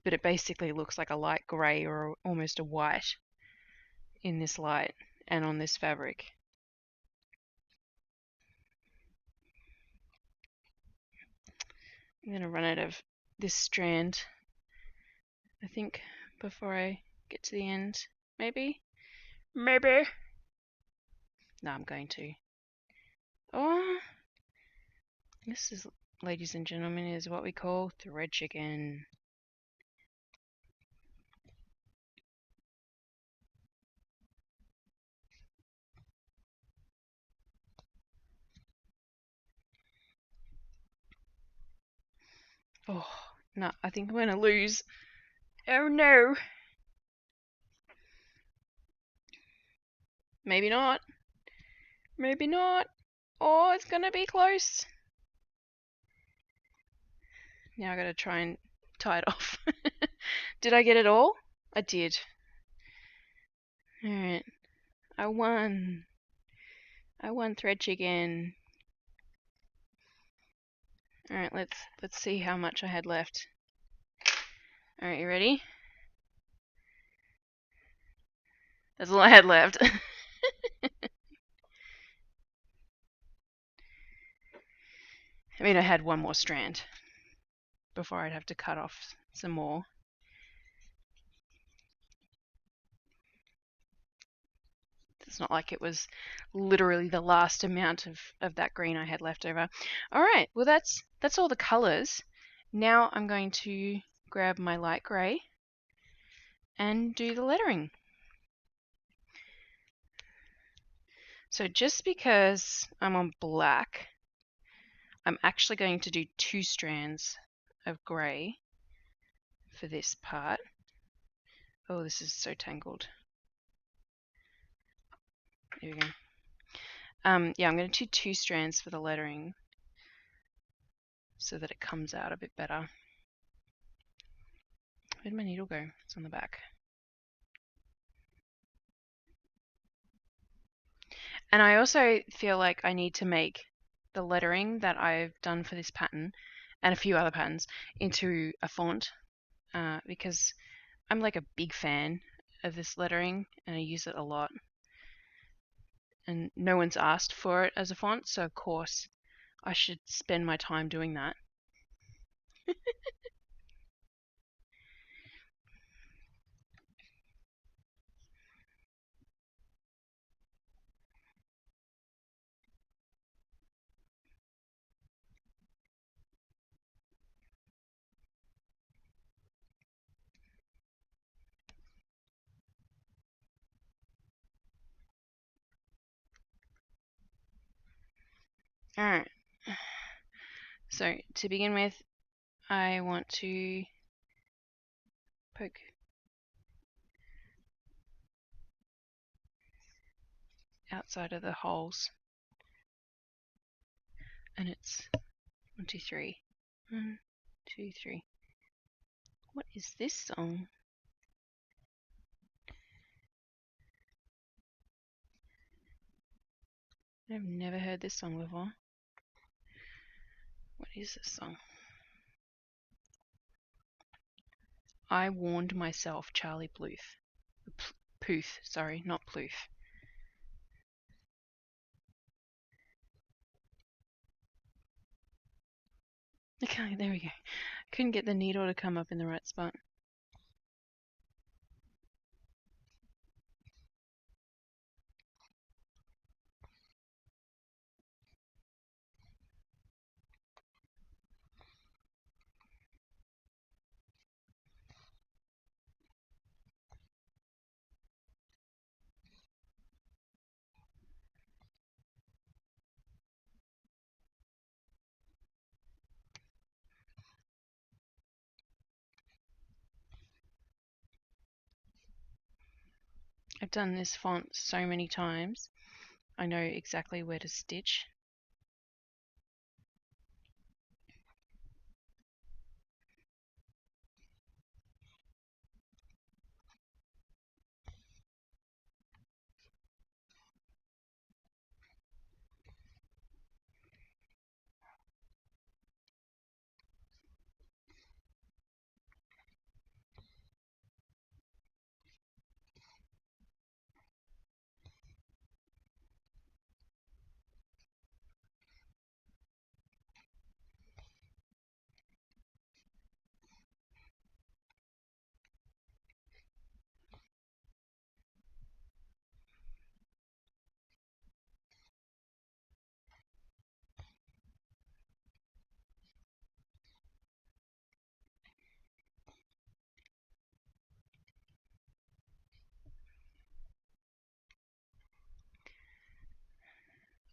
it basically looks like a light grey or almost a white in this light and on this fabric. I'm going to run out of this strand, I think, before I get to the end. Maybe? Maybe. No, I'm going to. Oh, this is, ladies and gentlemen, is what we call thread chicken. Oh, no, I think I'm going to lose. Oh no. Maybe not. Maybe not. Oh, it's going to be close. Now I got to try and tie it off. Did I get it all? I did. Alright. I won. I won thread chicken. Alright, let's see how much I had left. Alright, you ready? That's all I had left. I mean, I had one more strand before I'd have to cut off some more. It's not like it was literally the last amount of that green I had left over. Alright, well that's all the colours. Now I'm going to grab my light grey and do the lettering. So just because I'm on black, I'm actually going to do 2 strands of grey for this part. Oh, this is so tangled. There we go. Yeah, I'm going to do 2 strands for the lettering so that it comes out a bit better. Where'd my needle go? It's on the back. And I also feel like I need to make the lettering that I've done for this pattern and a few other patterns into a font because I'm like a big fan of this lettering and I use it a lot. And no one's asked for it as a font, so of course I should spend my time doing that. Alright, so to begin with, I want to poke. Outside of the holes. And it's 1, 2, 3. 1, 2, 3. What is this song? I've never heard this song before. What is this song? I warned myself, Charlie Bluth. Puth, sorry, not Bluth. Okay, there we go. Couldn't get the needle to come up in the right spot. I've done this font so many times. I know exactly where to stitch.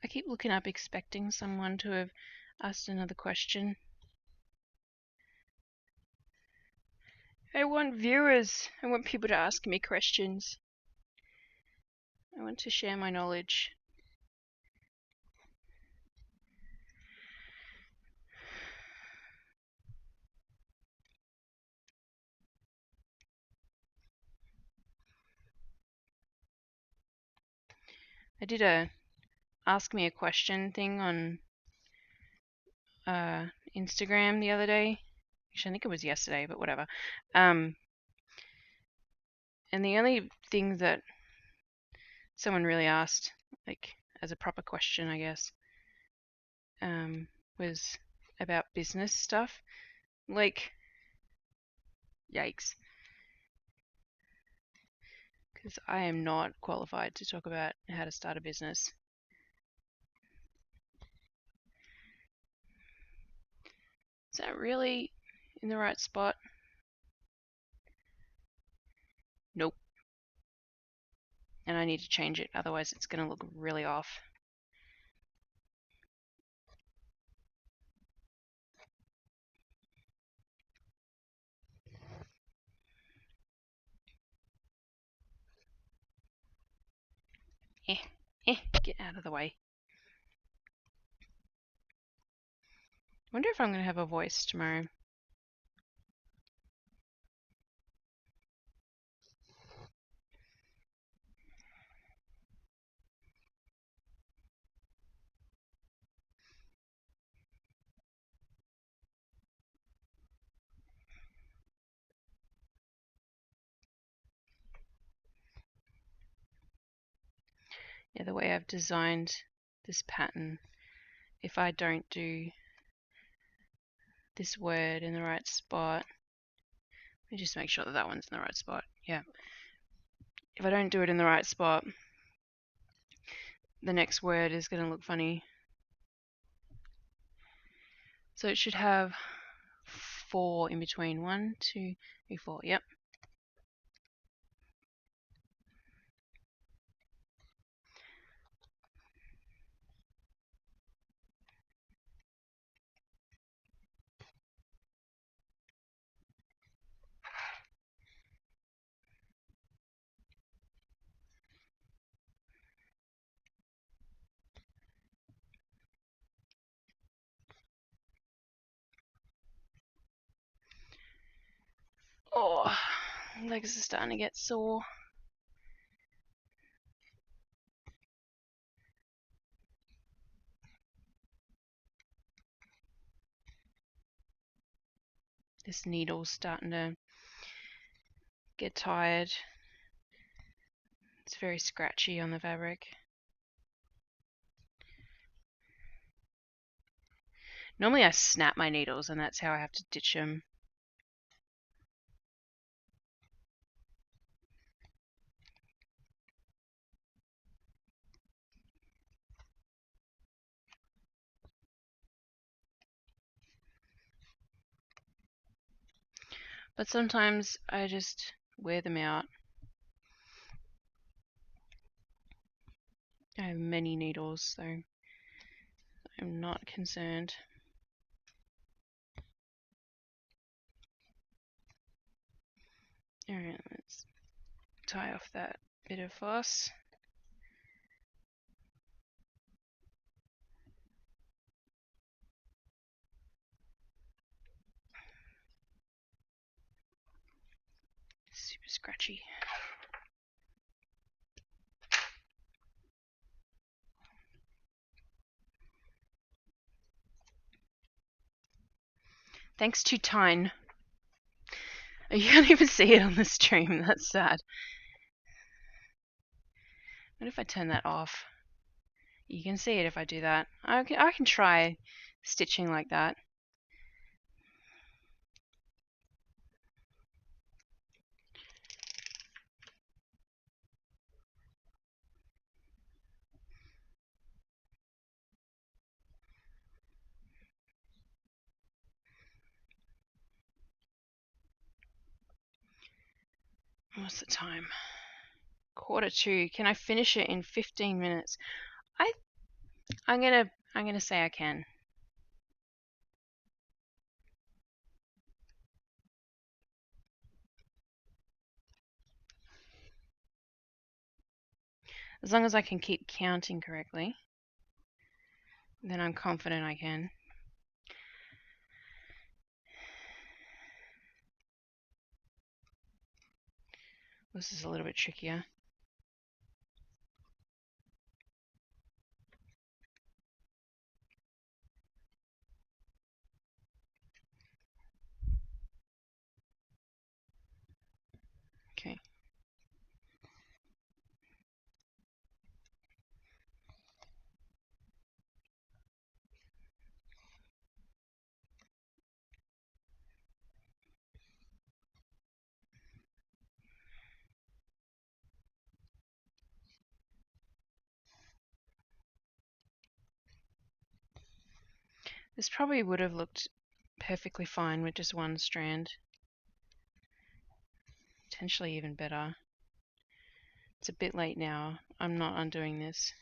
I keep looking up expecting someone to have asked another question. I want viewers. I want people to ask me questions. I want to share my knowledge. I did a ask me a question thing on Instagram the other day. Actually, I think it was yesterday, but whatever. And the only thing that someone really asked, like as a proper question, I guess, was about business stuff. Like, yikes. Because I am not qualified to talk about how to start a business. Is that really in the right spot? Nope. And I need to change it, otherwise it's going to look really off. Get out of the way. I wonder if I'm going to have a voice tomorrow. Yeah, the way I've designed this pattern, if I don't do this word in the right spot, let me just make sure that that one's in the right spot. Yeah. If I don't do it in the right spot, the next word is going to look funny. So it should have 4 in between. 1, 2, 3, 4. Yep. Legs are starting to get sore. This needle's starting to get tired. It's very scratchy on the fabric. Normally I snap my needles and that's how I have to ditch them. But sometimes I just wear them out. I have many needles, so I'm not concerned. Alright, let's tie off that bit of floss. Super scratchy. Thanks to Tyne. You can't even see it on the stream, that's sad. What if I turn that off? You can see it if I do that. I can try stitching like that. What's the time? 1:45. Can I finish it in 15 minutes? I'm gonna say I can. As long as I can keep counting correctly, then I'm confident I can. This is a little bit trickier. Okay. This probably would have looked perfectly fine with just one strand. Potentially even better. It's a bit late now. I'm not undoing this.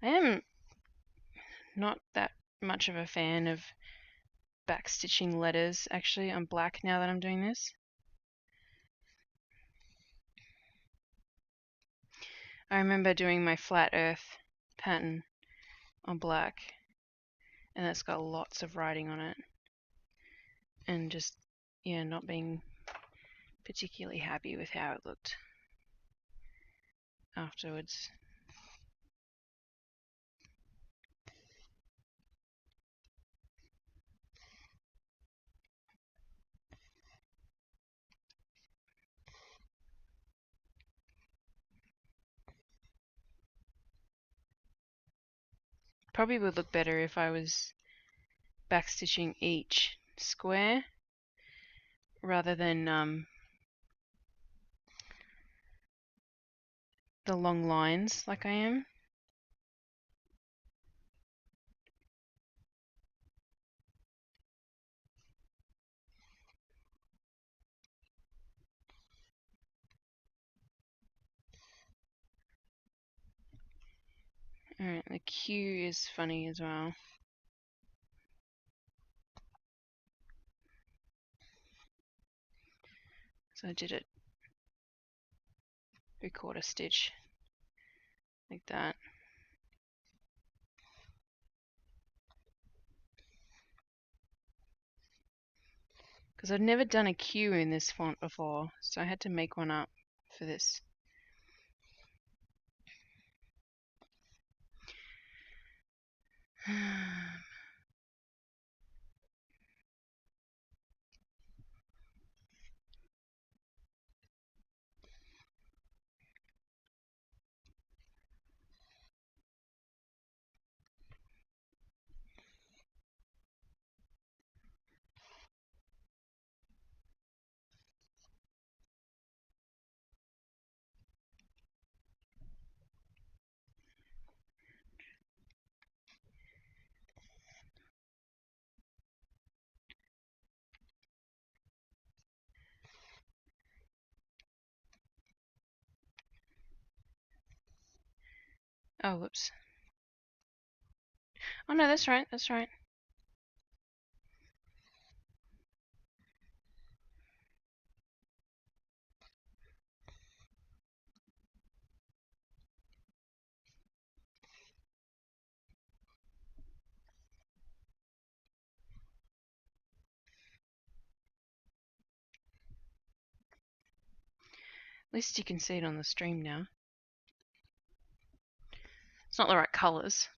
I am not that much of a fan of backstitching letters actually on black now that I'm doing this. I remember doing my flat earth pattern on black and it's got lots of writing on it and just, yeah, not being particularly happy with how it looked afterwards. Probably would look better if I was backstitching each square rather than the long lines like I am. Alright, the Q is funny as well. So I did it 3/4 stitch like that. Because I've never done a Q in this font before, so I had to make one up for this. Oh, whoops. Oh no, that's right, that's right. At least you can see it on the stream now. It's not the right colours.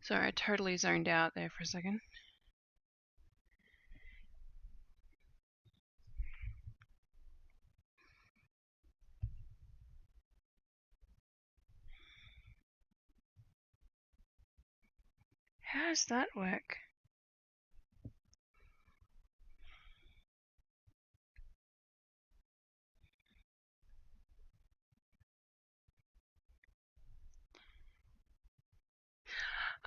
Sorry, I totally zoned out there for a second. How does that work?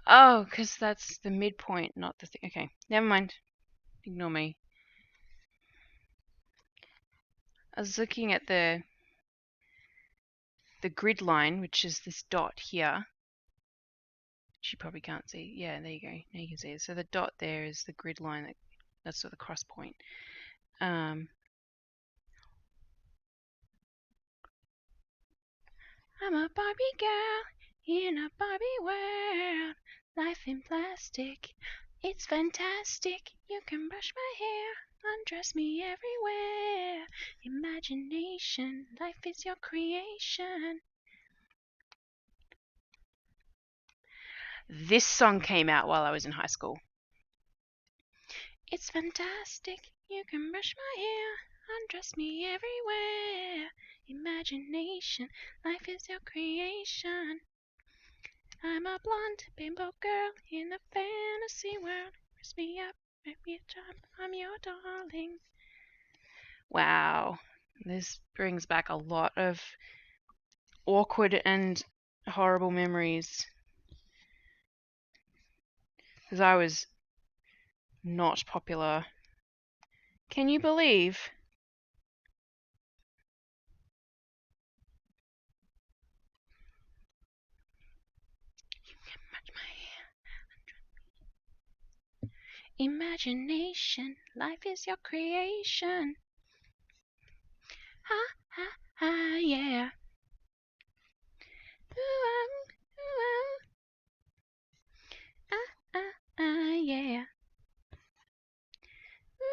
Oh, because that's the midpoint, not the thing. Okay, never mind. Ignore me. I was looking at the grid line, which is this dot here. Which you probably can't see. Yeah, there you go. Now you can see it. So the dot there is the grid line. That's sort of the cross point. I'm a Barbie girl in a Barbie world. Life in plastic. It's fantastic. You can brush my hair, undress me everywhere. Imagination, life is your creation. This song came out while I was in high school. It's fantastic. You can brush my hair, undress me everywhere. Imagination, life is your creation. I'm a blonde bimbo girl in a fantasy world. Dress me up, make me jump, I'm your darling. Wow, this brings back a lot of awkward and horrible memories. Because I was not popular. Can you believe? Imagination, life is your creation. Ha, ha, ha, yeah. Ooh, ah, ah, ah, yeah. Ooh.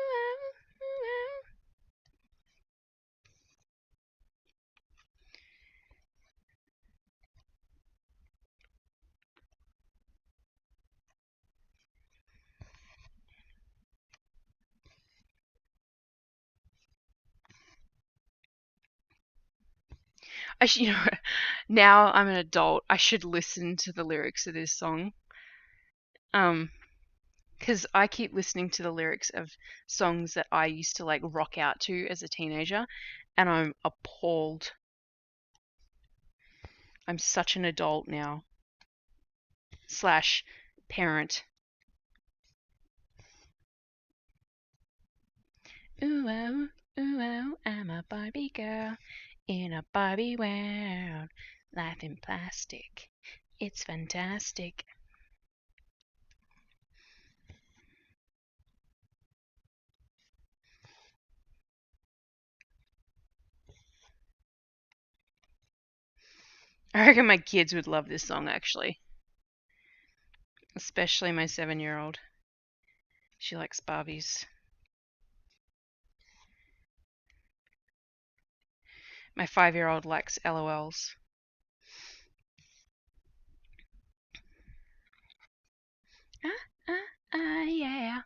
Now I'm an adult, I should listen to the lyrics of this song. Because I keep listening to the lyrics of songs that I used to like rock out to as a teenager, and I'm appalled. I'm such an adult now. Slash parent. Ooh oh, ooh oh, I'm a Barbie girl in a Barbie world. Life in plastic. It's fantastic. I reckon my kids would love this song actually. Especially my 7-year-old. She likes Barbies. My 5-year-old likes LOLs. Yeah.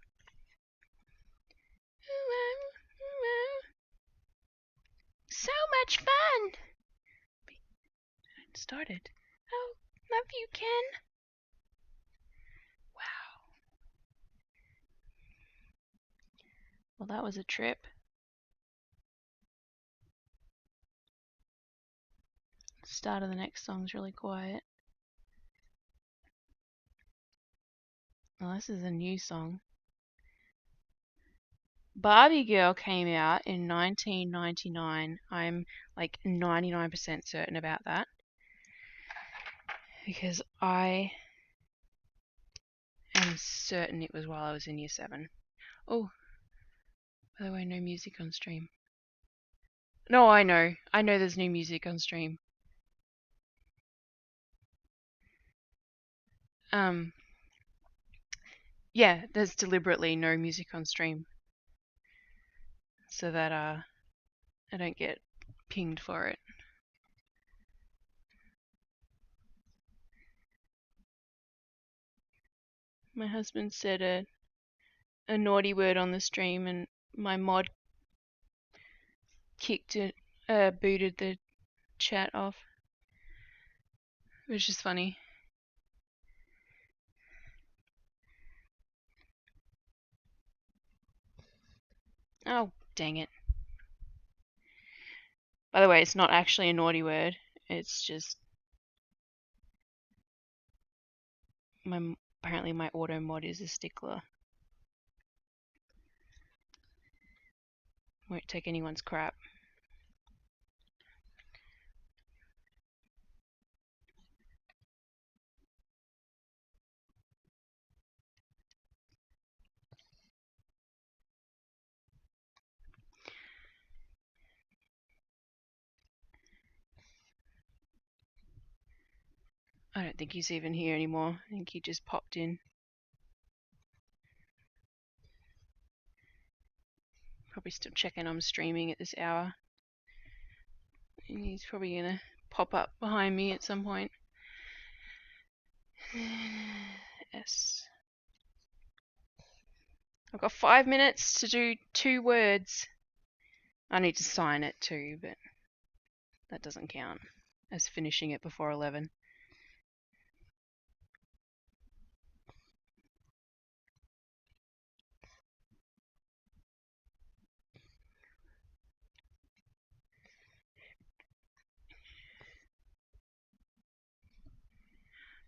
So much fun! It started. Oh, love you, Ken. Wow. Well, that was a trip. Start of the next song's really quiet. Well, this is a new song. Barbie Girl came out in 1999. I'm like 99% certain about that. Because I am certain it was while I was in year 7. Oh, by the way, no music on stream. No, I know. I know there's no music on stream. Yeah, there's deliberately no music on stream. So that I don't get pinged for it. My husband said a naughty word on the stream and my mod booted the chat off. Which is funny. Oh, dang it. By the way, it's not actually a naughty word. It's just apparently my auto mod is a stickler. Won't take anyone's crap. I don't think he's even here anymore. I think he just popped in. Probably still checking I'm streaming at this hour. And he's probably gonna pop up behind me at some point. Yes. I've got 5 minutes to do 2 words. I need to sign it too, but that doesn't count as finishing it before 11.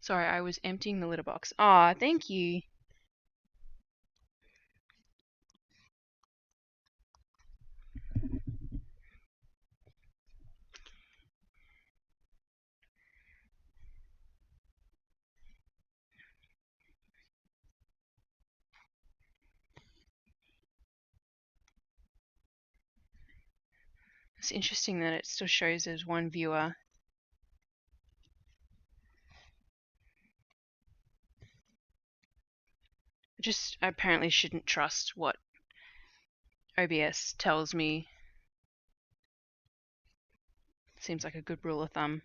Sorry, I was emptying the litter box. Ah, thank you. It's interesting that it still shows as 1 viewer. I just apparently shouldn't trust what OBS tells me. Seems like a good rule of thumb.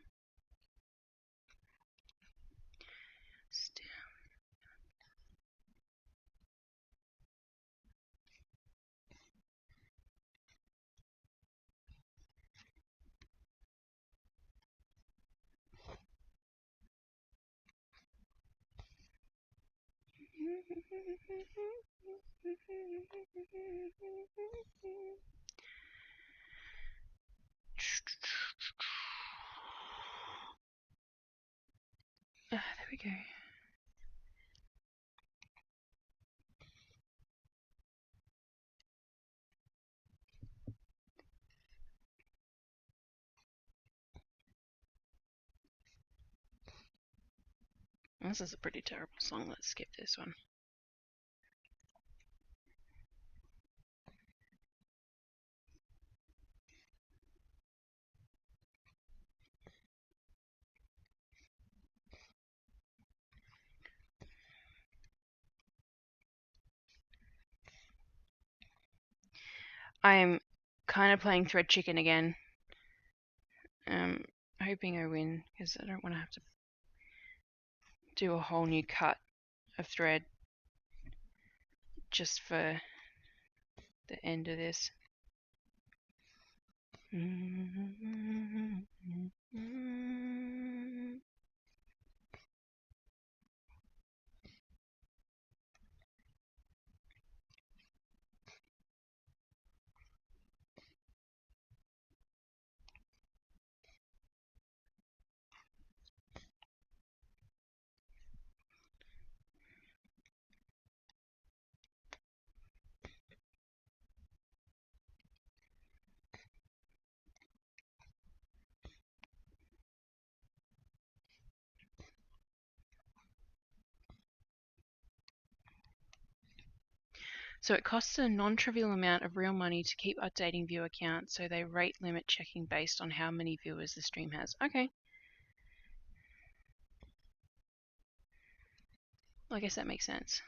go. This is a pretty terrible song. Let's skip this one. I'm kind of playing thread chicken again. Hoping I win because I don't want to have to do a whole new cut of thread just for the end of this. So it costs a non-trivial amount of real money to keep updating viewer count, so they rate limit checking based on how many viewers the stream has. Okay. Well, I guess that makes sense.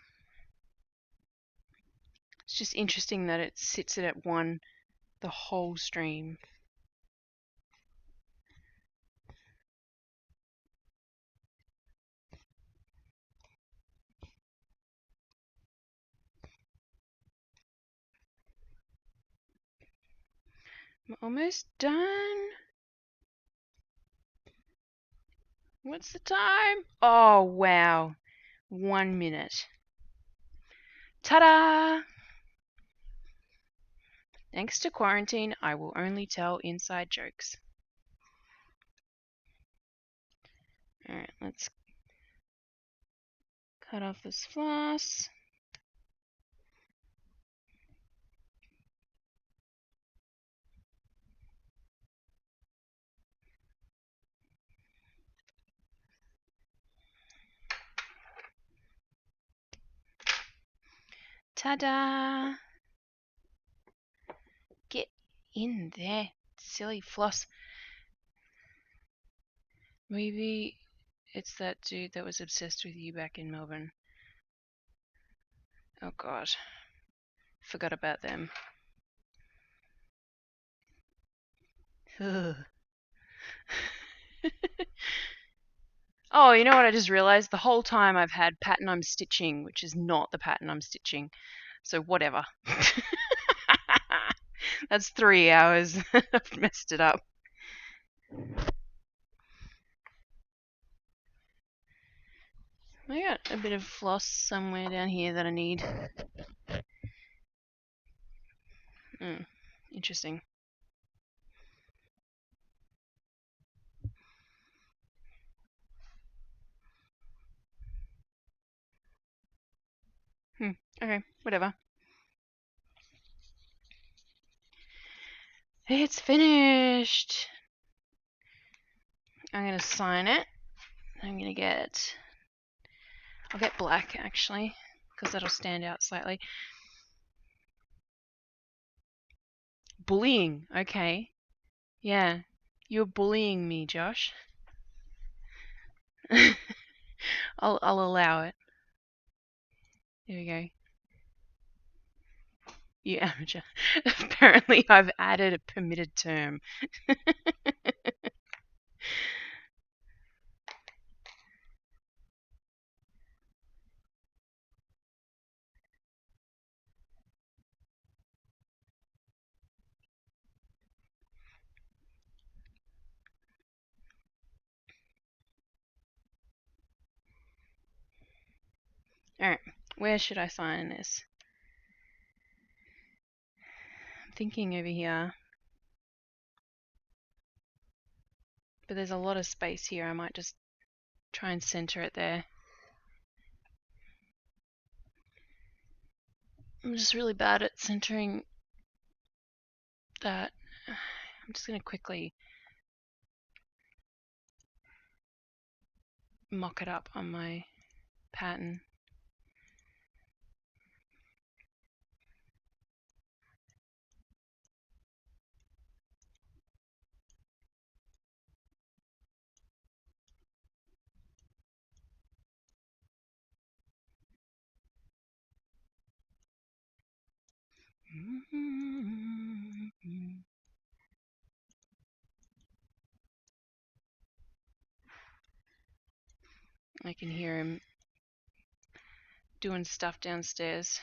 It's just interesting that it sits it at 1 the whole stream. I'm almost done. What's the time? Oh, wow. 1 minute. Ta-da! Thanks to quarantine, I will only tell inside jokes. Alright, let's cut off this floss. Ta-da! Get in there, silly floss. Maybe it's that dude that was obsessed with you back in Melbourne. Oh god. Forgot about them. Oh, you know what I just realized? The whole time I've had pattern I'm stitching, which is not the pattern I'm stitching. So whatever. That's 3 hours. I've messed it up. I got a bit of floss somewhere down here that I need. Interesting. Okay, whatever. It's finished. I'm gonna sign it. I'm gonna I'll get black actually, because that'll stand out slightly. Bullying, okay. Yeah, you're bullying me, Josh. I'll allow it. There we go. You amateur. Apparently I've added a permitted term. Alright, where should I sign this? I'm thinking over here. But there's a lot of space here. I might just try and center it there. I'm just really bad at centering that. I'm just going to quickly mock it up on my pattern. I can hear him doing stuff downstairs.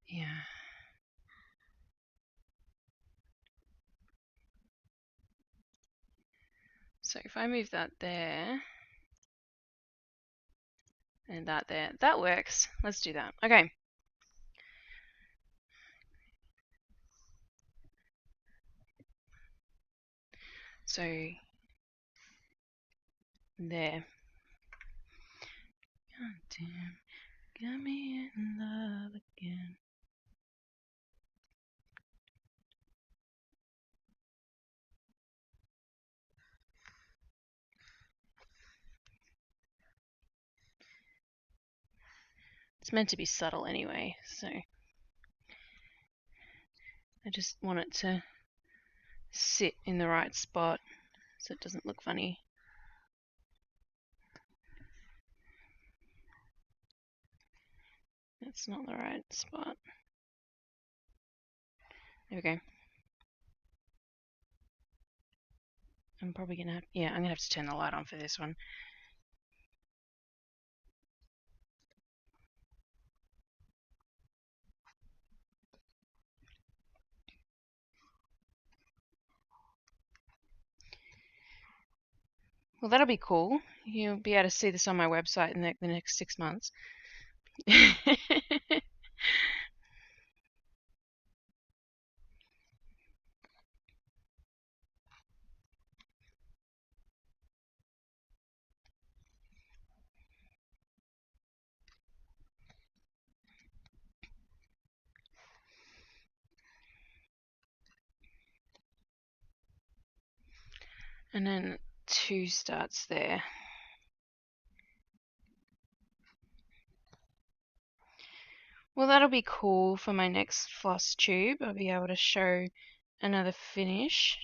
Yeah. So if I move that there and that there, that works. Let's do that. Okay. So there. God damn, got me in love again. It's meant to be subtle anyway, so I just want it to sit in the right spot so it doesn't look funny. That's not the right spot. There we go. I'm probably gonna have, I'm gonna have to turn the light on for this one. Well, that'll be cool. You'll be able to see this on my website in the next 6 months. And then 2 starts there. Well, that'll be cool for my next floss tube. I'll be able to show another finish.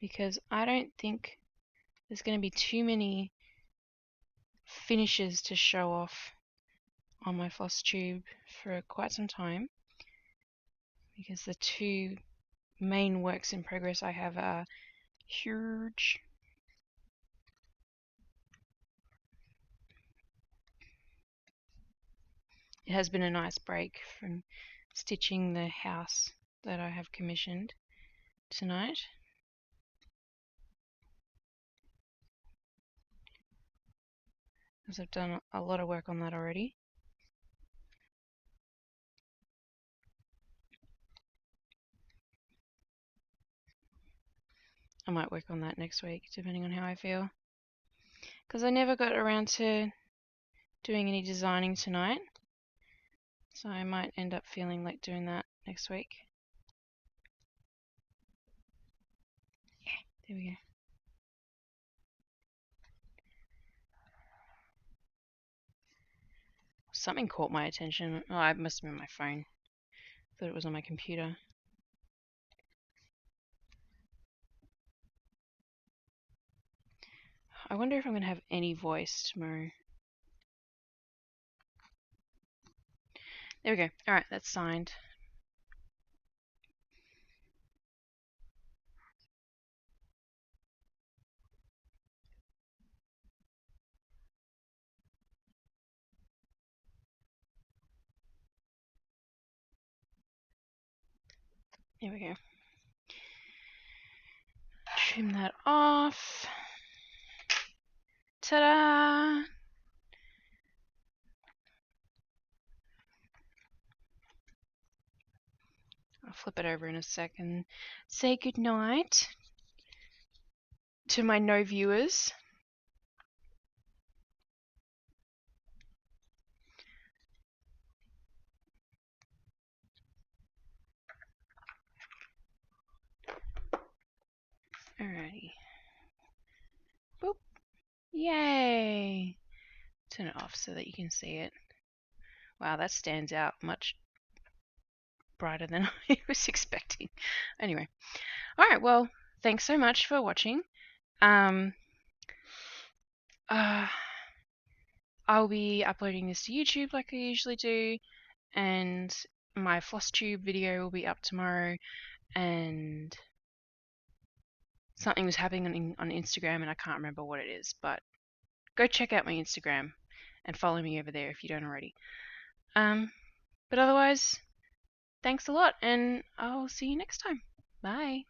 Because I don't think there's going to be too many finishes to show off on my floss tube for quite some time, because the 2 main works in progress I have are huge. It has been a nice break from stitching the house that I have commissioned tonight. Because I've done a lot of work on that already. I might work on that next week, depending on how I feel. Because I never got around to doing any designing tonight. So I might end up feeling like doing that next week. Yeah, there we go. Something caught my attention. Oh, it must have been my phone. Thought it was on my computer. I wonder if I'm going to have any voice tomorrow. There we go. Alright, that's signed. There we go. Trim that off. Ta-da! I'll flip it over in a second. Say goodnight to my no viewers. Alrighty. Boop. Yay! Turn it off so that you can see it. Wow, that stands out much brighter than I was expecting. Anyway. Alright, well, thanks so much for watching. I'll be uploading this to YouTube like I usually do, and my floss tube video will be up tomorrow, and something was happening on Instagram and I can't remember what it is, but go check out my Instagram and follow me over there if you don't already. But otherwise, thanks a lot, and I'll see you next time. Bye.